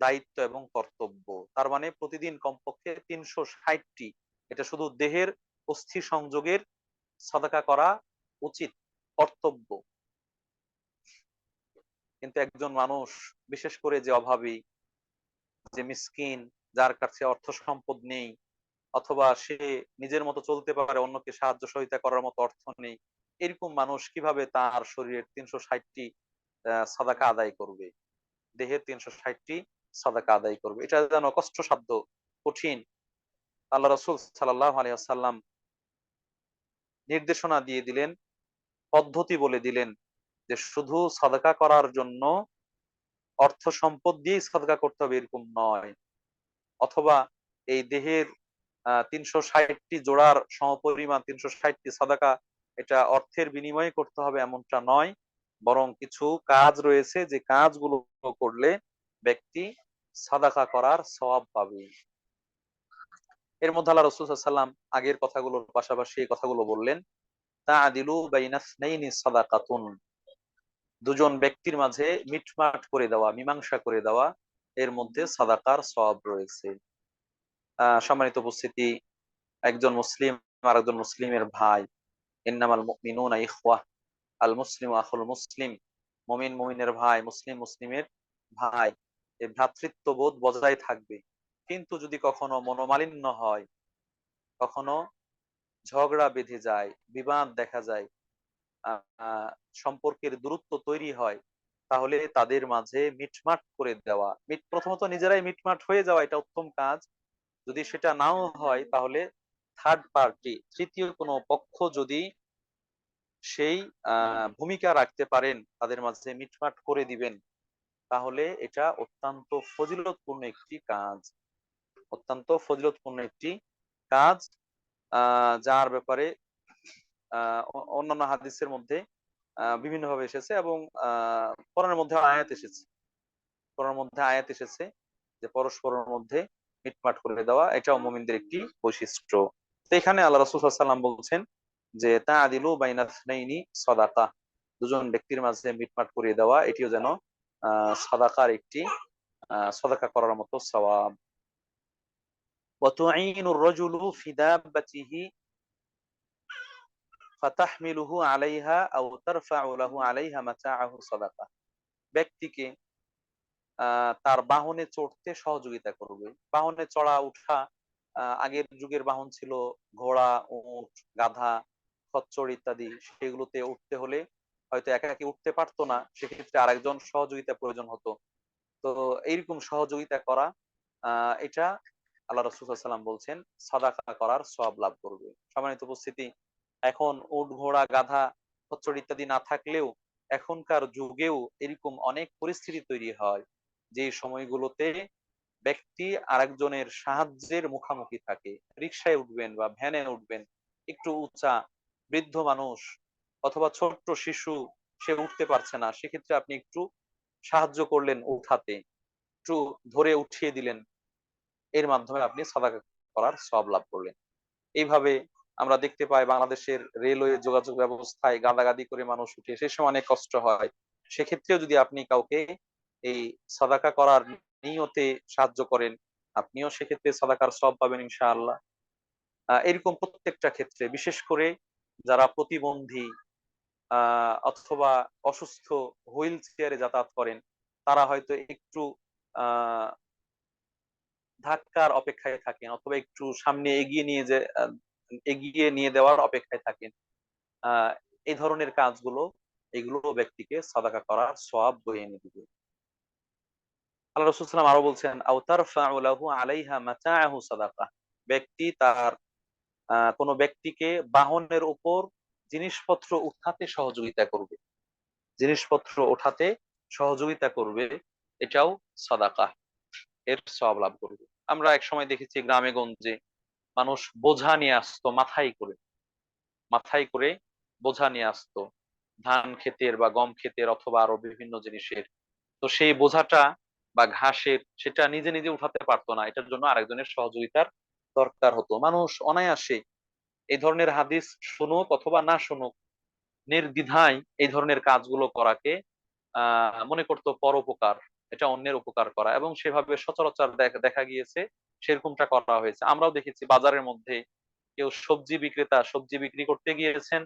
দায়িত্ব এবং কর্তব্য। তার মানে প্রতিদিন কমপক্ষে 360টি, এটা শুধু দেহের অস্থি সংযোগের সাদাকা করা উচিত, কর্তব্য। কিন্তু একজন মানুষ, বিশেষ করে যে অভাবী, যে মিসকিন, যার কাছে অর্থ সম্পদ নেই, অথবা সে নিজের মতো চলতে পারে, অন্যকে সাহায্য সহযোগিতা করার মতো অর্থ নেই, এরকম মানুষ কিভাবে তার শরীরের 360টি সাদাকা আদায় করবে, দেহের 360টি সাদাকা আদায় করবে? এটা যেন কষ্টসাধ্য, কঠিন। আল্লাহ রাসূল সাল্লাল্লাহু আলাইহি ওয়াসাল্লাম নির্দেশনা দিয়ে দিলেন, পদ্ধতি বলে দিলেন, যে শুধু সাদাকা করার জন্য অর্থ সম্পদ দিয়েই সাদকা করতে হবে এরকম নয়, অথবা এই দেহের 360টি জোড়ার সমপরিমাণ 360টি সাদাকা এটা অর্থের বিনিময়ে করতে হবে এমনটা নয়, বরং কিছু কাজ রয়েছে যে কাজগুলো করলে ব্যক্তি সাদাকা করার সওয়াব পাবে। এর মধ্যে আল্লাহ রাসূল সাল্লাল্লাহু আলাইহি ওয়াসাল্লাম আগের কথাগুলোর পাশাপাশি এই কথাগুলো বললেন, তাআদিলু বাইনা ইসনাইনি সাদাকাতুন, দুজন ব্যক্তির মাঝে মিটমাট করে দেওয়া, মীমাংসা করে দেওয়া, এর মধ্যে সাদাকার সওয়াব রয়েছে। সম্মানিত উপস্থিতি, একজন মুসলিম আর একজন মুসলিমের ভাই, ইন্নামাল মুমিনুনা ইখওয়াহ, আল মুসলিমু আখুল মুসলিম, মুমিন মুমিনের ভাই, মুসলিম মুসলিমের ভাই, এই ভ্রাতৃত্ববোধ বজায় থাকবে। কিন্তু যদি কখনো মনোমালিন্য হয়, কখনো ঝগড়া বেঁধে যায়, বিবাদ দেখা যায়, আহ সম্পর্কের দূরত্ব তৈরি হয়, তাহলে তাদের মাঝে মিটমাট করে দেওয়া, প্রথমত নিজেরাই মিটমাট হয়ে যাওয়া, এটা উত্তম কাজ। যদি সেটা নাও হয়, তাহলে থার্ড পার্টি, তৃতীয় কোনো পক্ষ যদি সেই ভূমিকা রাখতে পারেন, তাদের মাঝে মিটমাট করে দিবেন, তাহলে এটা অত্যন্ত ফজিলতপূর্ণ একটি কাজ, অত্যন্ত ফজিলতপূর্ণ একটি কাজ, যার ব্যাপারে অন্যান্য হাদিসের মধ্যে বিভিন্ন ভাবে এসেছে, এবং কোরআনের মধ্যে আয়াত এসেছে, কোরআনের মধ্যে আয়াত এসেছে যে পরস্পরের মধ্যে মিটমাট করে দেওয়া এটাও মুমিনদের একটি বৈশিষ্ট্য। তো এখানে আল্লাহ রাসূল সাল্লাল্লাহু আলাইহি ওয়াসাল্লাম বলছেন যে তাআদিলু বাইনা ইসনাইনি সাদাকা, দুজন ব্যক্তির মাঝে মিটমাট করে দেওয়া, এটিও যেন সাদাকার একটি, সাদাকা করার মতো সওয়াব। ওয়া তুঈনুর রাজুলু ফি দাব্বাতিহি ফাতাহমিলুহু আলাইহা আও তারফাউ লাহু আলাইহা মাতাআহু সাদাকা, ব্যক্তিকে তার বাহনে চড়তে সহযোগিতা করবে। বাহনে চড়া উঠা, আগের যুগের বাহন ছিল ঘোড়া, উট, গাধা, খচ্চর ইত্যাদি, সেগুলোতে উঠতে হলে হয়তো একা একা উঠতে পারতো না, সেক্ষেত্রে আরেকজন সহযোগিতা প্রয়োজন হতো। তো এইরকম সহযোগিতা করা, এটা আল্লাহ রাসূল সাল্লাল্লাহু আলাইহি ওয়াসাল্লাম বলছেন সাদাকা করার সওয়াব লাভ করবে। সম্মানিত উপস্থিতি, এখন উট, ঘোড়া, গাধা, খচ্চর ইত্যাদি না থাকলেও এখনকার যুগেও এরকম অনেক পরিস্থিতি তৈরি হয়, যে সময়গুলোতে ব্যক্তি আরেকজনের সাহায্যের মুখামুখি থাকে। রিকশায় উঠবেন বা ভ্যানে উঠবেন, একটু উঁচা, বৃদ্ধ মানুষ অথবা ছোট্ট শিশু, সে উঠতে পারছে না, সেক্ষেত্রে আপনি একটু সাহায্য করলেন উঠাতে, একটু ধরে উঠিয়ে দিলেন, এর মাধ্যমে আপনি সাদাকা করার সওয়াব লাভ করলেন। এইভাবে আমরা দেখতে পাই বাংলাদেশের রেলওয়ে যোগাযোগ ব্যবস্থায় গাদাগাদি করে মানুষ উঠে, সে সময় অনেক কষ্ট হয়। সেক্ষেত্রেও যদি আপনি কাউকে এই সাদাকা করার নিয়তে সাহায্য করেন, আপনিও সেক্ষেত্রে সাদাকার সওয়াব পাবেন ইনশাআল্লাহ। এরকম প্রত্যেকটা ক্ষেত্রে, বিশেষ করে যারা প্রতিবন্ধী অথবা অসুস্থ, হুইল চেয়ারে যাতায়াত করেন, তারা হয়তো একটু আহ ধাক্কার অপেক্ষায় থাকেন অথবা একটু সামনে এগিয়ে নিয়ে দেওয়ার অপেক্ষায় থাকেন। আহ এই ধরনের কাজগুলো, এগুলো ব্যক্তিকে সাদাকা করার সওয়াব বয়ে এনে দিবে। আল্লাহ রাসূল সাল্লাল্লাহু আলাইহি ওয়াসাল্লাম আরো বলছেন, আও তারফাউ লাহু আলাইহা মাতাআহু সাদাকা, ব্যক্তি তার কোন ব্যক্তিকে বাহনের উপর জিনিসপত্র উঠাতে সহযোগিতা করবে, জিনিসপত্র ওঠাতে সহযোগিতা করবে, এটাও সাদাকা, এর সওয়াব লাভ করবে। আমরা এক সময় দেখেছি গ্রামে গঞ্জে মানুষ বোঝা নিয়ে আসতো মাথায় করে বোঝা নিয়ে আসতো, ধান ক্ষেতের বা গম ক্ষেতের অথবা আরো বিভিন্ন জিনিসের। তো সেই বোঝাটা বা ঘাসের, সেটা নিজে নিজে উঠাতে পারতো না, এটার জন্য আরেকজনের সহযোগিতার দরকার হতো। মানুষ অনায়াসে এই ধরনের হাদিস শুনুক অথবা না শুনুক, নির্দ্বিধায় এই ধরনের কাজগুলো করাকে মনে করতো পরোপকার, এটা অন্যের উপকার করা, এবং সেভাবে সচরাচর দেখা গিয়েছে সেরকমটা করা হয়েছে। আমরাও দেখেছি বাজারের মধ্যে কেউ সবজি বিক্রেতা সবজি বিক্রি করতে গিয়েছেন,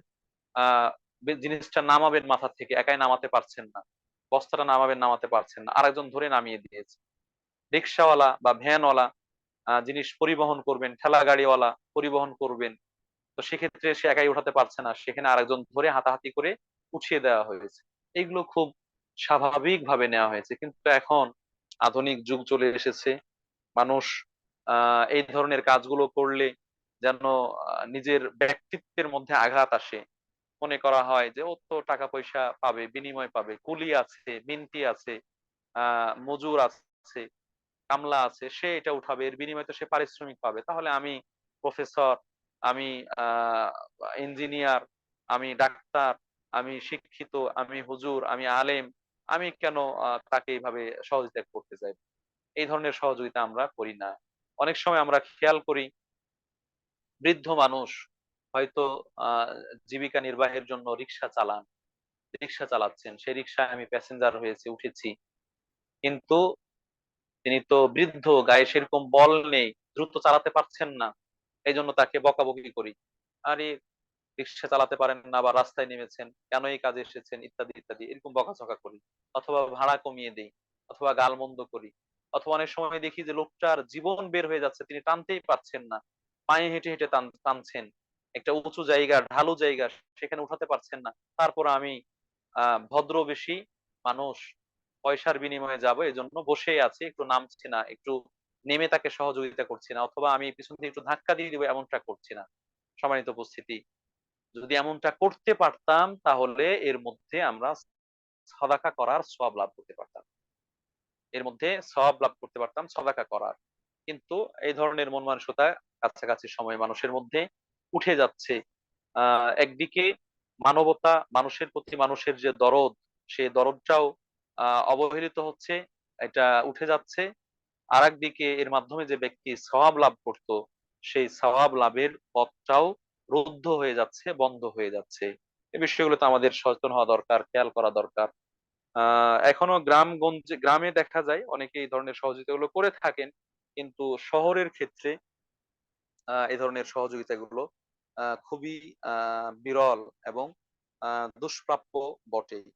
আহ জিনিসটা নামাবেন মাথা থেকে, একাই নামাতে পারছেন না, বস্তাটা নামাতে পারছেন না, আরেকজন ধরে নামিয়ে দিয়েছে। রিক্সাওয়ালা বা ভ্যানওয়ালা জিনিস পরিবহন করবেন, ঠেলা গাড়িওয়ালা পরিবহন করবেন, তো সেক্ষেত্রে সে একাই উঠাতে পারছে না, সেখানে আরেকজন ধরে হাতাহাতি করে উঠিয়ে দেওয়া হয়েছে। এগুলো খুব স্বাভাবিক ভাবে নেওয়া হয়েছে। কিন্তু এখন আধুনিক যুগ চলে এসেছে, মানুষ এই ধরনের কাজগুলো করলে যেন নিজের ব্যক্তিত্বের মধ্যে আঘাত আসে, মনে করা হয় যে ও তো টাকা পয়সা পাবে, বিনিময় পাবে, কুলি আছে, মিন্তি আছে, মজুর আছে, কামলা আছে, সে এটা উঠাবে, এর বিনিময়ে তো সে পারিশ্রমিক পাবে, তাহলে আমি প্রফেসর, আমি আহ ইঞ্জিনিয়ার, আমি ডাক্তার, আমি শিক্ষিত, আমি হুজুর, আমি আলেম, আমি কেন তাকে এইভাবে সহযোগিতা করতে চাই? এই ধরনের সহযোগিতা আমরা করি না। অনেক সময় আমরা খেয়াল করি বৃদ্ধ মানুষ হয়তো আহ জীবিকা নির্বাহের জন্য রিক্সা চালাচ্ছেন, সেই রিক্সায় আমি প্যাসেঞ্জার হয়েছে, উঠেছি, কিন্তু তিনি তো বৃদ্ধ, গায়ে সেরকম বল নেই, দ্রুত চালাতে পারছেন না, এই জন্য তাকে বকাবকি করি, আরে রিক্সা চালাতে পারেন না, বা রাস্তায় নেমেছেন কেন, এই কাজে এসেছেন, ইত্যাদি ইত্যাদি, এরকম বকাঝকা করি, অথবা ভাড়া কমিয়ে দেই, অথবা গালমন্দ করি। অথবা অনেক সময় দেখি যে লোকটার জীবন বের হয়ে যাচ্ছে, তিনি টানতেই পারছেন না, পায়ে হেঁটে হেঁটে টানছেন, একটা উঁচু জায়গা, ঢালু জায়গা, সেখানে উঠাতে পারছেন না, তারপর আমি ভদ্রবেশী মানুষ, পয়সার বিনিময়ে যাব এজন্য বসেই আছি, একটু নামছি না, একটু নেমে তাকে সহযোগিতা করছি না, অথবা আমি পিছন থেকে একটু ধাক্কা দিয়ে দিব, এমনটা করছি না। সম্মানিত উপস্থিতি, যদি এমনটা করতে পারতাম তাহলে এর মধ্যে আমরা সাদাকা করার সওয়াব লাভ করতে পারতাম, এর মধ্যে সওয়াব লাভ করতে পারতাম সাদাকা করার। কিন্তু এই ধরনের মন মানসিকতা কাছাকাছি সময় মানুষের মধ্যে উঠে যাচ্ছে। একদিকে মানবতা, মানুষের প্রতি মানুষের যে দরদ, সেই দরদটাও অবহেলিত হচ্ছে, এটা উঠে যাচ্ছে। আর একদিকে এর মাধ্যমে যে ব্যক্তি সওয়াব লাভ করত, সেই সওয়াব লাভের পথটাও রুদ্ধ হয়ে যাচ্ছে, বন্ধ হয়ে যাচ্ছে। এই বিষয়গুলোতে আমাদের সচেতন হওয়া দরকার, খেয়াল করা দরকার। এখনো গ্রামে দেখা যায় অনেকে এই ধরনের সহযোগিতাগুলো করে থাকেন, কিন্তু শহরের ক্ষেত্রে এই ধরনের সহযোগিতাগুলো খুবই বিরল এবং দুষ্প্রাপ্য বটেই।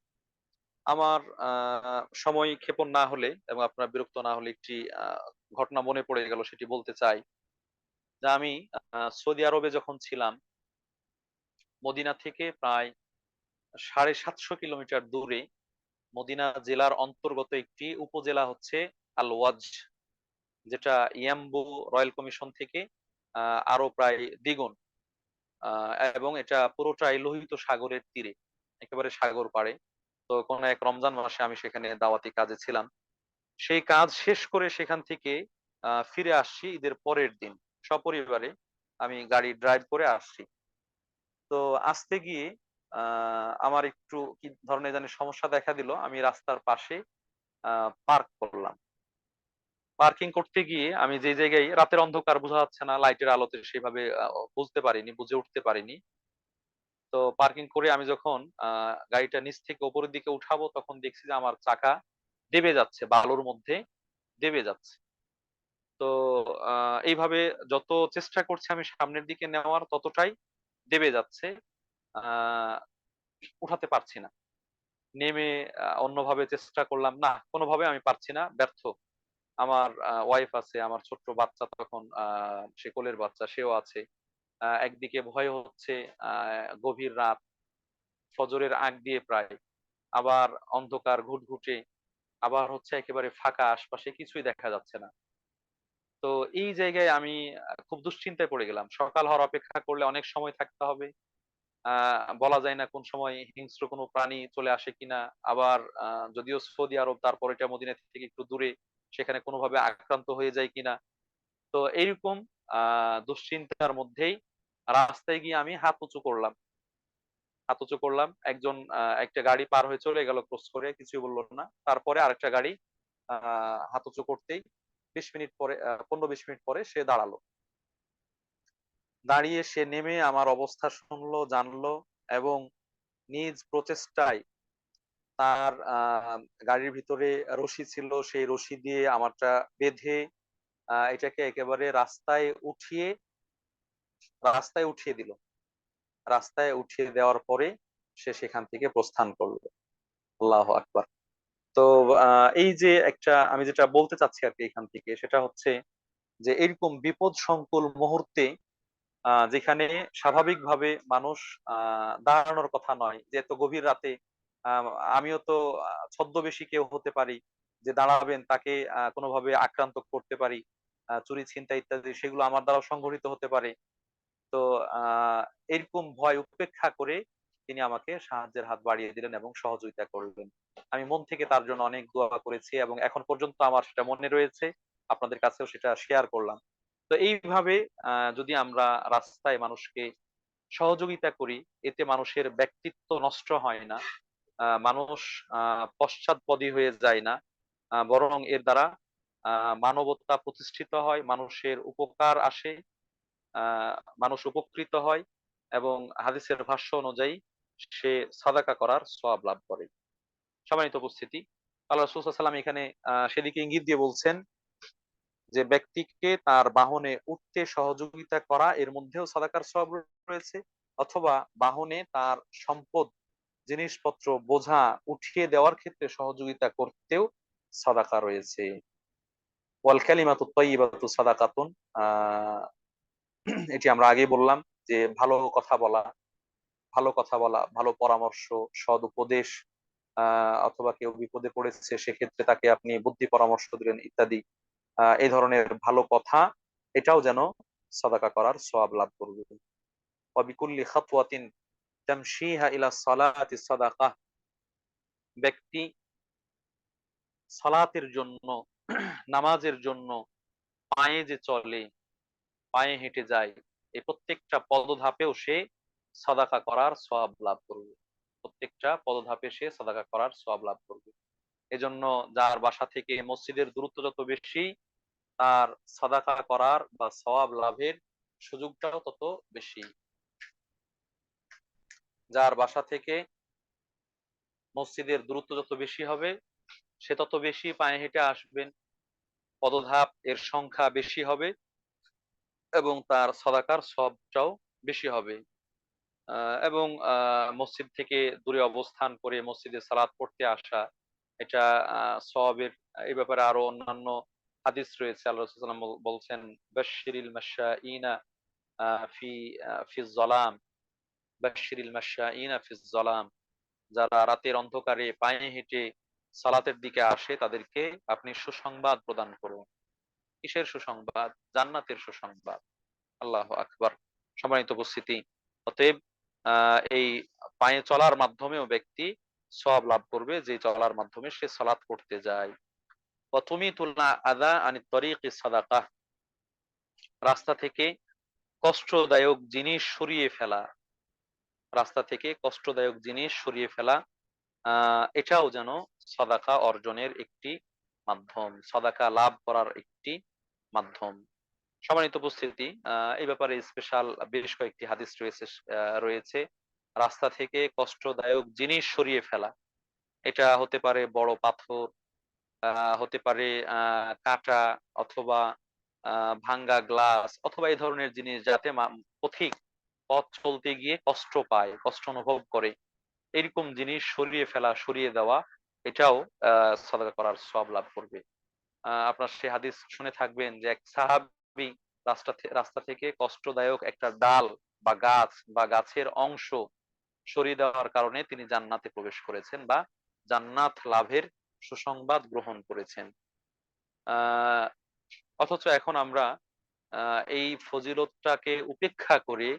আমার সময় ক্ষেপণ না হলে এবং আপনার বিরক্ত না হলে একটি ঘটনা মনে পড়ে গেল, সেটি বলতে চাই। যে আমি সৌদি আরবে যখন ছিলাম, মদিনা থেকে প্রায় 750 কিলোমিটার দূরে, মদিনা জেলার অন্তর্গত একটি উপজেলা হচ্ছে আল ওয়াজ, যেটা ইয়াম্বু রয়্যাল কমিশন থেকে আরো প্রায় দ্বিগুণ, এবং এটা পুরোটাই লোহিত সাগরের তীরে, একেবারে সাগর পাড়ে। তো কোন এক রমজান মাসে আমি সেখানে দাওয়াতি কাজে ছিলাম, সেই কাজ শেষ করে সেখান থেকে ফিরে আসছি ঈদের পরের দিন, সপরিবারে আমি গাড়ি ড্রাইভ করে আসছি। তো আসতে গিয়ে আমার একটু কি ধরনের জানি সমস্যা দেখা দিল। আমি রাস্তার পাশে পার্ক করলাম। পার্কিং করতে গিয়ে আমি যে জায়গায়, রাতের অন্ধকার, বোঝা যাচ্ছে না, লাইটের আলোতে সেভাবে বুঝতে পারিনি, বুঝে উঠতে পারিনি। তো পার্কিং করে আমি যখন গাড়িটা নিচ থেকে উপরের দিকে উঠাবো, তখন দেখছি যে আমার চাকা দেবে যাচ্ছে, বালুর মধ্যে দেবে যাচ্ছে। তো এইভাবে যত চেষ্টা করছি আমি সামনের দিকে নেওয়ার, ততটাই দেবে যাচ্ছে। আহ উঠাতে পারছি না। নেমে অন্যভাবে চেষ্টা করলাম, না কোনোভাবে আমি পারছি না, ব্যর্থ। আমার ওয়াইফ আছে, আমার ছোট্ট বাচ্চা, তখন সে কোলের বাচ্চা, সেও আছে। একদিকে ভয় হচ্ছে, গভীর রাত, ফজরের আগ দিয়ে প্রায়, আবার অন্ধকার ঘুটঘুটে, আবার হচ্ছে একেবারে ফাঁকা, আশপাশে কিছুই দেখা যাচ্ছে না। তো এই জায়গায় আমি খুব দুশ্চিন্তায় পড়ে গেলাম। সকাল হওয়ার অপেক্ষা করলে অনেক সময় থাকতে হবে। বলা যায় না কোন সময় হিংস্র কোনো প্রাণী চলে আসে কিনা। আবার যদিও সৌদি আরব, তারপর এটা মদিনা থেকে একটু দূরে, সেখানে কোনোভাবে আক্রান্ত হয়ে যায় কিনা। তো এইরকম দুশ্চিন্তার মধ্যেই রাস্তায় গিয়ে আমি হাত উঁচু করলাম। হাত উঁচু করলাম, একজন একটা গাড়ি পার হয়ে চলে গেল ক্রস করে, কিছুই বললো না। তারপরে আরেকটা গাড়ি হাত উঁচু করতেই 20 মিনিট পরে, 15-20 মিনিট পরে সে দাঁড়ালো। দাঁড়িয়ে সে নেমে আমার অবস্থা শুনলো, জানলো, এবং নিজ প্রচেষ্টায় তার গাড়ির ভিতরে রশি ছিল, সেই রশি দিয়ে আমারটা বেঁধে এটাকে একেবারে রাস্তায় উঠিয়ে দিল। রাস্তায় উঠিয়ে দেওয়ার পরে সে সেখান থেকে প্রস্থান করলো। আল্লাহ আকবার। তো এই যে একটা আমি যেটা বলতে চাচ্ছি আর কি এখান থেকে, সেটা হচ্ছে যে এরকম বিপদ সংকুল মুহূর্তে যেখানে স্বাভাবিকভাবে মানুষ দাঁড়ানোর কথা নয়, যে এত গভীর রাতে, আহ, আমিও তো ছদ্মবেশী কেউ হতে পারি, যে দাঁড়াবেন তাকে কোনোভাবে আক্রান্ত করতে পারি, চুরি ছিনতাই ইত্যাদি, সেগুলো আমার দ্বারা সংঘটিত হতে পারে। তো আহ এরকম ভয় উপেক্ষা করে তিনি আমাকে সাহায্যের হাত বাড়িয়ে দিলেন এবং সহযোগিতা করলেন। আমি মন থেকে তার জন্য অনেক দোয়া করেছি, এবং এখন পর্যন্ত আমার সেটা মনে রয়েছে, আপনাদের কাছেও সেটা শেয়ার করলাম। তো এইভাবে যদি আমরা রাস্তায় মানুষকে সহযোগিতা করি, এতে মানুষের ব্যক্তিত্ব নষ্ট হয় না, মানুষ পশ্চাৎপদী হয়ে যায় না, বরং এর দ্বারা মানবতা প্রতিষ্ঠিত হয়, মানুষের উপকার আসে, আহ মানুষ উপকৃত হয়, এবং হাদিসের ভাষ্য অনুযায়ী সে সাদাকা করার সওয়াব লাভ করে। সম্মানিত উপস্থিতি, আল্লাহ রাসূল সাল্লাল্লাহু আলাইহি ওয়াসাল্লাম এখানে সেদিকে ইঙ্গিত দিয়ে বলছেন যে ব্যক্তিকে তার বাহনে উঠতে সহযোগিতা করা, এর মধ্যেও সাদাকার সওয়াব রয়েছে, অথবা বাহনে তার সম্পদ, জিনিসপত্র, বোঝা উঠিয়ে দেওয়ার ক্ষেত্রে সহযোগিতা করতেও সাদাকা রয়েছে। ওয়াল কালিমাতুত তাইয়্যিবাতু সাদাকাতুন। আহ এটি আমরা আগেই বললাম, যে ভালো কথা বলা, ভালো পরামর্শ, সৎ উপদেশ, অথবা কেউ বিপদে পড়েছে সেক্ষেত্রে তাকে আপনি বুদ্ধি পরামর্শ দিলেন ইত্যাদি, এই ধরনের ভালো কথা, এটাও যেন সাদাকা করার সওয়াব লাভ করবে। ওয়াবিকুল্লি খাতওয়াতিন তামশিহা ইলা সালাতি সাদাকা। ব্যক্তি সালাতের জন্য, নামাজের জন্য পায়ে যে চলে, পায়ে হেঁটে যায়, এই প্রত্যেকটা পদধাপেও সে সাদাকা করার সওয়াব লাভ করবে। প্রত্যেকটা পদধাপে সে সাদাকা করার সওয়াব লাভ করবে। এজন্য যার বাসা থেকে মসজিদের দূরত্ব যত বেশি, তার সাদাকা করার বা সওয়াব লাভের সুযোগটাও তত বেশি। যার বাসা থেকে মসজিদের দূরত্ব যত বেশি হবে, সে তত বেশি পায়ে হেঁটে আসবেন, পদধাপ এর সংখ্যা বেশি হবে, এবং তার সাদাকার সওয়াবটাও বেশি হবে। এবং মসজিদ থেকে দূরে অবস্থান করে মসজিদে সালাত পড়তে আসা, এটা সওয়াবের, এই ব্যাপারে আরো অন্যান্য হাদিস রয়েছে। আল্লাহ রাসূল সাল্লাল্লাহু আলাইহি ওয়াসাল্লাম বলছেন, বাশশিরিল মাশাঈনা ফি ফি যলাম, বাশশিরিল মাশাঈনা ফি যলাম। যারা রাতের অন্ধকারে পায়ে হেঁটে সালাতের দিকে আসে, তাদেরকে আপনি সুসংবাদ প্রদান করুন। কিসের সুসংবাদ? জান্নাতের সুসংবাদ। আল্লাহু আকবার। সম্মানিত উপস্থিতি, অতএব এই পায়ে চলার মাধ্যমেও ব্যক্তি সওয়াব লাভ করবে, যে চলার মাধ্যমে সে সালাত পড়তে যায়। ওয়া তুমিতুল আযা আনিত তরিকি সাদাকাহ। রাস্তা থেকে কষ্টদায়ক জিনিস সরিয়ে ফেলা, রাস্তা থেকে কষ্টদায়ক জিনিস সরিয়ে ফেলা, এটাও যেন সাদাকা অর্জনের একটি মাধ্যম, সাদাকা লাভ করার একটি মাধ্যম। সম্মানিত উপস্থিতি, এই ব্যাপারে স্পেশাল বেশ কয়েকটি হাদিস রয়েছে। রাস্তা থেকে কষ্টদায়ক জিনিস সরিয়ে ফেলা, এটা হতে পারে বড় পাথর, হতে পারে কাঁটা, অথবা ভাঙ্গা গ্লাস, অথবা এই ধরনের জিনিস যাতে পথিক পথ চলতে গিয়ে কষ্ট পায়, কষ্ট অনুভব করে, এরকম জিনিস সরিয়ে ফেলা, সরিয়ে দেওয়া, এটাও সাদাকা করার সওয়াব লাভ করবে। আপনার সে হাদিস শুনে থাকবেন যে এক সাহাবী রাস্তা থেকে কষ্টদায়ক একটা ডাল বা গাছ বা গাছের অংশ সরিয়ে দেওয়ার কারণে তিনি জান্নাতে প্রবেশ করেছেন বা জান্নাত লাভের সুসংবাদ গ্রহণ করেছেন। আহ অথচ এখন আমরা এই ফজিলতটাকে উপেক্ষা করে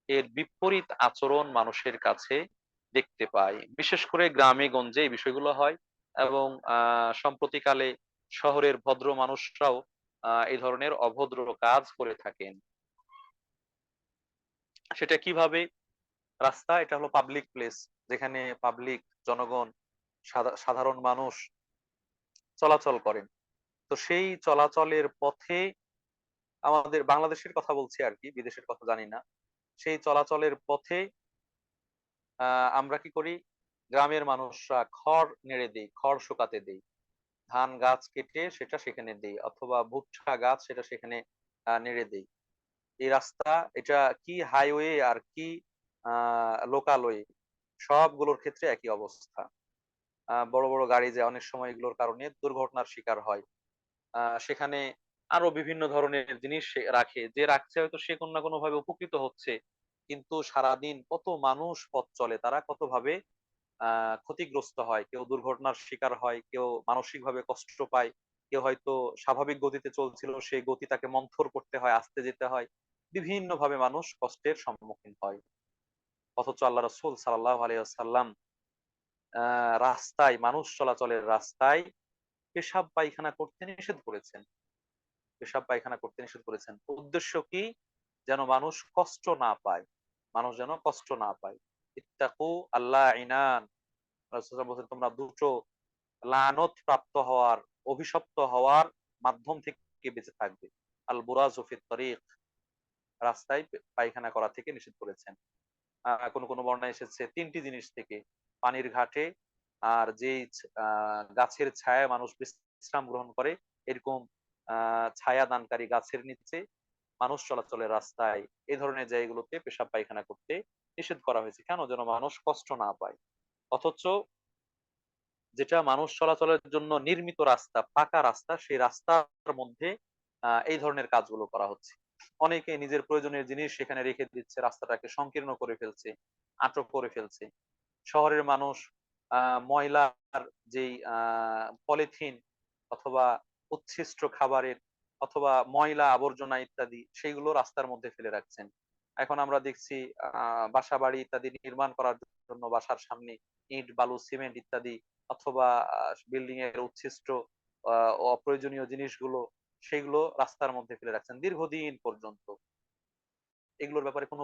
এর বিপরীত আচরণ মানুষের কাছে দেখতে পাই। বিশেষ করে গ্রামে গঞ্জে এই বিষয়গুলো হয়, এবং সম্প্রতিকালে শহরের ভদ্র মানুষরাও এই ধরনের অভদ্র কাজ করে থাকেন। সেটা কিভাবে? রাস্তা এটা হলো পাবলিক প্লেস, যেখানে পাবলিক, জনগণ, সাধারণ মানুষ চলাচল করেন। তো সেই চলাচলের পথে, আমাদের বাংলাদেশের কথা বলছি আর কি, বিদেশের কথা জানি না, সেই চলাচলের পথে আমরা কি করি? গ্রামের মানুষরা খড় নেড়ে দেই, খড় শুকাতে দেই, ধান গাছ কেটে সেটা সেখানে দেই, অথবা ভুট্টা গাছ সেটা সেখানে নেড়ে দেই। এই রাস্তা, এটা কি হাইওয়ে আর কি লোকালয়ে, সবগুলোর ক্ষেত্রে একই অবস্থা। বড় বড় গাড়ি যে অনেক সময় এগুলোর কারণে দুর্ঘটনার শিকার হয়, সেখানে আরো বিভিন্ন ধরনের জিনিস সে রাখে, যে রাখছে হয়তো সে কোনো না কোনো ভাবে উপকৃত হচ্ছে, কিন্তু সারাদিন কত মানুষ পথ চলে, তারা কত ভাবে ক্ষতিগ্রস্ত হয়, কেউ দুর্ঘটনার শিকার হয়, কেউ মানসিক ভাবে কষ্ট পায়, কেউ হয়তো স্বাভাবিক গতিতে চলছিল, সেই গতি তাকে মন্থর করতে হয়, আস্তে যেতে হয়, বিভিন্ন ভাবে মানুষ কষ্টের সম্মুখীন হয়। অথচ আল্লাহ রাসূল সাল্লাল্লাহু আলাইহি ওয়াসাল্লাম রাস্তায়, মানুষ চলাচলের রাস্তায় পেশাব পায়খানা করতে নিষেধ করেছেন। পেশাব পায়খানা করতে নিষেধ করেছেন, উদ্দেশ্য কি? যেন মানুষ কষ্ট না পায়, মানুষ যেন কষ্ট না পায়। ইত্তাকু আল্লাহ ইনান, রাসূলুল্লাহ বলেছেন তোমরা দুটো লানত প্রাপ্ত হওয়ার, অভিশপ্ত হওয়ার মাধ্যম থেকে বেঁচে থাকবে। আল বুরাজু ফিত তরিক, রাস্তায় পায়খানা করা থেকে নিষেধ করেছেন। কোন কোন বর্ণায় এসেছে তিনটি জিনিস থেকে: পানির ঘাটে, আর যেই গাছের ছায়ায় মানুষ বিশ্রাম গ্রহণ করে, এরকম ছায়া দানকারী গাছের নিচে, মানুষ চলাচলের রাস্তায়, এই ধরনের জায়গাগুলোতে পেশাব পায়খানা করতে নিষেধ করা হয়েছে। কেন? যেন মানুষ কষ্ট না পায়। অথচ যেটা মানুষ চলাচলের জন্য নির্মিত রাস্তা, পাকা রাস্তা, সেই রাস্তার মধ্যে এই ধরনের কাজগুলো করা হচ্ছে। অনেকে নিজের প্রয়োজনীয় জিনিস সেখানে রেখে দিচ্ছে, রাস্তাটাকে সংকীর্ণ করে ফেলছে, আটক করে ফেলছে। শহরের মানুষ ময়লার যেই পলিথিন, অথবা উচ্ছিষ্ট খাবারের, অথবা ময়লা আবর্জনা ইত্যাদি, সেইগুলো রাস্তার মধ্যে ফেলে রাখছেন। এখন আমরা দেখছি বাসা বাড়ি ইত্যাদি নির্মাণ করার জন্য বাসার সামনে ইট, বালু, সিমেন্ট ইত্যাদি, অথবা বিল্ডিং এর উচ্ছিষ্ট অপ্রয়োজনীয় জিনিসগুলো, সেগুলো রাস্তার মধ্যে ফেলে রাখছেন দীর্ঘদিন পর্যন্ত। এগুলোর ব্যাপারে কোনো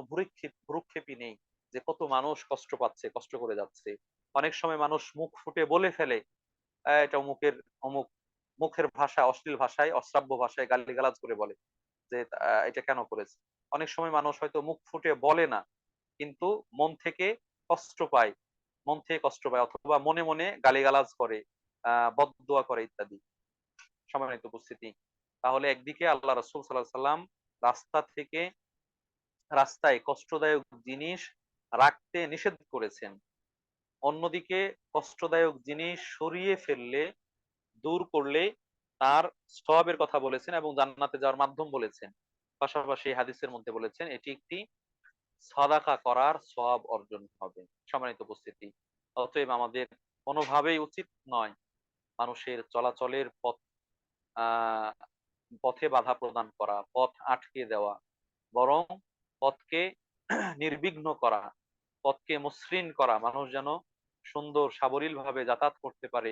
ভ্রুক্ষেপই নেই যে কত মানুষ কষ্ট পাচ্ছে, কষ্ট করে যাচ্ছে। অনেক সময় মানুষ মুখ ফুটে বলে ফেলে, এটা অমুকের, অমুক, মুখের ভাষা, অশ্লীল ভাষায়, অশ্রাব্য ভাষায় গালিগালাজ করে বলে যে এটা কেন করেছে। অনেক সময় মানুষ হয়তো মুখ ফুটে বলে না, কিন্তু মন থেকে কষ্ট পায়, মন থেকে কষ্ট পায়, অথবা মনে মনে গালিগালাজ করে, বদদোয়া করে ইত্যাদি। সম্মানিত উপস্থিতি, তাহলে একদিকে আল্লাহ রাসূল সাল্লাল্লাহু আলাইহি সাল্লাম রাস্তা থেকে, রাস্তায় কষ্টদায়ক জিনিস রাখতে নিষেধ করেছেন, অন্যদিকে কষ্টদায়ক জিনিস সরিয়ে ফেললে, দূর করলে তার সওয়াবের কথা বলেছেন এবং জান্নাতে যাওয়ার মাধ্যম বলেছেন। পাশাপাশি হাদিসের মধ্যে বলেছেন এটি একটি সাদাকা করার সওয়াব অর্জন হবে। সম্মানিত উপস্থিতি, অতএব আমাদের কোনোভাবেই উচিত নয় মানুষের চলাচলের পথ, আহ পথে বাধা প্রদান করা, পথ আটকে দেওয়া, বরং পথকে নির্বিঘ্ন করা, পথকে মসৃণ করা, মানুষ যেন সুন্দর সাবলীল ভাবে যাতায়াত করতে পারে,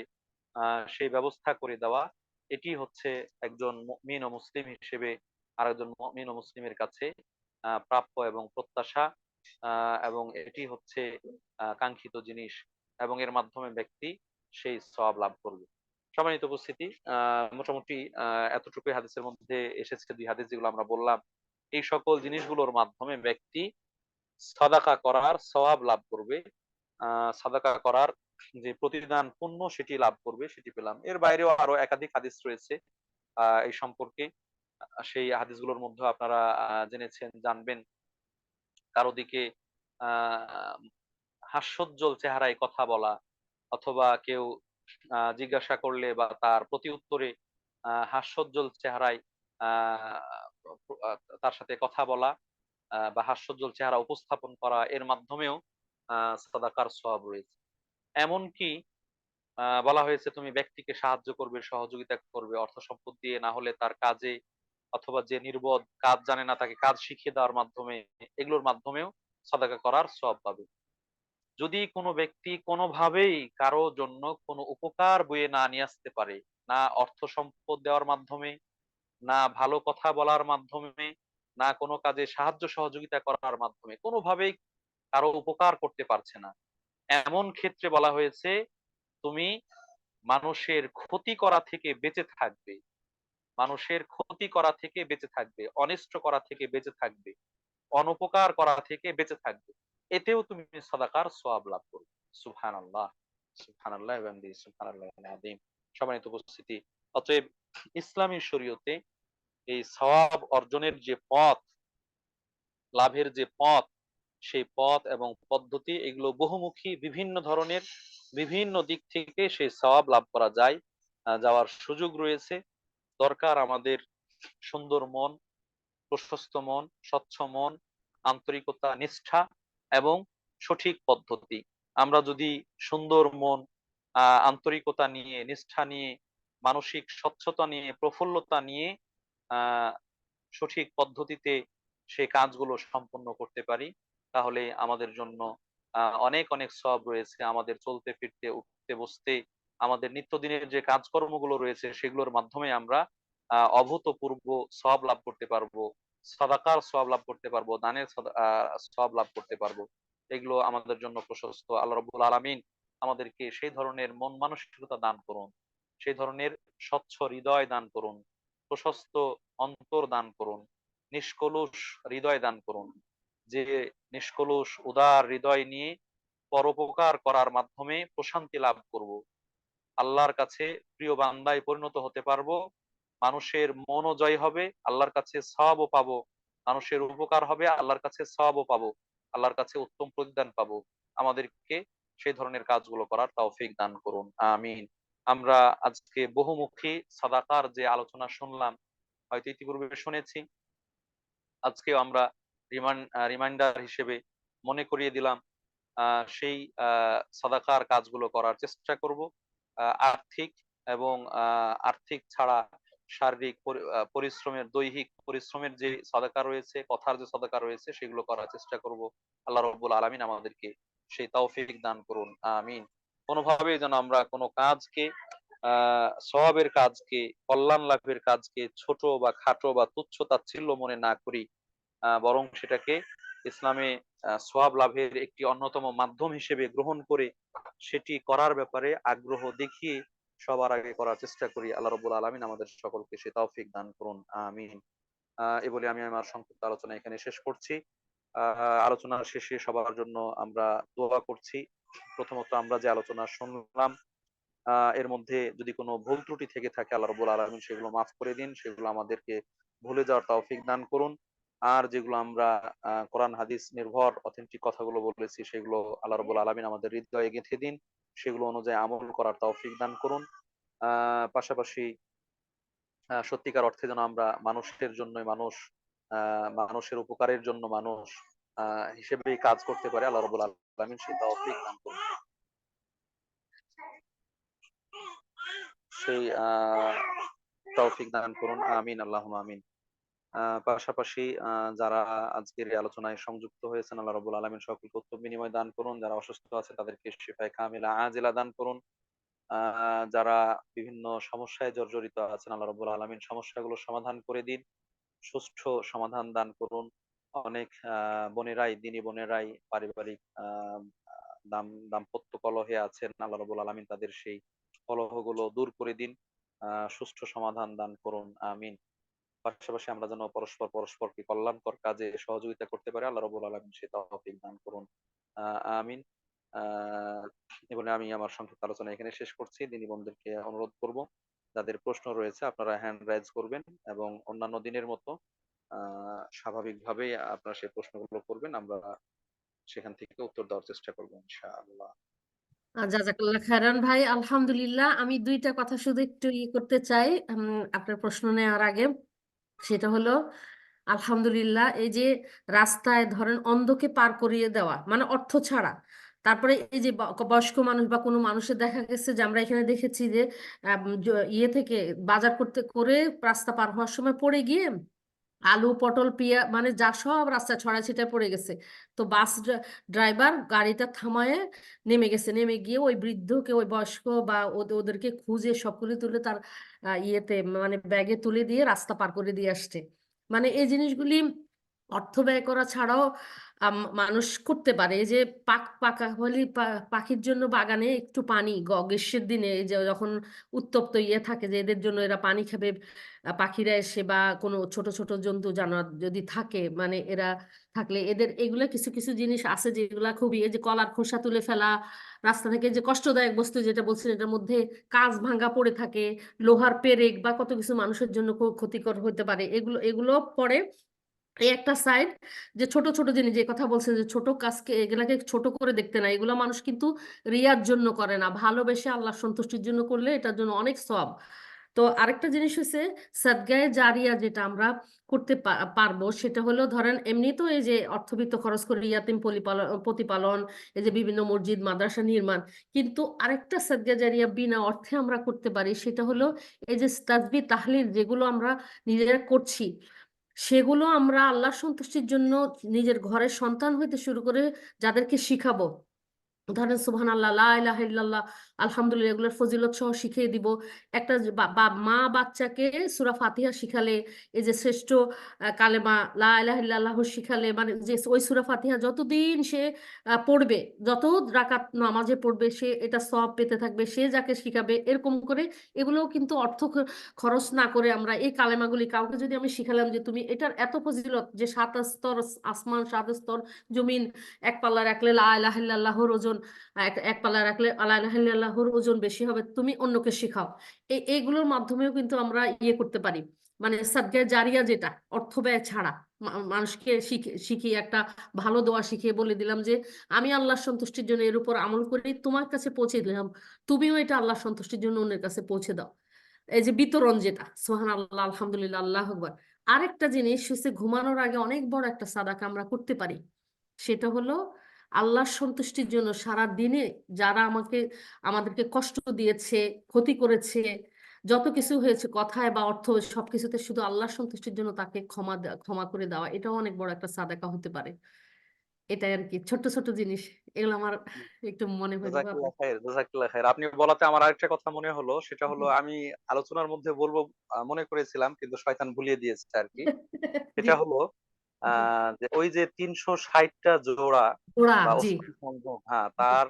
সেই ব্যবস্থা করে দেওয়া। এটি হচ্ছে একজন মুমিন ও মুসলিম হিসেবে আরেকজন মুমিন ও মুসলিমের কাছে প্রাপ্য এবং প্রত্যাশা। এবং এটি হচ্ছে কাঙ্ক্ষিত জিনিস, এবং এর মাধ্যমে ব্যক্তি সেই সওয়াব লাভ করবে। সম্মানিত উপস্থিতি, মোটামুটি এতটুকুই হাদিসের মধ্যে এসেছে। দুই হাদিস যেগুলো আমরা বললাম, এই সকল জিনিসগুলোর মাধ্যমে ব্যক্তি সাদাকা করার সওয়াব লাভ করবে। সাদাকা করার যে প্রতিদান পুণ্য সেটি লাভ করবে, সেটি পেলাম। এর বাইরেও আরো একাধিক হাদিস রয়েছে এই সম্পর্কে। সেই হাদিসগুলোর মধ্যে আপনারা জেনেছেন, জানবেন। কারো দিকে আহ হাস্যোজ্জ্বল চেহারায় কথা বলা, অথবা কেউ জিজ্ঞাসা করলে বা তার প্রতি উত্তরে হাস্যোজ্জ্বল চেহারায় তার সাথে কথা বলা, বা হাস্যোজ্জ্বল চেহারা উপস্থাপন করা, এর মাধ্যমেও সাদাকার সওয়াব রয়েছে। এমনকি বলা হয়েছে তুমি ব্যক্তিকে সাহায্য করবে, সহযোগিতা করবে অর্থ সম্পদ দিয়ে, না হলে তার কাজে, অথবা যে নির্বোধ কাজ জানে না তাকে কাজ শিখিয়ে দেওয়ার মাধ্যমে, এগুলোর মাধ্যমেও সাদাকা করার সওয়াব পাবে। যদি কোনো ব্যক্তি কোনোভাবেই কারো জন্য কোনো উপকার বয়ে না নিয়ে আসতে পারে, না অর্থ সম্পদ দেওয়ার মাধ্যমে, না ভালো কথা বলার মাধ্যমে, না কোনো কাজে সাহায্য সহযোগিতা করার মাধ্যমে, কোনোভাবেই কারো উপকার করতে পারছে না, এমন ক্ষেত্রে বলা হয়েছে তুমি মানুষের ক্ষতি করা থেকে বেঁচে থাকবে, মানুষের ক্ষতি করা থেকে বেঁচে থাকবে, অনিষ্ট করা থেকে বেঁচে থাকবে, অনুপকার করা থেকে বেঁচে থাকবে, এতেও তুমি সাদাকার সওয়াব লাভ করবে। সুবহানাল্লাহ, সুবহানাল্লাহ এবং সুবহানাল্লাহ আযীম। সম্মানিত উপস্থিতি, অতএব ইসলামী শরীয়তে এই সওয়াব অর্জনের যে পথ, লাভের যে পথ, সেই পথ এবং পদ্ধতি এগুলো বহুমুখী, বিভিন্ন ধরনের, বিভিন্ন দিক থেকে সেই সওয়াব লাভ করা যায়, যাওয়ার সুযোগ রয়েছে। দরকার আমাদের সুন্দর মন, প্রশস্ত মন, স্বচ্ছ মন, আন্তরিকতা, নিষ্ঠা এবং সঠিক পদ্ধতি। আমরা যদি সুন্দর মন, আন্তরিকতা নিয়ে, নিষ্ঠা নিয়ে, মানসিক স্বচ্ছতা নিয়ে, প্রফুল্লতা নিয়ে আহ সঠিক পদ্ধতিতে সেই কাজগুলো সম্পন্ন করতে পারি, তাহলে আমাদের জন্য অনেক অনেক সওয়াব রয়েছে। আমাদের চলতে ফিরতে, উঠতে বসতে, আমাদের নিত্যদিনের যে কাজকর্মগুলো রয়েছে সেগুলোর মাধ্যমে আমরা অভূতপূর্ব সওয়াব লাভ করতে পারবো, সাদাকার সওয়াব লাভ করতে পারবো, দানের সওয়াব লাভ করতে পারবো। এগুলো আমাদের জন্য প্রশস্ত। আল্লাহ রাব্বুল আলামিন আমাদেরকে সেই ধরনের মন মানসিকতা দান করুন, সেই ধরনের স্বচ্ছ হৃদয় দান করুন, প্রশস্ত অন্তর দান করুন, নিষ্কলুষ হৃদয় দান করুন, যে নিষ্কলুষ উদার হৃদয় নিয়ে পরোপকার করার মাধ্যমে প্রশান্তি লাভ করব, আল্লাহর কাছে প্রিয় বান্দায় পরিণত হতে পারবো, মানুষের মনও জয় হবে, আল্লাহর কাছে সওয়াবও পাবো, মানুষের উপকার হবে, আল্লাহর কাছে সওয়াবও পাবো, আল্লাহর কাছে উত্তম প্রতিদান পাবো। আমাদেরকে সেই ধরনের কাজগুলো করার তৌফিক দান করুন, আমিন। আমরা আজকে বহুমুখী সাদাকার যে আলোচনা শুনলাম, হয়তো ইতিপূর্বে শুনেছি, আজকেও আমরা রিমাইন্ডার হিসেবে মনে করিয়ে দিলাম, সেই সাদাকার কাজগুলো করার চেষ্টা করব। আর্থিক এবং আর্থিক ছাড়া শারীরিক পরিশ্রমের, দৈহিক পরিশ্রমের যে সাদাকা রয়েছে, কথার যে সাদাকা রয়েছে, সেগুলো করার চেষ্টা করব। আল্লাহ রাব্বুল আলামিন আমাদেরকে সেই তৌফিক দান করুন, আমিন। কোনোভাবেই যেন আমরা কোনো কাজকে, সওয়াবের কাজকে, কল্যাণ লাভের কাজকে ছোট বা খাটো বা তুচ্ছ তাচ্ছিল্য মনে না করি, বরং সেটাকে ইসলামে সওয়াব লাভের একটি অন্যতম মাধ্যম হিসেবে গ্রহণ করে সেটি করার ব্যাপারে আগ্রহ দেখিয়ে সবার আগে করার চেষ্টা করি। আল্লাহ রাব্বুল আলামিন আমাদের সকলকে সে তৌফিক দান করুন, আমিন। এ বলে আমি আমার সংক্ষিপ্ত আলোচনা এখানে শেষ করছি। আলোচনার শেষে সবার জন্য আমরা দোয়া করছি। প্রথমত, আমরা যে আলোচনা শুনলাম এর মধ্যে যদি কোনো ভুল ত্রুটি থেকে থাকে, আল্লাহ রাব্বুল আলামিন সেগুলো মাফ করে দিন, সেগুলো আমাদেরকে ভুলে যাওয়ার তৌফিক দান করুন। আর যেগুলো আমরা কোরআন হাদিস নির্ভর অথেন্টিক কথাগুলো বলেছি, সেগুলো আল্লাহ রাব্বুল আলামিন আমাদের হৃদয়ে গেঁথে দিন, সেগুলো অনুযায়ী আমল করার তৌফিক দান করুন। পাশাপাশি সত্যিকার অর্থে যেন আমরা মানুষের জন্যই মানুষ, মানুষের উপকারের জন্য মানুষ হিসেবেই কাজ করতে পারে, আল্লাহ রাব্বুল আলামিন সেই তৌফিক দান করুন। সেই তৌফিক দান করুন, আমিন, আল্লাহুম্মা আমিন। পাশাপাশি যারা আজকের এই আলোচনায় সংযুক্ত হয়েছেন, আল্লাহ রাব্বুল আলামিন সকলকে উত্তম বিনিময় দান করুন। যারা অসুস্থ আছে তাদেরকে শিফায়ে কামিলা আজিলা দান করুন। যারা বিভিন্ন সমস্যায় জর্জরিত আছেন, আল্লাহ রাব্বুল আলামিন সমস্যাগুলো সমাধান করে দিন, সুষ্ঠু সমাধান দান করুন। অনেক বোনেরাই, দিনী বোনেরাই পারিবারিক দাম্পত্য কলহে আছেন। আল্লাহ রাব্বুল আলামিন তাদের সেই কলহগুলো দূর করে দিন, সুষ্ঠু সমাধান দান করুন, আমিন। পাশাপাশি আমরা যেন পরস্পরকে কল্যাণকর কাজে সহযোগিতা করতে পারি, আল্লাহ রাব্বুল আলামিন সে তৌফিক দান করুন, আমিন। আহ এবং আমি আমার সংক্ষিপ্ত আলোচনা এখানে শেষ করছি। দিনী বোনদেরকে অনুরোধ করব, যাদের প্রশ্ন রয়েছে আপনারা হ্যান্ড রাইজ করবেন এবং অন্যান্য দিনের মতো স্বাভাবিকভাবেই আপনারা সেই প্রশ্নগুলো করবেন, আমরা সেখান থেকে উত্তর দেওয়ার চেষ্টা করবো ইনশাআল্লাহ। জাজাকাল্লাহ খায়রান ভাই, আলহামদুলিল্লাহ। আমি দুইটা কথা শুধু একটু করতে চাই আপনার প্রশ্ন নেওয়ার আগে। সেটা হলো, আলহামদুলিল্লাহ, এই যে রাস্তায় ধরেন অন্ধকে পার করিয়ে দেওয়া মানে অর্থ ছাড়া, তারপরে এই যে বয়স্ক মানুষ বা কোনো মানুষের দেখা গেছে যে আমরা এখানে দেখেছি যে ইয়ে থেকে বাজার করতে করে রাস্তা পার হওয়ার সময় পড়ে গিয়ে আলু পটল পিয়া মানে যা সব রাস্তা ছড়াই ছিটায় পড়ে গেছে। তো বাস ড্রাইভার গাড়িটা থামায়ে নেমে গেছে, নেমে গিয়ে ওই বৃদ্ধকে, ওই বয়স্ক বা ওদেরকে খুঁজে সবগুলো তুলে তার ইয়েতে মানে ব্যাগে তুলে দিয়ে রাস্তা পার করে দিয়ে আসছে। মানে এই জিনিসগুলি অর্থ ব্যয় করা ছাড়াও মানুষ করতে পারে। এই যে পাকা হলি পাখির জন্য বাগানে একটু পানি, গ্রীষ্মের দিনে এই যে যখন উত্তপ্ত ইয়ে থাকে যে এদের জন্য এরা পানি খাবে, পাখিরা এসে বা কোনো ছোট ছোট জন্তু জানোয়ার যদি থাকে মানে এরা থাকলে এদের এগুলা কিছু কিছু জিনিস আছে যেগুলা খুবই, এই যে কলার খোসা তুলে ফেলা রাস্তা থেকে, যে কষ্টদায়ক বস্তু যেটা বলছেন এটার মধ্যে কাঁচ ভাঙা পড়ে থাকে, লোহার পেরেক বা কত কিছু মানুষের জন্য খুব ক্ষতিকর হতে পারে, এগুলো এগুলো পড়ে। এই একটা সাইড, যে ছোট ছোট জিনিস যে কথা বলছেন যে ছোট কাজকে এগুলাকে ছোট করে দেখতে না, এগুলো মানুষ কিন্তু রিয়ার জন্য করে না, ভালোবেসে আল্লাহ সন্তুষ্টির জন্য করলে এটার জন্য অনেক সওয়াব। তো আরেকটা জিনিস হচ্ছে সাদগায়ে জারিয়া, যেটা আমরা করতে পারবো সেটা হলো ধরেন এমনি তো এই যে অর্থবিত্ত খরচ করে ইয়াতিম প্রতিপালন, এই যে বিভিন্ন মসজিদ মাদ্রাসা নির্মাণ, কিন্তু আরেকটা সাদগায়ে জারিয়া বিনা অর্থে আমরা করতে পারি, সেটা হলো এই যে তাসবিহ তাহলিল যেগুলো আমরা নিজেরা করছি, সেগুলো আমরা আল্লাহর সন্তুষ্টির জন্য নিজের ঘরের সন্তান হইতে শুরু করে যাদেরকে শিখাবো, ধরেন সুবহানাল্লাহ, লা ইলাহা ইল্লাল্লাহ, আলহামদুলিল্লাহ, এগুলোর ফজিলত সহ শিখিয়ে দিব। একটা মা বাচ্চাকে সূরা ফাতিহা শিখালে, এই যে শ্রেষ্ঠ কালেমা লা ইলাহা ইল্লাল্লাহ শিখালে, মানে যে ওই সূরা ফাতিহা যতদিন সে পড়বে, যত রাকাত নামাজে পড়বে, সে এটা সওয়াব পেতে থাকবে, সে যাকে শিখাবে এরকম করে। এগুলোও কিন্তু অর্থ খরচ না করে আমরা এই কালেমাগুলি কাউকে যদি আমি শিখালাম যে তুমি এটার এত ফজিলত, যে 7 স্তর আসমান, 7 স্তর জমিন, এক পাল্লা রাখলে লা ইলাহা ইল্লাল্লাহর ওজন, এক পাল্লা রাখলে লা ইলাহা ইল্লাল্লাহর ওজন বেশি হবে, তুমি অন্যকে শিখাও। এইগুলোর মাধ্যমেও কিন্তু আমরা ইয়ে করতে পারি, মানে সাদগায়ে জারিয়া, যেটা অর্থ ব্যয় ছাড়া মানুষকে শিখিয়ে একটা ভালো দোয়া শিখিয়ে বলে দিলাম যে আমি আল্লাহর সন্তুষ্টির জন্য এর উপর আমল করে তোমার কাছে পৌঁছে দিলাম, তুমিও এটা আল্লাহর সন্তুষ্টির জন্য অন্যের কাছে পৌঁছে দাও। এই যে বিতরণ, যেটা সুবহানাল্লাহ, আলহামদুলিল্লাহ, আল্লাহু আকবার। আরেকটা জিনিস হচ্ছে ঘুমানোর আগে অনেক বড় একটা সাদাকা আমরা করতে পারি, সেটা হলো আল্লাহর সন্তুষ্টির জন্য সারা দিনে যারা আমাদেরকে কষ্ট দিয়েছে, ক্ষতি করেছে, যত কিছু হয়েছে কথায় বা অর্থ সবকিছুতে, শুধু আল্লাহর সন্তুষ্টির জন্য তাকে ক্ষমা করে দেওয়া, এটাও অনেক বড় একটা সাদাকা হতে পারে। এটাই আর কি, ছোট্ট ছোট্ট জিনিস, এগুলো আমার একটু মনে পড়ে। জাযাকাল্লাহ খাইর, জাযাকাল্লাহ খাইর। আপনি বলাতে আমার আরেকটা কথা মনে হলো, সেটা হলো জি। আমি আলোচনার মধ্যে বলবো মনে করেছিলাম, কিন্তু শয়তান ভুলিয়ে দিয়েছে আর কি। জি সেটা হলো জি যে ওই যে 360টা জোড়া ওরা বা জি ওসমান সংযোগ, হ্যাঁ, জি তার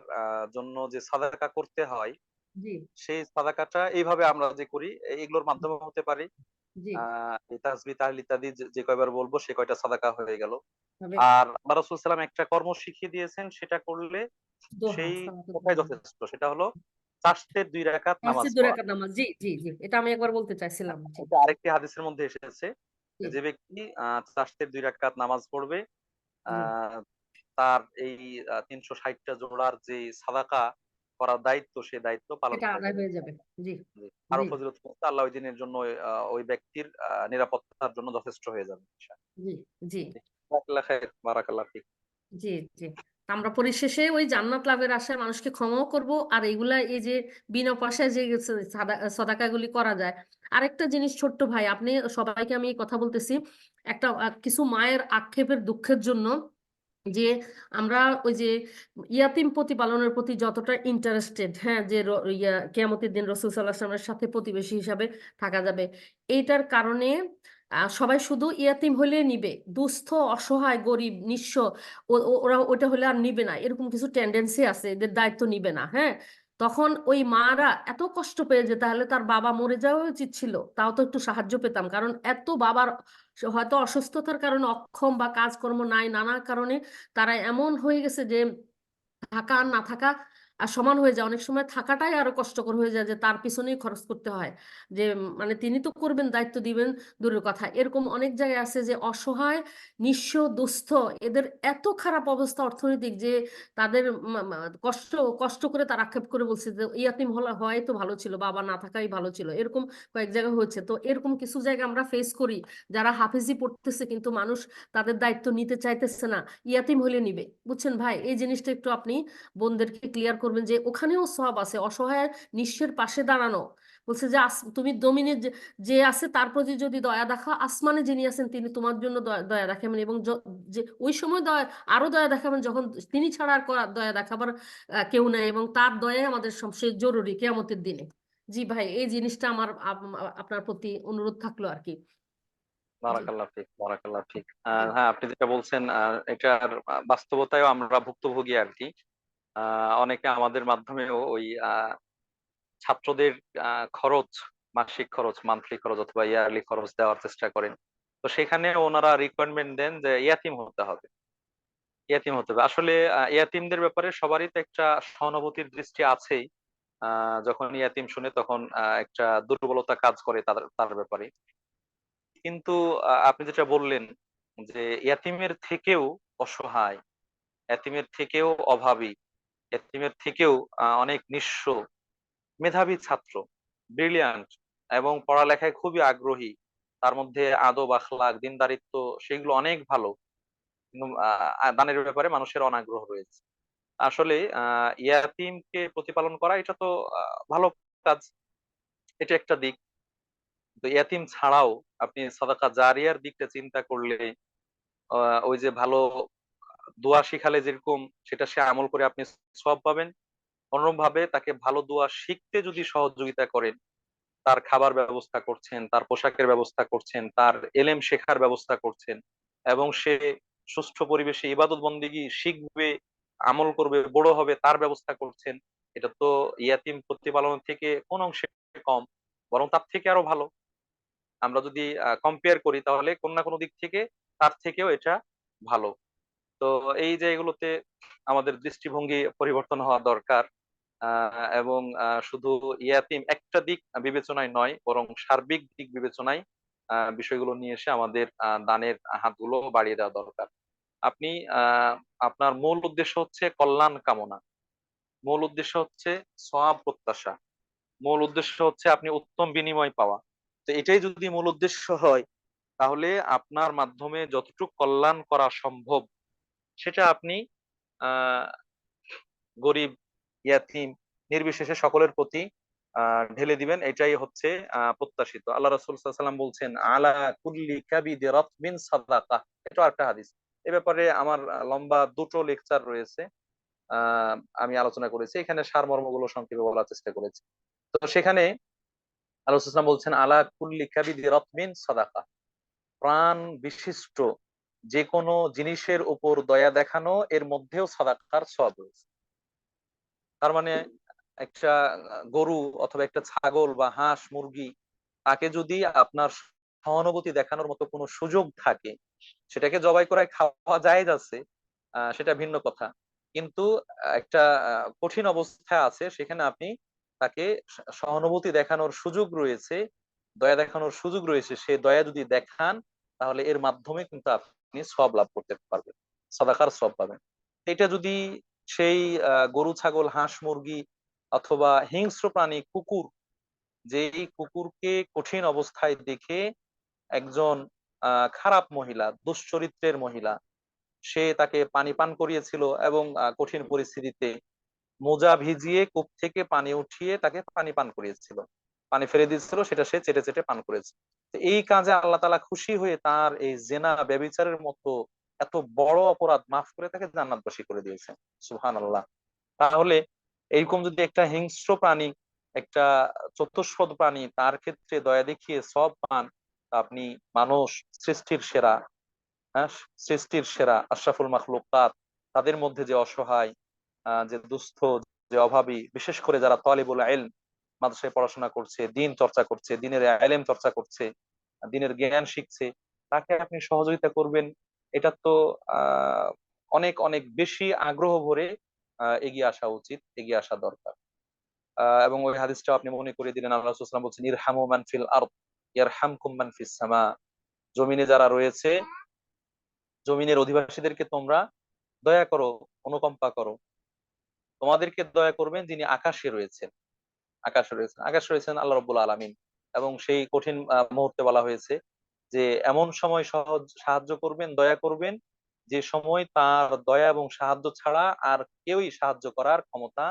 জন্য যে সাদাকা করতে হয়, জি সেই সাদাকাটা এইভাবে আমরা যে করি, এগুলোর মাধ্যমে হতে পারি। জি এই তাসবিহ তাহলিল ইত্যাদি যে যে কয়বার বলবো সে কয়টা সাদাকা হয়ে গেল। হবে। আর আল্লাহ রাসূল সাল্লাল্লাহু আলাইহি ওয়াসাল্লাম একটা কর্ম শিখিয়ে দিয়েছেন, সেটা করলে দোহা সেই সালাতুল কথাই দোহা। যথেষ্ট। সেটা হলো চাষতের 2 রাকাত নামাজ মসজিদ পড়া। দুরাকাত নামাজ, জি জি জি, এটা আমি একবার বলতে চাইছিলাম। জি এটা আরেকটি হাদিসের মধ্যে এসেছে, জি যে ব্যক্তি চাষতের 2 রাকাত নামাজ পড়বে, জি, আহ তার এই 360টা জোড়ার যে সাদাকা করার দায়িত্ব, সে দায়িত্ব পালন এটা হয়ে আদায় যাবে। হয়ে যাবে। জি জি। আরো জি ফজিলত মধ্যে আল্লাহ ওই দিনের জন্য ওই ব্যক্তির নিরাপত্তার জন্য যথেষ্ট হয়ে যাবে। জি জি বারাকাল্লাহ খাইর, বারাকাল্লাহ ফিক। জি জি। আমরা পরিশেষে ওই জান্নাত লাভের আশায় মানুষকে ক্ষমাও করব, আর এগুলা এই যে বিনা পয়সায় যে সদাকাগুলি করা যায়। আরেকটা জিনিস ছোট্ট ভাই, আপনি সবাইকে আমি এই কথা বলতেছি, একটা কিছু মায়ের আক্ষেপের দুঃখের জন্য, যে আমরা ওই যে ইয়াতিম প্রতিপালনের প্রতি যতটা ইন্টারেস্টেড, হ্যাঁ, যে কিয়ামতের দিন রাসূল সাল্লাল্লাহু আলাইহি ওয়াসাল্লামের সাথে প্রতিবেশী হিসাবে থাকা যাবে, এইটার কারণে সবাই শুধু ইয়াতিম হলে নিবে, দুস্থ অসহায় গরিব নিঃস্ব ওরা ওটা হলে আর নিবে না, এরকম কিছু টেন্ডেন্সি আছে, এদের দায়িত্ব নিবে না। হ্যাঁ, তখন ওই মারা এত কষ্ট পেয়ে যে তাহলে তার বাবা মরে যাওয়া উচিত ছিল, তাও তো একটু সাহায্য পেতাম, কারণ এত বাবার হয়তো অসুস্থতার কারণে অক্ষম বা কাজকর্ম নাই, নানা কারণে তারা এমন হয়ে গেছে যে থাকা আর না থাকা আর সমান হয়ে যায়। অনেক সময় থাকাটাই আরো কষ্টকর হয়ে যায়, যে তার পিছনেই খরচ করতে হয়, যে মানে তিনি তো করবেন, দায়িত্ব দিবেন দূরের কথা। এরকম অনেক জায়গায় আছে যে অসহায় নিঃস্ব দুস্থ, এদের এত খারাপ অবস্থা অর্থনৈতিক যে তাদের কষ্ট কষ্ট করে তার আক্ষেপ করে বলছে যে ইয়াতিম হলা হয় তো ভালো ছিল, বাবা না থাকাই ভালো ছিল। এরকম কয়েক জায়গায় হয়েছে। তো এরকম কিছু জায়গা আমরা ফেস করি, যারা হাফিজি পড়তেছে কিন্তু মানুষ তাদের দায়িত্ব নিতে চাইতেছে না, ইয়াতিম হলে নিবে। বুঝছেন ভাই, এই জিনিসটা একটু আপনি বোনদেরকে ক্লিয়ার করবেন যে ওখানেও সওয়াব আছে অসহায় নিঃস্বের পাশে দাঁড়ানো। বলছে যে তুমি দমিনে যে আছে তার প্রতি যদি দয়া দেখা, আসমানে যিনি আছেন তিনি তোমার জন্য দয়া দেখাবেন, এবং যে ওই সময় দয়া আরো দয়া দেখাবেন যখন তিনি ছাড়া আর দয়া দেখাবার কেউ নাই, এবং তার দয়াই আমাদের সবচেয়ে জরুরি কিয়ামতের দিনে। জি ভাই, এই জিনিসটা আমার আপনার প্রতি অনুরোধ থাকলো আর কি। জি বারাকাল্লাহ ফিক, বারাকাল্লাহ ফিক। জি হ্যাঁ, আপনি যেটা বলছেন এটার বাস্তবতায় আমরা ভুক্তভোগী আর কি। অনেকে আমাদের মাধ্যমেও ওই ছাত্রদের খরচ, মাসিক খরচ, মান্থলি খরচ অথবা ইয়ারলি খরচ দেওয়ার চেষ্টা করেন। তো সেখানে ওনারা রিকোয়ারমেন্ট দেন যে ইয়াতিম হতে হবে, ইয়াতিম হতে হবে। আসলে ইয়াতিমদের ব্যাপারে সবারই তো একটা সহানুভূতির দৃষ্টি আছেই। যখন ইয়াতিম শুনে তখন একটা দুর্বলতা কাজ করে তাদের তার ব্যাপারে। কিন্তু আপনি যেটা বললেন যে ইয়াতিমের থেকেও অসহায়, ইয়াতিমের থেকেও অভাবী, ইয়াতিমের থেকেও অনেক নিঃস্ব, মেধাবী ছাত্র, ব্রিলিয়ান্ট এবং পড়ালেখায় খুবই আগ্রহী, তার মধ্যে আদব আখলাক দিনদারিত্ব সেগুলো অনেক ভালো, কিন্তু দানের ব্যাপারে মানুষের অনাগ্রহ রয়েছে। আসলে ইয়াতিমকে প্রতিপালন করা এটা তো ভালো কাজ, এটা একটা দিক। তো ইয়াতিম ছাড়াও আপনি সাদাকা জারিয়ার দিকটা চিন্তা করলে ওই যে ভালো দোয়া শিখালে যেরকম সেটা সে আমল করে আপনি সওয়াব পাবেন, অনুরূপ ভাবে তাকে ভালো দোয়া শিখতে যদি সহযোগিতা করেন, তার খাবার ব্যবস্থা করছেন, তার পোশাকের ব্যবস্থা করছেন, তার এলেম শেখার ব্যবস্থা করছেন, এবং সে সুষ্ঠু পরিবেশে ইবাদত বন্দেগী শিখবে, আমল করবে, বড় হবে, তার ব্যবস্থা করছেন, এটা তো ইয়াতিম প্রতিপালন থেকে কোন অংশে কম, বরং তার থেকে আরো ভালো। আমরা যদি কম্পেয়ার করি তাহলে কোন না কোনো দিক থেকে তার থেকেও এটা ভালো। তো এই যে এগুলোতে আমাদের দৃষ্টিভঙ্গি পরিবর্তন হওয়া দরকার। এবং শুধু ইয়াতিম একটা দিক বিবেচনায় নয়, বরং সার্বিক দিক বিবেচনায় বিষয়গুলো নিয়ে এসে আমাদের দানের হাতগুলো বাড়িয়ে দেওয়া দরকার। আপনি আহ আপনার মূল উদ্দেশ্য হচ্ছে কল্যাণ কামনা, মূল উদ্দেশ্য হচ্ছে সওয়াব প্রত্যাশা, মূল উদ্দেশ্য হচ্ছে আপনি উত্তম বিনিময় পাওয়া। তো এটাই যদি মূল উদ্দেশ্য হয়, তাহলে আপনার মাধ্যমে যতটুকু কল্যাণ করা সম্ভব সেটা আপনি আহ গরিব, ইয়াতিম নির্বিশেষে সকলের প্রতি ঢেলে দিবেন। এটাই হচ্ছে প্রত্যাশিত। আল্লাহ রাসূল সাল্লাল্লাহু আলাইহি ওয়াসাল্লাম বলছেন, আলা কুল্লি কাবিদি রাতবিন সাদাকা। এটা একটা হাদিস। এ ব্যাপারে আমার লম্বা দুটো লেকচার রয়েছে, আহ আমি আলোচনা করেছি, এখানে সারমর্মগুলো সংক্ষেপে বলার চেষ্টা করেছি। তো সেখানে আল্লাহ রাসূল সাল্লাল্লাহু আলাইহি ওয়াসাল্লাম বলছেন, আলা কুল্লি কাবিদি রাতবিন সাদাকা, প্রাণ বিশিষ্ট যে কোনো জিনিসের উপর দয়া দেখানো এর মধ্যেও সাদাকার সওয়াব রয়েছে। তার মানে একটা গরু অথবা একটা ছাগল বা হাঁস মুরগি, তাকে যদি আপনার সহানুভূতি দেখানোর মতো কোনো সুযোগ থাকে, সেটাকে জবাই করে খাওয়া যায় যাচ্ছে, সেটা ভিন্ন কথা। কিন্তু একটা কঠিন অবস্থায় আছে, সেখানে আপনি তাকে সহানুভূতি দেখানোর সুযোগ রয়েছে, দয়া দেখানোর সুযোগ রয়েছে, সে দয়া যদি দেখান তাহলে এর মাধ্যমে কিন্তু আপনি সওয়াব লাভ করতে পারবেন, সাদাকার সওয়াব পাবেন। এটা যদি সেই গরু ছাগল হাঁস মুরগি অথবা হিংস্র প্রাণী কুকুর, যেই কুকুরকে কঠিন অবস্থায় দেখে একজন খারাপ মহিলা, দুশ্চরিত্রের মহিলা, সে তাকে পানি পান করিয়েছিল এবং কঠিন পরিস্থিতিতে মোজা ভিজিয়ে কূপ থেকে পানি উঠিয়ে তাকে পানি পান করিয়েছিল, পানি ফেলে দিয়েছিল, সেটা সে চেটে চেটে পান করেছে। তো এই কাজে আল্লাহ তাআলা খুশি হয়ে তার এই জেনা ব্যভিচারের মতো এত বড় অপরাধ মাফ করে তাকে জান্নাতবাসী করে দিয়েছেন। সুবহানাল্লাহ। তাহলে এইরকম যদি একটা হিংস্র প্রাণী, একটা চতুষ্পদ প্রাণী, তার ক্ষেত্রে দয়া দেখিয়ে সওয়াব পান, আপনি মানুষ, সৃষ্টির সেরা, হ্যাঁ, সৃষ্টির সেরা আশরাফুল মাখলুকাত, তাদের মধ্যে যে অসহায়, যে দুস্থ, যে অভাবী, বিশেষ করে যারা তালিবুল ইলম, মাদ্রাসায় পড়াশোনা করছে, দিন চর্চা করছে, দিনের ইলম চর্চা করছে, দিনের জ্ঞান শিখছে, তাকে আপনি সহযোগিতা করবেন। এটা তো অনেক অনেক বেশি আগ্রহ ভরে এগিয়ে আসা উচিত, এগিয়ে আসা দরকার। এবং ওই হাদিসটা আপনি মনে করিয়ে দিলেন, আল্লাহ রাসূলুল্লাহ সাল্লাল্লাহু আলাইহি ওয়াসাল্লাম বলছেন, ইরহামু মান ফিল আরদ ইয়ারহামকুম মান ফিস সামা। জমিনে যারা রয়েছে, জমিনের অধিবাসীদেরকে তোমরা দয়া করো, অনুকম্পা করো, তোমাদেরকে দয়া করবেন যিনি আকাশে রয়েছেন। আকাশ রয়েছেন আল্লাহ রাব্বুল আলামিন। এবং সেই কঠিন মুহূর্তে বলা হয়েছে যে এমন সময় সহজ সাহায্য করবেন, দয়া করবেন, যে সময় তার দয়া এবং সাহায্য ছাড়া আর কেউই সাহায্য করার ক্ষমতা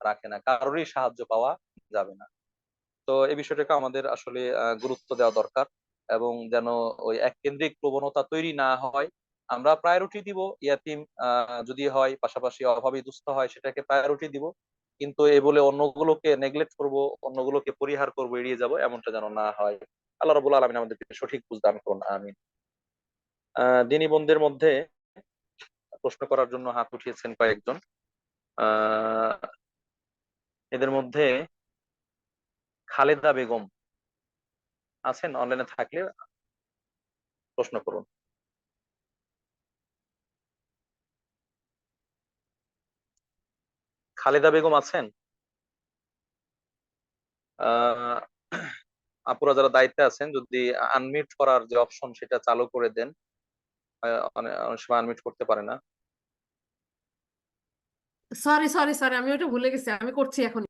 রাখে না, কারোরই সাহায্য পাওয়া যাবে না। তো এই বিষয়টাকে আমাদের আসলে গুরুত্ব দেওয়া দরকার, এবং যেন ওই এককেন্দ্রিক প্রবণতা তৈরি না হয়। আমরা প্রায়োরিটি দিব ইয়াতিম যদি হয়, পাশাপাশি অভাবী দুস্থ হয়, সেটাকে প্রায়োরিটি দিব, কিন্তু এ বলে অন্যগুলোকে নেগলেক্ট করব, অন্যগুলোকে পরিহার করব, এড়িয়ে যাব, এমনটা যেন না হয়। আল্লাহ রাব্বুল আলামিন আমাদেরকে সঠিক বুঝ দান করুন, আমিন। দিনী বোনদের মধ্যে প্রশ্ন করার জন্য হাত উঠিয়েছেন কয়েকজন। আহ এদের মধ্যে খালেদা বেগম আছেন, অনলাইনে থাকলে প্রশ্ন করুন। খালেদা বেগম আছেন? আহ আপুরা যারা দায়িত্বে আছেন, যদি আনমিউট করার যে অপশন সেটা চালু করে দেন। অনেক অনেক সময় আনমিউট করতে পারে না। সরি সরি সরি, আমি ওটা ভুলে গেছি, আমি করছি এখন।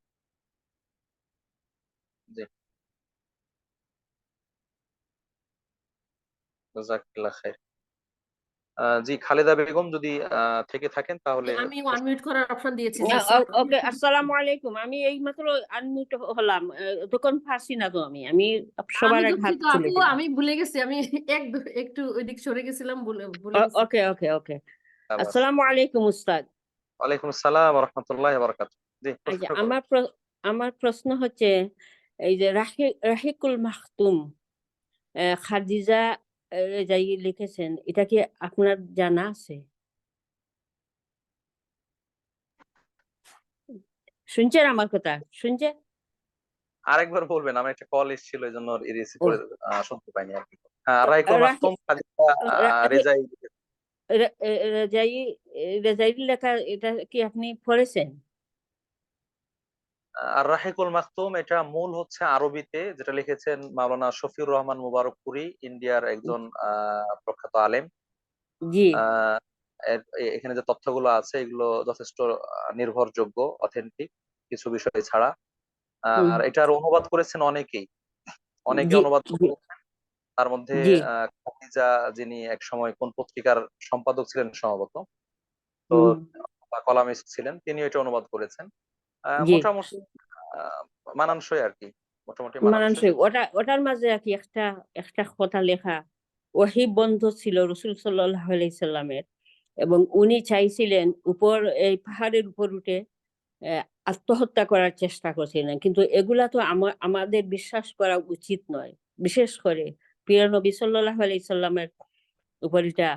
জি, জাজাকাল্লাহ খাইর। জি, খালেদা বেগম যদি থেকে থাকেন তাহলে আমি আনমিউট করার অপশন দিয়েছি, ওকে, জাস্ট। আসসালামু আলাইকুম। আমি এইমাত্র আনমিউট হলাম। তখন পারছি না তো আমি আমি সবার আগে হাত দুঃখিত তুলে আপু, দিলাম। আমি ভুলে গেছি, আমি একটু ওইদিক সরে গেছিলাম, ভুলে ভুলে গেছি। ওকে ওকে ওকে। আবার আসসালামু আলাইকুম উস্তাদ। ওয়ালাইকুম আসসালাম ওয়া রাহমাতুল্লাহি ওয়া বারাকাতুহু। জি, প্রশ্ন আচ্ছা, করুন। আমার প্রশ্ন হচ্ছে, এই যে রাহিকুল মাখতুম, খাদিজা যাই লিখেছেন, এটা কি আপনার জানা আছে? শুনছেন আমার কথা? শুনছেন? আরেকবার বলবেন, আমার একটা কল এসেছিল, এই জন্য রিসিভ ও, করে শুনতে পাইনি আর কি। হ্যাঁ, রাইকুল রাহি মাকতুম খাদিজা রেজাই। রেজাই রেজাই লেখা, এটা কি আপনি পড়েছেন? আর রাহিকুল মাকতুম এটা মূল হচ্ছে আরবিতে, যেটা লিখেছেন মাওলানা শফিউর রহমান মুবারকপুরি, ইন্ডিয়ার একজন প্রখ্যাত আলেম। জি। আহ এখানে যে তথ্যগুলো আছে এগুলো যথেষ্ট নির্ভরযোগ্য, অথেন্টিক, কিছু বিষয় ছাড়া। হুম, আর এটার অনুবাদ করেছেন অনেকেই, অনেকে জি অনুবাদ জি করেছেন। তার মধ্যে জি। খাদিজা, যিনি এক সময় কোন পত্রিকার সম্পাদক ছিলেন সম্ভবত, তো হুম, বা কলামিস্ট ছিলেন, তিনি এটা অনুবাদ করেছেন। জি। মোটামুটি আহ, মানানসই আর কি, মোটামুটি মানানসই। মানানসই। ওটার মাঝে আর কি একটা একটা কথা লেখা, ওহী বন্ধ ছিল রসুল সাল্লাল্লাহু আলাইহি সাল্লামের, এবং উনি চাইছিলেন উপর, এই পাহাড়ের উপর উঠে আত্মহত্যা করার চেষ্টা করছিলেন, কিন্তু এগুলা তো আমাদের বিশ্বাস করা উচিত নয়। বিশেষ করে প্রিয় নবী সাল্লাল্লাহু আলাইহি সাল্লামের উপর এটা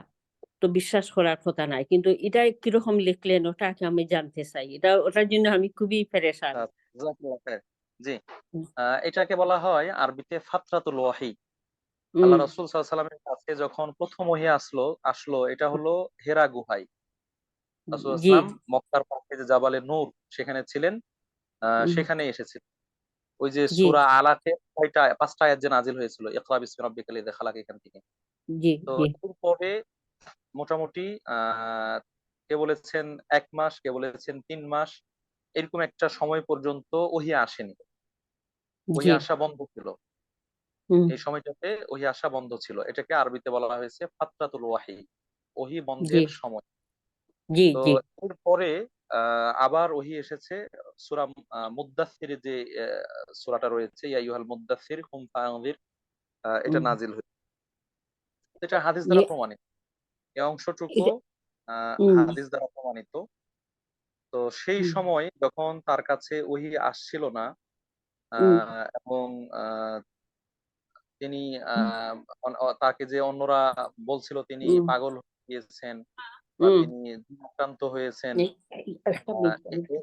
তো বিশ্বাস করার কথা নাই, কিন্তু এটা কিরকম লিখলেন ওটাকে আমি জানতে চাই। ওটার জন্য আমি খুবই পেরেশান। জাযাকাল্লাহ খাইর। জি, এটাকে বলা হয় আরবিতে ফাতরাতুল ওয়াহি। আল্লাহ হম। রাসূল সাল্লাল্লাহু আলাইহি সাল্লামের কাছে যখন প্রথম ওহী আসলো এটা হলো হেরা গুহায়। রাসূল জি ইসলাম মক্কার পাশে যে জাবালে নূর সেখানে ছিলেন, সেখানে এসেছিল। ওই যে জি সূরা আলাকে 5টা আয়াত যে নাজিল হয়েছিল, ইকরা বিসমি রাব্বিকাল লাযী খালাক, এখান থেকে। জি তো জি। এরপরে মোটামুটি কে বলেছেন 1 মাস, কে বলেছেন 3 মাস, এরকম একটা সময় পর্যন্ত ওহী আসেনি, ওহী জি। আসা বন্ধ ছিল। হুম। এই সময়টাতে ওহী আসা বন্ধ ছিল, এটাকে আরবিতে বলা হয়েছে ফাতরাতুল ওয়াহি, ওহী জি বন্ধের সময়। জি তো জি। এরপরে আবার ওহী এসেছে সূরা মুদ্দাথির, যে সূরাটা রয়েছে, ইয়া আইয়ুহাল মুদ্দাথির কুম ফাআনযির, এটা হুম, নাজিল হয়েছে। এটা হাদিস জি। দ্বারা প্রমাণিত, এই অংশটুকু এটা, হুম, হাদিস দ্বারা প্রমাণিত। তো সেই হুম, সময় যখন তার কাছে ওহী আসছিল না, হুম, এবং আহ, তিনি তাকে যে অন্যরা বলছিল তিনি হুম পাগল হয়ে গিয়েছেন বা হুম তিনি আক্রান্ত হয়েছেন, একটা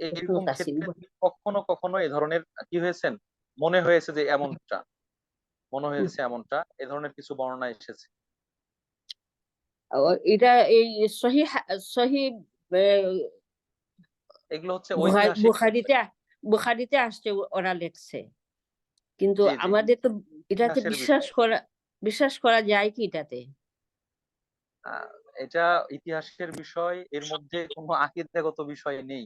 এরকম ক্ষেত্রে তিনি কখনো কখনো এ ধরনের কি হয়েছেন, মনে হয়েছে যে এমনটা, মনে হয়েছে এমনটা, এ ধরনের কিছু বর্ণনা এসেছে। এটা এই সহি সহি এগুলো হচ্ছে ঐতিহাসিক। বুখারিতে আসছে, ওরা লেখছে, কিন্তু জি জি, আমাদের তো এটাতে ইতিহাসের বিষয়। বিশ্বাস করা যায় কি এটাতে? এটা ইতিহাসের বিষয়, এর মধ্যে কোনো আকীদাগত বিষয় নেই।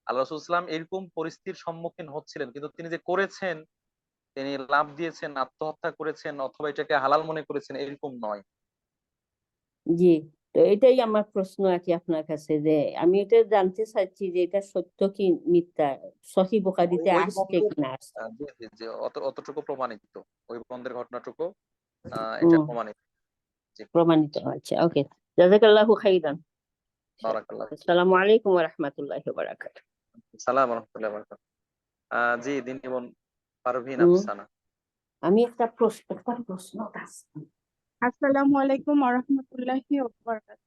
আল্লাহ রাসূল সাল্লাল্লাহু আলাইহি ওয়াসাল্লাম এরকম পরিস্থিতির সম্মুখীন হচ্ছিলেন, কিন্তু তিনি যে করেছেন, তিনি লাফ দিয়েছেন, আত্মহত্যা করেছেন অথবা এটাকে হালাল মনে করেছেন, এরকম নয়। জি, তো এটাই আমার প্রশ্ন আর কি আপনার কাছে, যে আমি এটা জানতে চাচ্ছি যে এটা সত্য কি মিথ্যা, সহি বুখারীতে ওই আসছে বন্ধের কিনা আসছে। জি জি জি, অতটুকু প্রমাণিত, ওই বন্ধের ঘটনাটুকু এটা হুম, প্রমাণিত। জি, প্রমাণিত। আচ্ছা, ওকে, জাযাকাল্লাহু খাইরান। বারাকাল্লাহ। আসসালামু আলাইকুম ওয়া রাহমাতুল্লাহি ওয়া বারাকাতুহু। সালাম রাহমাতুল্লাহি ওয়া বারাকাতুহু। জি, দিনী বোন পারভিন হুম, আফসানা। আমি একটা প্রশ্ন আছে। আসসালামু আলাইকুম ওরহমতুল্লাহি ওয়াবারাকাতুহু।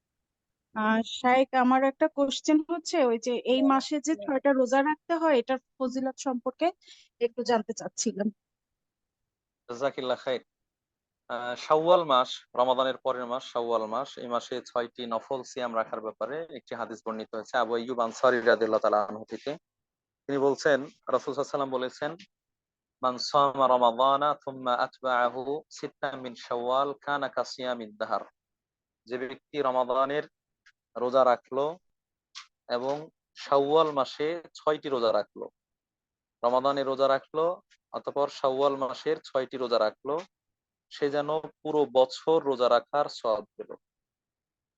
শাইখ, আমার একটা কোশ্চেন হচ্ছে, ওই যে এই মাসে যে 6টা রোজা রাখতে হয়, এটার ফজিলত সম্পর্কে একটু জানতে চাচ্ছিলাম। জাযাকিল্লাহ খাইর। শাওয়াল মাস, রমাদানের পরের মাস শাওয়াল মাস, এই মাসে 6টি নফল সিয়াম রাখার ব্যাপারে একটি হাদিস বর্ণিত হয়েছে আবু আইয়ুব আনসারী রাদিয়াল্লাহু তাআলা আনহু থেকে। তিনি বলছেন, রাসূল সাল্লাল্লাহু আলাইহি ওয়াসাল্লাম বলেছেন, মান সামা রমাদানা থুম্মা আতবাআহু সিত্তান মিন শাওয়াল কানা কাসিয়ামিদ দাহর। যে ব্যক্তি রমাদানের রোজা রাখলো এবং শাওয়াল মাসে 6টি রোজা রাখলো, রমাদানের রোজা রাখলো অতঃপর শাওয়াল মাসের 6টি রোজা রাখলো, সে যেন পুরো বছর রোজা রাখার সওয়াব পেল,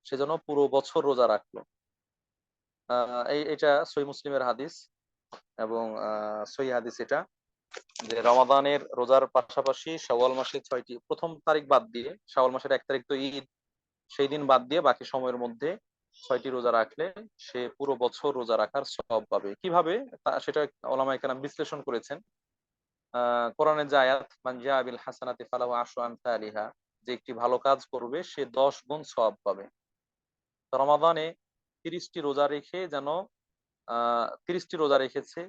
সে যেন পুরো বছর রোজা রাখলো। এটা সহিহ মুসলিমের হাদিস এবং সহিহ হাদিস এটা, যে রমাদানের রোজার পাশাপাশি শাওয়াল মাসের 6টি, প্রথম তারিখ বাদ দিয়ে, শাওয়াল মাসের 1 তারিখ তো ঈদ, সেই দিন বাদ দিয়ে বাকি সময়ের মধ্যে 6টি রোজা রাখলে সে পুরো বছর রোজা রাখার সওয়াব পাবে। কিভাবে সেটা ওলামায়ে কেরাম বিশ্লেষণ করেছেন। কোরআনের যে আয়াত, মান জাআ বিল হাসানাতি ফালাহু আশরু আমসালিহা, যে একটি ভালো কাজ করবে সে 10 গুণ সওয়াব পাবে। তো রমাদানে 30টি রোজা রেখে যেন 30টি রোজা রেখেছে,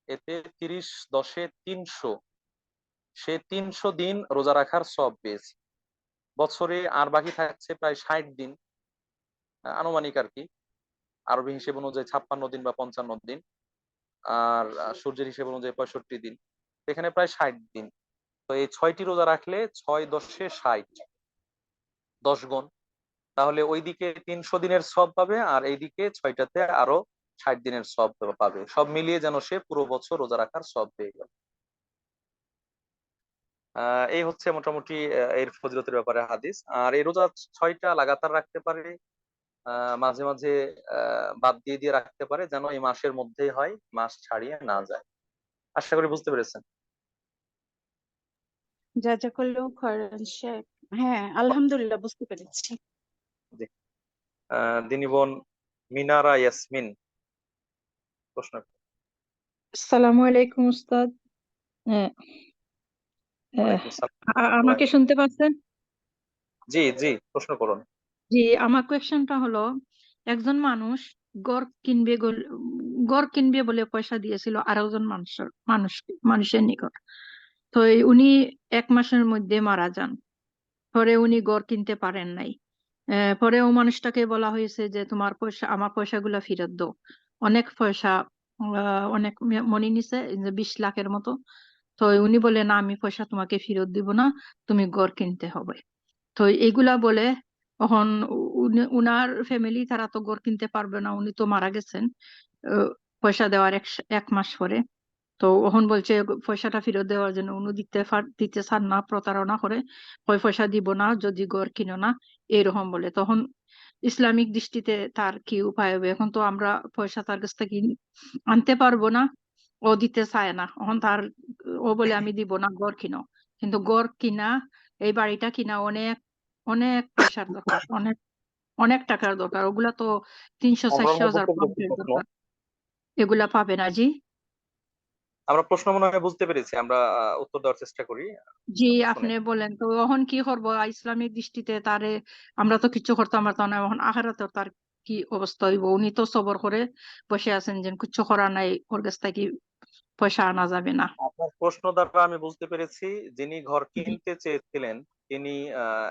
এতে 30 10 300, সে 300 দিন রোজা রাখার সওয়াব পেয়েছে। বছরে আর বাকি থাকছে প্রায় 60 দিন, আনুমানিক আর কি, আরবি হিসেব অনুযায়ী 56 দিন বা 55 দিন, আর সূর্যের হিসেব অনুযায়ী 65 দিন, এখানে প্রায় 60 দিন। তো এই 6টি রোজা রাখলে 6 10 60, 10 গুণ, তাহলে ওইদিকে 300 দিনের সওয়াব পাবে আর এইদিকে 6টাতে আরো 60 দিনের সওয়াব পাবে, সব মিলিয়ে যেন সে পুরো বছর রোজা রাখার সওয়াব পেয়ে গেল। এই হচ্ছে মোটামুটি এর ফজিলতের ব্যাপারে হাদিস। আর এই রোজা 6টা লাগাতার রাখতে পারে, মাঝে মাঝে বাদ দিয়ে দিয়ে রাখতে পারে, যেন এই মাসের মধ্যেই হয়, মাস ছাড়িয়ে না যায়। আশা করি বুঝতে পেরেছেন। জাযাকাল্লাহু খাইরান শাইখ। হ্যাঁ, আলহামদুলিল্লাহ বুঝতে পেরেছি। জি। দিনী বোন মিনারা ইয়াসমিন প্রশ্ন। আসসালামু আলাইকুম উস্তাদ। আহ, আহ, ওয়ালাইকুম সালাম। আমাকে শুনতে পাচ্ছেন? জি জি, প্রশ্ন করুন। জি, আমার কোয়েশ্চেনটা হলো, একজন মানুষ গড় কিনবে বলে পয়সা দিয়েছিল আরো একজন মানুষের নিকট। তো উনি 1 মাসের মধ্যে মারা যান। পরে উনি গড় কিনতে পারেন নাই। পরে ও মানুষটাকে বলা হয়েছে যে তোমার পয়সা, আমার পয়সাগুলো ফেরত দাও। অনেক পয়সা, অনেক মনি নিছে, যে 20 লাখের মতো। তো উনি বলে, না, আমি পয়সা তোমাকে ফেরত দিব না, তুমি গড় কিনতে হবে। তো এইগুলা বলে, তখন উনার ফ্যামিলি তারা তো গড় কিনতে পারবে না, উনি তো মারা গেছেন আহ, পয়সা দেওয়ার 1 মাস পরে। তো ওখন বলছে পয়সাটা ফেরত দেওয়ার জন্য, উনি দিতে চান না, প্রতারণা করে পয়সা দিব না যদি গড় কিনো না, এরকম বলে। তখন ইসলামিক দৃষ্টিতে তার কি উপায় হবে? এখন তো আমরা পয়সা তার কাছ থেকে আনতে পারবো না, ও দিতে চায় না। এখন ও বলে আমি দিব না, গড় কিনো। কিন্তু গড় কিনা, এই বাড়িটা কিনা অনেক অনেক পয়সার দরকার, অনেক অনেক টাকার দরকার। ওগুলা তো 300 আমরা 400 হাজার বুঝতে পেরেছি পাউন্ডের প্রশ্ন। দরকার। এগুলা পাবে না জি? আমরা প্রশ্ন মনে হয় বুঝতে পেরেছি, আমরা উত্তর দেওয়ার চেষ্টা করি। জি শুনেন। আপনি বলেন তো এখন কি করবো ইসলামিক দৃষ্টিতে তারে আমরা তো কিছু করতাম পারতাম না, এখন আখিরাতে তার কি অবস্থা হইব? উনি তো সবর করে বসে আছেন যে কিছু করা নাই, ওর কাছ থেকে পয়সা আনা যাবে না। আপনার প্রশ্ন দ্বারা আমি বুঝতে পেরেছি, যিনি ঘর জি কিনতে চেয়েছিলেন তিনি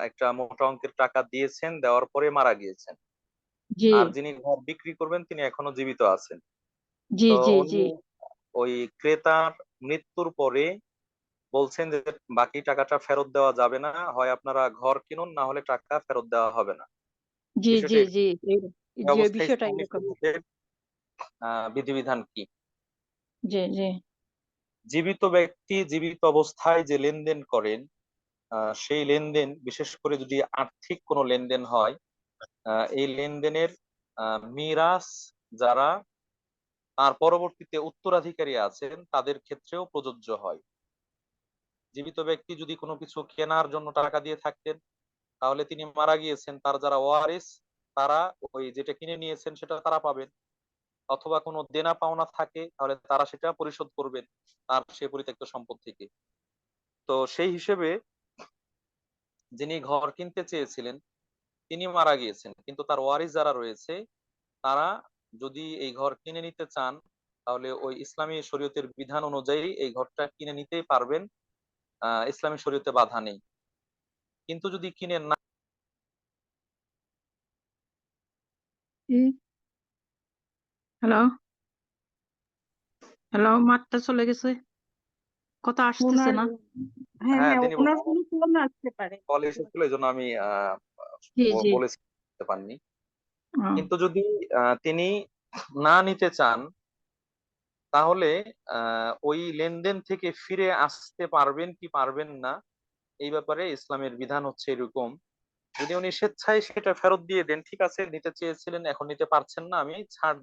একটা মোটা অঙ্কের টাকা দিয়েছেন, দেওয়ার পরে মারা গিয়েছেন। জি আর যিনি ঘর বিক্রি করবেন তিনি এখনো জীবিত আছেন। জি তো জি উনি জি ওই ক্রেতার মৃত্যুর পরে বলছেন যে বাকি টাকাটা ফেরত দেওয়া যাবে না, হয় আপনারা ঘর কিনুন, না হলে টাকা ফেরত দেওয়া হবে না। জি বিষয়টা জি এরকম। জি এই যে অবস্থায় বিষয়টা ইসলামী এরকম। শরীয়তের বিধিবিধান কি? জি জি জীবিত ব্যক্তি জীবিত অবস্থায় যে লেনদেন করেন, সেই লেনদেন বিশেষ করে যদি আর্থিক কোনো লেনদেন হয়, এই লেনদেনের মিরাস যারা তার পরবর্তীতে উত্তরাধিকারী আছেন তাদের ক্ষেত্রেও প্রযোজ্য হয়। জীবিত ব্যক্তি যদি কোনো কিছু কেনার জন্য টাকা দিয়ে থাকতেন, তাহলে তিনি মারা গিয়েছেন, তার যারা ওয়ারিস তারা ওই যেটা কিনে নিয়েছেন সেটা তারা পাবেন। অথবা কোনো দেনা পাওনা থাকে তাহলে তারা সেটা পরিশোধ করবেন তার সে পরিত্যক্ত সম্পদ থেকে। তো সেই হিসেবে যিনি ঘর কিনতে চেয়েছিলেন তিনি মারা গিয়েছেন, কিন্তু তার ওয়ারিস যারা রয়েছে তারা যদি এই ঘর কিনে নিতে চান তাহলে ওই ইসলামী শরীয়তের বিধান অনুযায়ী এই ঘরটা কিনে নিতেই পারবেন। ইসলামী শরীয়তে বাধা নেই। কিন্তু যদি কিনে না হ্যালো হ্যালো মাতটা চলে গেছে, কথা আসতেছে ওনার, না। হ্যাঁ হ্যাঁ হ্যাঁ তিনি ওনার কোনো ফোন আসতে পারে। কল এসেছিল, এই জন্য আমি জি জি বলেছি বলতে পারিনি। ও, কিন্তু যদি তিনি না নিতে চান তাহলে ওই লেনদেন থেকে ফিরে আসতে পারবেন কি পারবেন না, এই ব্যাপারে ইসলামের বিধান হচ্ছে এরকম। যদি উনি স্বেচ্ছায় সেটা ফেরত দিয়ে দেন, ঠিক আছে নিতে চেয়েছিলেন এখন নিতে পারছেন না, আমি ছাড়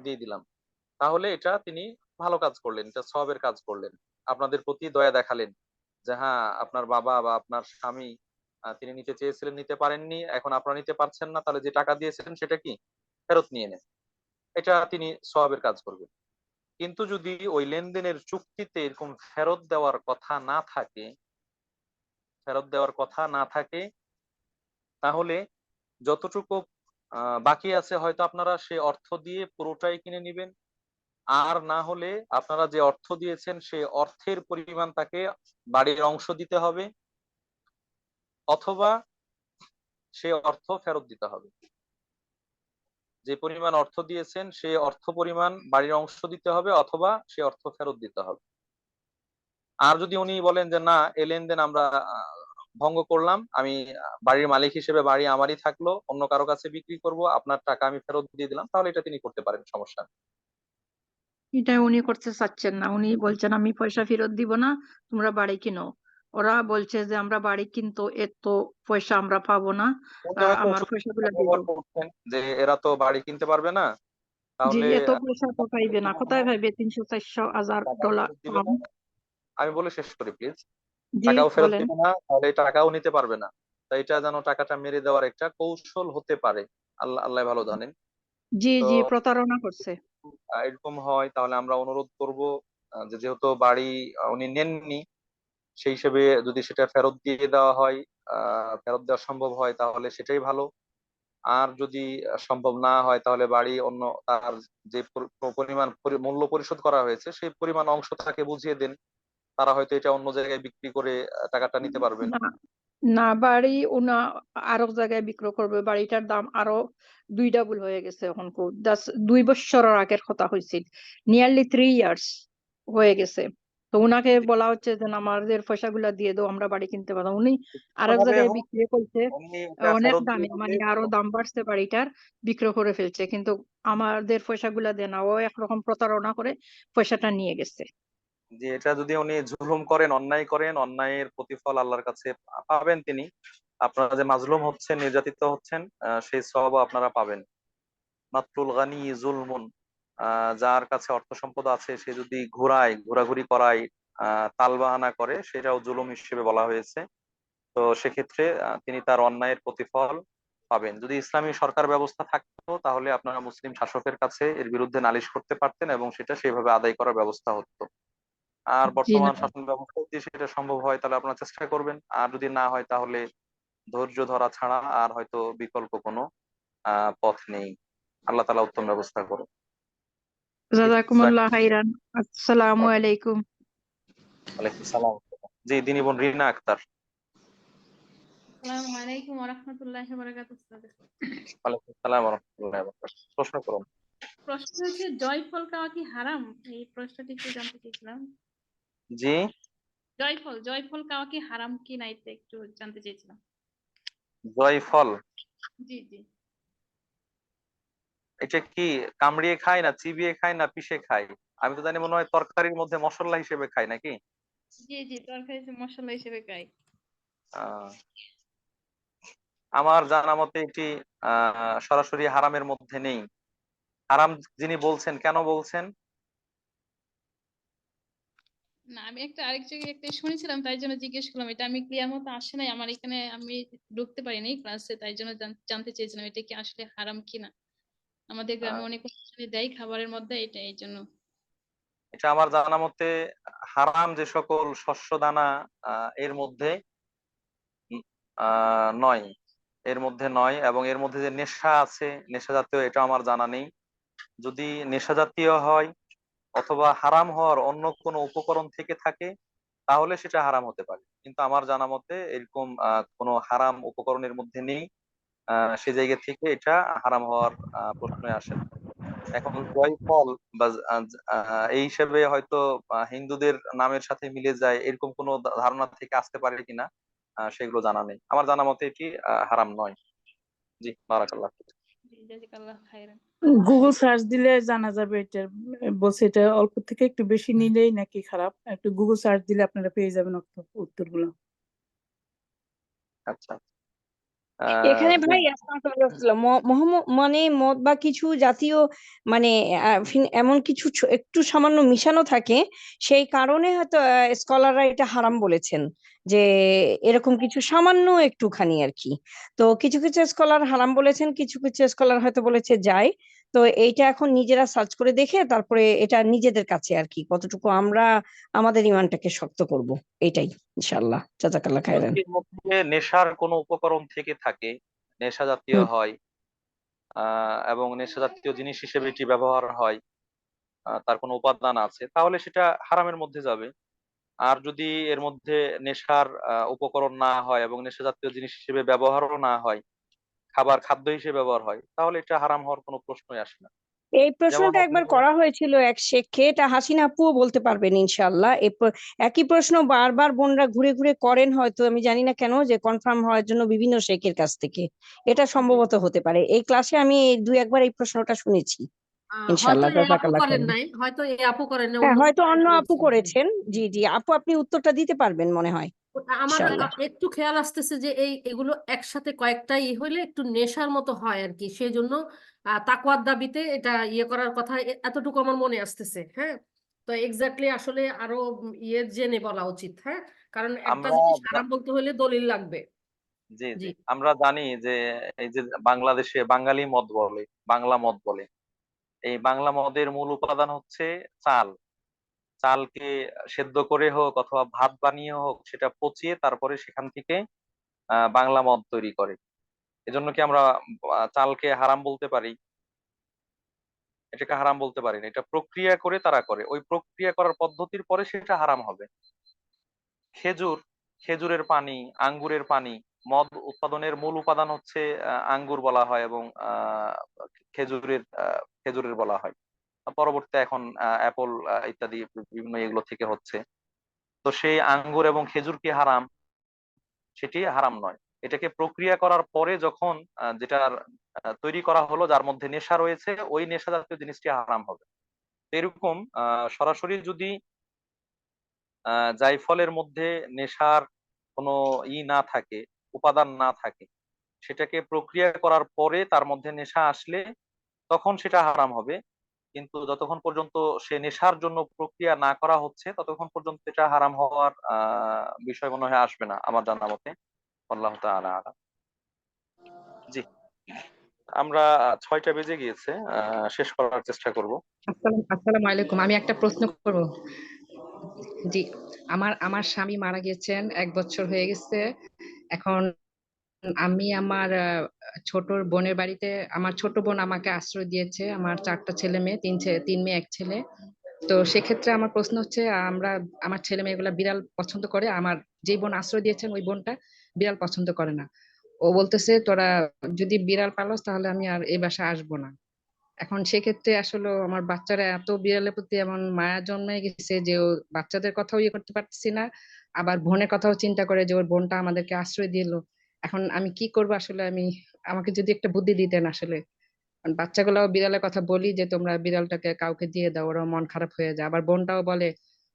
দিয়ে দিলাম, তাহলে এটা তিনি ভালো কাজ করলেন, এটা সওয়াবের কাজ করলেন, আপনাদের প্রতি দয়া দেখালেন যে হ্যাঁ আপনার বাবা বা আপনার স্বামী তিনি নিতে চেয়েছিলেন নিতে পারেননি, এখন আপনারা নিতে পারছেন না, তাহলে যে টাকা দিয়েছিলেন সেটা কি ফেরত নিয়ে নেন, এটা তিনি সওয়াবের কাজ করবেন। কিন্তু যদি ওই লেনদেনের চুক্তিতে এরকম ফেরত দেওয়ার কথা না থাকে তাহলে যতটুকু বাকি আছে হয়তো আপনারা সে অর্থ দিয়ে পুরোটাই কিনে নিবেন, আর না হলে আপনারা যে অর্থ দিয়েছেন সেই অর্থের পরিমাণ তাকে বাড়ির অংশ দিতে হবে, অথবা সে অর্থ ফেরত দিতে হবে। যে পরিমাণ অর্থ দিয়েছেন সেই অর্থ পরিমাণ বাড়ির অংশ দিতে হবে, অথবা সে অর্থ ফেরত দিতে হবে। আর যদি উনি বলেন যে না এই লেনদেন আমরা ভঙ্গ করলাম, আমি বাড়ির মালিক হিসেবে বাড়ি আমারই থাকলো, অন্য কারো কাছে বিক্রি করব, আপনার টাকা আমি ফেরত দিয়ে দিলাম, তাহলে এটা তিনি করতে পারেন, সমস্যা নেই। এটা উনি করতে চাচ্ছেন না, উনি বলছেন আমি পয়সা ফেরত দিব না, তোমরা বাড়ি কিনো। ওরা বলছে যে আমরা বাড়ি কিনতো এত পয়সা আমরা পাবো না, উনি হয়তো আমার পয়সাগুলো দিয়ে ব্যবহার দাও। করছেন যে এরা তো বাড়ি কিনতে পারবে না, জি তাহলে এত পয়সা তো পাইবে না, কোথায় পাইবে 300-400 হাজার টাকাও ডলার ফেরত দিবে না। পাউন্ড। আমি বলে শেষ করি প্লিজ। জি টাকাও ফেরত বলেন। দিবে না, তাহলে এই টাকাও নিতে পারবে না। তাই এটা যেন টাকাটা মেরে দেওয়ার একটা কৌশল হতে পারে, আল্লাহ আল্লাহ ভালো জানেন। জি তো জি প্রতারণা করছে। এরকম হয় তাহলে আমরা অনুরোধ করব যে যেহেতু বাড়ি উনি নেননি, সেই হিসেবে যদি সেটা ফেরত দিয়ে দেওয়া হয়, ফেরত দেওয়া সম্ভব হয় তাহলে সেটাই ভালো। আর যদি সম্ভব না হয় তাহলে বাড়ি অন্য তার যে পরিমাণ মূল্য পরিশোধ করা হয়েছে সেই পরিমাণ অংশ তাকে বুঝিয়ে দেন, তারা হয়তো এটা অন্য জায়গায় বিক্রি করে টাকাটা নিতে পারবেন। না না বাড়ি ওনা আরো জায়গায় বিক্রয় করবে, বাড়িটার দাম আরো 2 ডাবল হয়ে গেছে এখন। 2 বছরের আগের কথা হয়েছিল, নিয়ারলি 3 ইয়ার্স হয়ে গেছে। তো উনাকে বলা হচ্ছে যে না, আমাদের পয়সাগুলা দিয়ে দাও, আমরা বাড়ি কিনতে পারবো। উনি আরেক ভাবে জায়গায় হোক বিক্রি করছে উনি এটা অনেক ফেরত দিয়ে দামে, দিলে মানে আরো দাম বাড়ছে বাড়িটার, বিক্রয় করে ফেলছে, কিন্তু আমাদের পয়সাগুলা দেয় না, ও একরকম প্রতারণা করে পয়সাটা নিয়ে গেছে। যে এটা যদি উনি জুলুম করেন অন্যায় করেন, অন্যায়ের প্রতিফল আল্লাহর কাছে পাবেন তিনি। আপনারা যে মাজলুম হচ্ছেন নির্যাতিত হচ্ছেন সেই সওয়াবও আপনারা পাবেন। মাতলুল গানি জুলমুন, যার কাছে অর্থ সম্পদ আছে সে যদি ঘোরাঘুরি করায়, তালবাহানা করে, সেটাও জুলুম হিসেবে বলা হয়েছে। তো সেক্ষেত্রে তিনি তার অন্যায়ের প্রতিফল পাবেন। যদি ইসলামী সরকার ব্যবস্থা থাকতো তাহলে আপনারা মুসলিম শাসকের কাছে এর বিরুদ্ধে নালিশ করতে পারতেন এবং সেটা সেভাবে আদায় করার ব্যবস্থা হতো। আর জি না। বর্তমান শাসন ব্যবস্থা যদি সেটা সম্ভব হয় তাহলে আপনারা চেষ্টা করবেন, আর যদি না হয় তাহলে ধৈর্য ধরা ছাড়া আর হয়তো বিকল্প কোনো পথ নেই। আল্লাহ তাআলা উত্তম ব্যবস্থা করুন। জাযাকুমুল্লাহ খাইরান। আসসালামু আলাইকুম। ওয়ালাইকুম সালাম। জি, দিনী বোন রিনা আক্তার। আসসালামু আলাইকুম ওয়া রাহমাতুল্লাহি ওয়া বারাকাতুহু। ওয়ালাইকুম সালাম ওয়া রাহমাতুল্লাহি ওয়া বারাকাতুহু। প্রশ্ন করুন। প্রশ্ন হচ্ছে জয়ফল খাওয়া কি হারাম? এই প্রশ্নটি একটু জানতে চাইছিলাম। জি, জয়ফল খাওয়া কি হারাম কি না এটা একটু জানতে চাইছিলাম। জয়ফল জি জি এটা কি কামড়িয়ে খায় না চিবিয়ে খায় না পিষে খায়? আমি তো জানি মনে হয় তরকারির মধ্যে মশলা হিসেবে খায় নাকি? জি জি তরকারিতে মশলা হিসেবে খাই। আহ, আমার জানা মতে এটি সরাসরি হারামের মধ্যে নেই। হারাম যিনি বলছেন কেন বলছেন? না আমি আরেক জায়গায় একটা শুনেছিলাম তাই জন্য জিজ্ঞেস করলাম। এটা আমি ক্লিয়ার মতো আসে নাই আমার এখানে, আমি ঢুকতে পারিনি ক্লাসে, তাই জন্য জানতে চেয়েছিলাম এটা কি আসলে হারাম কিনা। আমাদের গ্রামে আহ, অনেক অনুষ্ঠানে দেয় খাবারের মধ্যে, এটা এই জন্য। এটা আমার জানা মতে হারাম যে সকল শস্য দানা এর মধ্যে নয়, এর মধ্যে নয়, এবং এর মধ্যে যে নেশা আছে নেশা জাতীয় এটা আমার জানা নেই। যদি নেশা জাতীয় হয় অথবা হারাম হওয়ার অন্য কোনো উপকরণ থেকে থাকে তাহলে সেটা হারাম হতে পারে, কিন্তু আমার জানা মতে এরকম কোনো হারাম উপকরণের মধ্যে নেই। সে জায়গা থেকে এটা হারাম হওয়ার প্রশ্নই আসে না। এখন জয়ফল বা এই হিসেবে হয়তো হিন্দুদের নামের সাথে মিলে যায় এরকম কোনো ধারণা থেকে আসতে পারে কিনা সেগুলো জানা নেই। আমার জানা মতে এটি হারাম নয়। জি, বারাকাল্লাহ। জি জাযাকাল্লাহ খাইরান। গুগল সার্চ দিলে জানা যাবে এটা। বলছে এটা অল্প থেকে একটু বেশি নিলেই নাকি খারাপ, একটু গুগল সার্চ দিলে আপনারা পেয়ে যাবেন উত্তরগুলো। আচ্ছা। এখানে জি, ভাই মানে মদ বা কিছু জাতীয় মানে এমন কিছু একটু সামান্য মিশানো থাকে, সেই কারণে হয়তো স্কলাররা এটা হারাম বলেছেন, যে এরকম কিছু সামান্য একটুখানি আর কি। তো কিছু কিছু স্কলার হারাম বলেছেন, কিছু কিছু স্কলার হয়তো বলেছে যায়। তো এইটা এখন নিজেরা সার্চ করে দেখে তারপরে এটা নিজেদের কাছে আর কি কতটুকু আমরা আমাদের ইমানটাকে শক্ত করব, এটাই ইনশাআল্লাহ। জাযাকাল্লাহ খাইরান। যদি এর মধ্যে নেশার কোনো উপকরণ থেকে থাকে, নেশা জাতীয় হয় এবং নেশা জাতীয় জিনিস হিসেবে এটি ব্যবহার হয়, তার কোনো উপাদান আছে, তাহলে সেটা হারামের মধ্যে যাবে। আর যদি এর মধ্যে নেশার উপকরণ না হয় এবং নেশা জাতীয় জিনিস হিসেবে ব্যবহারও না হয়, খাদ্য হিসেবে ব্যবহার হয়, তাহলে এটা হারাম হওয়ার কোনো প্রশ্নই আসে না। এই যেমন প্রশ্নটা আপনি একবার করা হয়েছিল এক শেখকে, এটা হাসিনা আপুও বলতে পারবেন ইনশাআল্লাহ। একই প্রশ্ন বারবার বোনরা ঘুরে ঘুরে করেন, হয়তো আমি জানি না কেন, যে কনফার্ম হওয়ার জন্য বিভিন্ন শেখের কাছ থেকে। এটা সম্ভবত হতে পারে, এই ক্লাসে আমি দুই একবার এই প্রশ্নটা শুনেছি। হয়তো ইনশাআল্লাহ, এই আপু জাযাকাল্লাহ করেন খাইরান। নাই, হয়তো এই আপু করেন নাই, হ্যাঁ, অন্য হয়তো কেউ অন্য আপু করেছেন। করেছেন। জি জি আপু, আপনি উত্তরটা দিতে পারবেন মনে হয়। আমার ইনশাআল্লাহ। একটু খেয়াল আসতেছে যে এগুলো একসাথে কয়েকটা হইলে একটু নেশার মতো হয় আর কি, সেই জন্য তাকওয়ার দাবিতে এটা করার কথা, এতটুকু আমার মনে আসতেছে। হ্যাঁ, তো এক্স্যাক্টলি আসলে আরো জেনে বলা উচিত। হ্যাঁ, কারণ একটা আমরা জিনিস হারাম বলতে হলে দলিল লাগবে। জি জি। জি আমরা জানি যে এই যে বাংলাদেশে বাঙালি মদ বলে, বাংলা মদ বলে, এই বাংলা মদের মূল উপাদান হচ্ছে চাল। চালকে সেদ্ধ করে হোক অথবা ভাত বানিয়ে হোক সেটা পচিয়ে তারপরে সেখান থেকে বাংলা মদ তৈরি করে। এজন্য কি আমরা চালকে হারাম বলতে পারি? এটাকে হারাম বলতে পারি না, এটা প্রক্রিয়া করে তারা করে, ওই প্রক্রিয়া করার পদ্ধতির পরে সেটা হারাম হবে। খেজুর, খেজুরের পানি, আঙ্গুরের পানি, মদ উৎপাদনের মূল উপাদান হচ্ছে আঙ্গুর বলা হয় এবং খেজুরের বলা হয়। পরবর্তীতে এখন অ্যাপল ইত্যাদি বিভিন্ন এগুলো থেকে হচ্ছে। তো সেই আঙ্গুর এবং খেজুর কি হারাম? সেটি হারাম নয়। এটাকে প্রক্রিয়া করার পরে যখন যেটার তৈরি করা হলো যার মধ্যে নেশা রয়েছে, ওই নেশা জাতীয় জিনিসটি হারাম হবে। তো এরকম সরাসরি যদি জায়ফলের মধ্যে নেশার কোনো না থাকে, উপাদান না থাকে, সেটাকে প্রক্রিয়া করার পরে তার মধ্যে নেশা আসলে তখন সেটা হারাম হবে। কিন্তু যতক্ষণ পর্যন্ত সে নেশার জন্য প্রক্রিয়া না করা হচ্ছে ততক্ষণ পর্যন্ত এটা হারাম হওয়ার বিষয় মনে হয় আসবে না আমার জানা মতে। আল্লাহ তাআলা আলাম। জি। আমরা 6টা বেজে গিয়েছে, শেষ করার চেষ্টা করব। আসসালামু আলাইকুম, আমি একটা প্রশ্ন করব। জি, আমার আমার স্বামী মারা গিয়েছেন, 1 বছর হয়ে গেছে। এখন আমি আমার ছোট বোনের বাড়িতে, আমার ছোট বোন আমাকে আশ্রয় দিয়েছে। আমার 4টা ছেলে মেয়ে, 3 মেয়ে 1 ছেলে। তো সেক্ষেত্রে আমার প্রশ্ন হচ্ছে, আমার ছেলে মেয়েগুলা বিড়াল পছন্দ করে। আমার যে বোন আশ্রয় দিয়েছেন ওই বোনটা বিড়াল পছন্দ করে না। ও বলতেছে, তোরা যদি বিড়াল পালস তাহলে আমি আর এই বাসায় আসবো না। এখন সেক্ষেত্রে আসলে আমার বাচ্চারা এত বিড়ালের প্রতি এমন মায়া জন্মে গেছে যে ও বাচ্চাদের কথাও ইয়ে করতে পারতেছি না, আবার বোনের কথাও চিন্তা করে যে ওর বোনটা আমাদেরকে আশ্রয় দিল। এখন আমি কি করবো আসলে, আমাকে যদি একটা বুদ্ধি দিতেন আসলে। কারণ বাচ্চাগুলাও বিড়ালের কথা বলি যে তোমরা বিড়ালটাকে কাউকে দিয়ে দাও, ওরা মন খারাপ হয়ে যায়। আবার বোনটাও বলে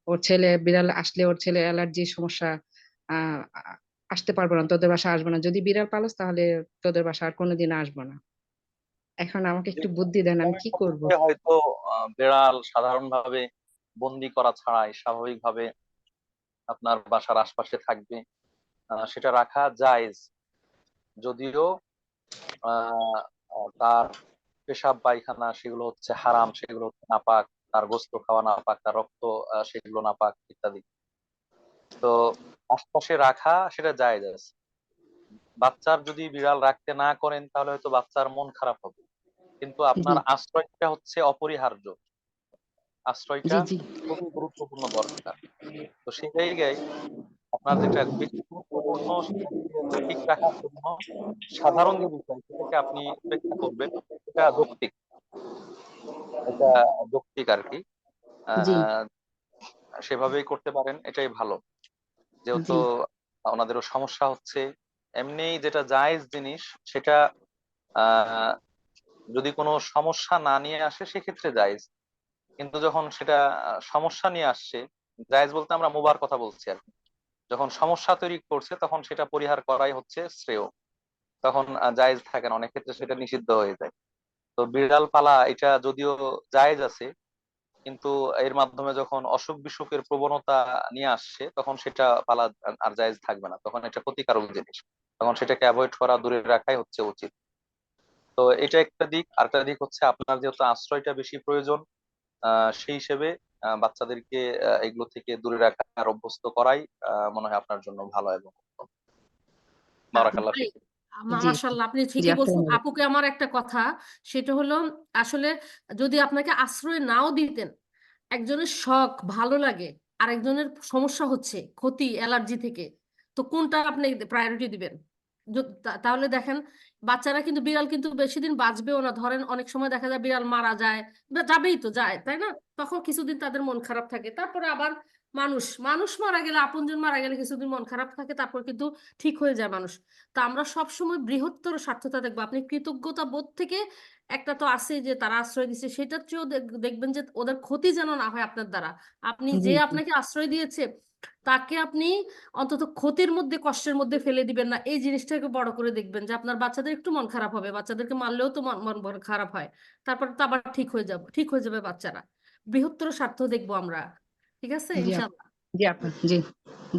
ওর ছেলে বিড়াল আসলে ওর ছেলে অ্যালার্জির সমস্যা, আসতে পারবো না, তোদের বাসা আসবো না, যদি বিড়াল পালস তাহলে তোদের বাসা আর কোনোদিন আসবো না। এখন আমাকে একটু বুদ্ধি দেন, আমি কি করব? হয়তো বিড়াল সাধারণভাবে বন্দি করা ছাড়াই স্বাভাবিকভাবে আপনার বাসার আশপাশে থাকবে, সেটা রাখা জায়েজ। যদিও আহ তার পেশাব পায়খানা সেগুলো হচ্ছে হারাম, সেগুলো হচ্ছে নাপাক, তার গোস্ত খাওয়া নাপাক, তার রক্ত সেগুলো নাপাক ইত্যাদি। তো আশপাশে রাখা সেটা জায়েজ আছে। বাচ্চার যদি বিড়াল রাখতে না করেন তাহলে হয়তো বাচ্চার মন খারাপ হবে, কিন্তু আপনার জি আশ্রয়টা হচ্ছে অপরিহার্য, আশ্রয়টা জি জি খুবই গুরুত্বপূর্ণ দরকার। তো সেই জায়গায় আপনার যেটা বেশি গুরুত্বপূর্ণ সেটা হচ্ছে ঠিক রাখার জন্য সাধারণ যে বিষয় সেটাকে আপনি উপেক্ষা করবেন, এটা যৌক্তিক, এটা যৌক্তিক আর কি। জি আহ সেভাবেই করতে পারেন, এটাই ভালো। যেহেতু জি ওনাদেরও সমস্যা হচ্ছে, এমনি যেটা জায়েজ জিনিস সেটা আহ যদি কোনো সমস্যা না নিয়ে আসে সেক্ষেত্রে জায়েজ, কিন্তু যখন সেটা সমস্যা নিয়ে আসছে, জায়েজ বলতে আমরা মুবার কথা বলছি আর কি, যখন সমস্যা তৈরি করছে তখন সেটা পরিহার করাই হচ্ছে শ্রেয়। তখন জায়েজ থাকে না, অনেক ক্ষেত্রে সেটা নিষিদ্ধ হয়ে যায়। তো বিড়াল পালা এটা যদিও জায়েজ আছে, কিন্তু এর মাধ্যমে যখন অসুখ বিসুখের প্রবণতা নিয়ে আসছে তখন সেটা পালা আর জায়েজ থাকবে না, তখন এটা ক্ষতিকারক জিনিস, তখন সেটাকে অ্যাভয়েড করা, দূরে রাখাই হচ্ছে উচিত। তো এটা একটা দিক। আরেকটা দিক হচ্ছে আপনার যেহেতু আশ্রয়টা বেশি প্রয়োজন, সেই হিসেবে বাচ্চাদেরকে এগুলো থেকে দূরে রাখার অভ্যস্ত করাই মনে হয় আপনার জন্য ভালো এবং উত্তম। বারাকাল্লাহ ভাই ফিক। জি মাশাল্লাহ, আপনি জি ঠিকই বলছেন। আসসালামু আলাইকুম। আপুকে আমার একটা কথা, সেটা হলো আসলে যদি আপনাকে আশ্রয় নাও দিতেন, একজনের শখ ভালো লাগে আর একজনের সমস্যা হচ্ছে ক্ষতি অ্যালার্জি থেকে, তো কোনটা আপনি প্রায়োরিটি দিবেন? তাহলে দেখেন, বাচ্চারা কিন্তু, বিড়াল কিন্তু বেশি দিন বাঁচবেও না। ধরেন অনেক সময় দেখা যায় বিড়াল মারা যায়, বা যাবেই তো যায়, তাই না? তখন কিছুদিন তাদের মন খারাপ থাকে, তারপরে আবার মানুষ মানুষ মারা গেলে, আপনজন মারা গেলে কিছুদিন মন খারাপ থাকে, তারপর কিন্তু ঠিক হয়ে যায় মানুষ। তা আমরা সব সময় বৃহত্তর স্বার্থটা দেখবো। আপনি কৃতজ্ঞতা বোধ থেকে, একটা তো আছে যে তারা আশ্রয় দিচ্ছে, সেটার চেয়েও দেখবেন যে ওদের ক্ষতি যেন না হয় আপনার দ্বারা। আপনি জি যে জি আপনাকে আশ্রয় দিয়েছে তাকে আপনি অন্তত ক্ষতির মধ্যে, কষ্টের মধ্যে ফেলে দিবেন না। এই জিনিসটাকে বড় করে দেখবেন যে আপনার বাচ্চাদের একটু মন খারাপ হবে, বাচ্চাদেরকে মারলেও তো মন খারাপ হয়, তারপর তো আবার ঠিক হয়ে যাবে বাচ্চারা। বৃহত্তর স্বার্থ দেখবো আমরা, ঠিক আছে জি ইনশাল্লাহ। জি আপা জি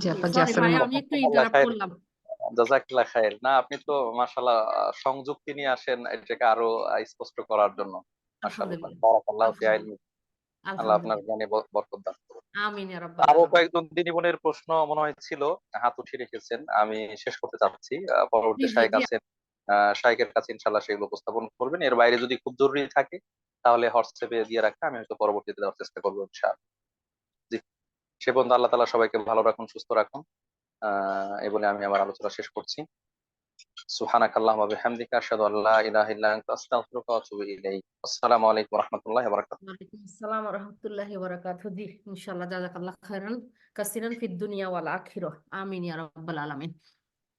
জি আপা জি সরি ভাই, আসসালামু আমি আলাইকুম। একটু ইন্টারাপ্ট খায়ের, করলাম। জাযাকাল্লাহ খায়ের। না, আপনি তো মাশাআল্লাহ সংযুক্তি নিয়ে আসেন এটাকে আরো স্পষ্ট করার জন্য। মাশাআল্লাহ, আলহামদুলিল্লাহ। বারাকাল্লাহু ফি আলহামদুলিল্লাহ। ইলমি। আল্লাহ আপনার আলহামদুলিল্লাহ। জ্ঞানে বরকত দান করুন। আমিন ইয়া রাব্বাল আরো আলামিন। কয়েকজন দিনী বোনের প্রশ্ন মনে হয় ছিল, হাত উঠিয়ে রেখেছেন, আমি শেষ করতে চাচ্ছি। জি পরবর্তী জি শায়েখ জি। আছেন, শায়েখের কাছে ইনশাআল্লাহ সেগুলো উপস্থাপন করবেন। এর বাইরে যদি খুব জরুরি থাকে তাহলে হোয়াটসঅ্যাপে দিয়ে রাখা, আমি হয়তো পরবর্তীতে দেওয়ার চেষ্টা করবো ইনশাআল্লাহ। জি, সে পর্যন্ত আল্লাহ তাআলা সবাইকে ভালো রাখুন, সুস্থ রাখুন। এই বলে আমি আমার আলোচনা শেষ করছি। সুবহানাকাল্লাহুম্মা ওয়া বিহামদিকা আশহাদু আল্লা ইলাহা ইল্লা আনতা আস্তাগফিরুকা ওয়া আতুবু ইলাইক। আসসালামু আলাইকুম ওয়া রাহমাতুল্লাহি ওয়া বারাকাতুহু। ওয়ালাইকুম আসসালাম ওয়া রাহমাতুল্লাহি ওয়া বারাকাতুহু। জি ইনশাআল্লাহ, জাযাকাল্লাহ খাইরান কাসিরান ফিদ দুনিয়া ওয়াল আখিরাহ। আমিন ইয়া রাব্বাল আলামিন।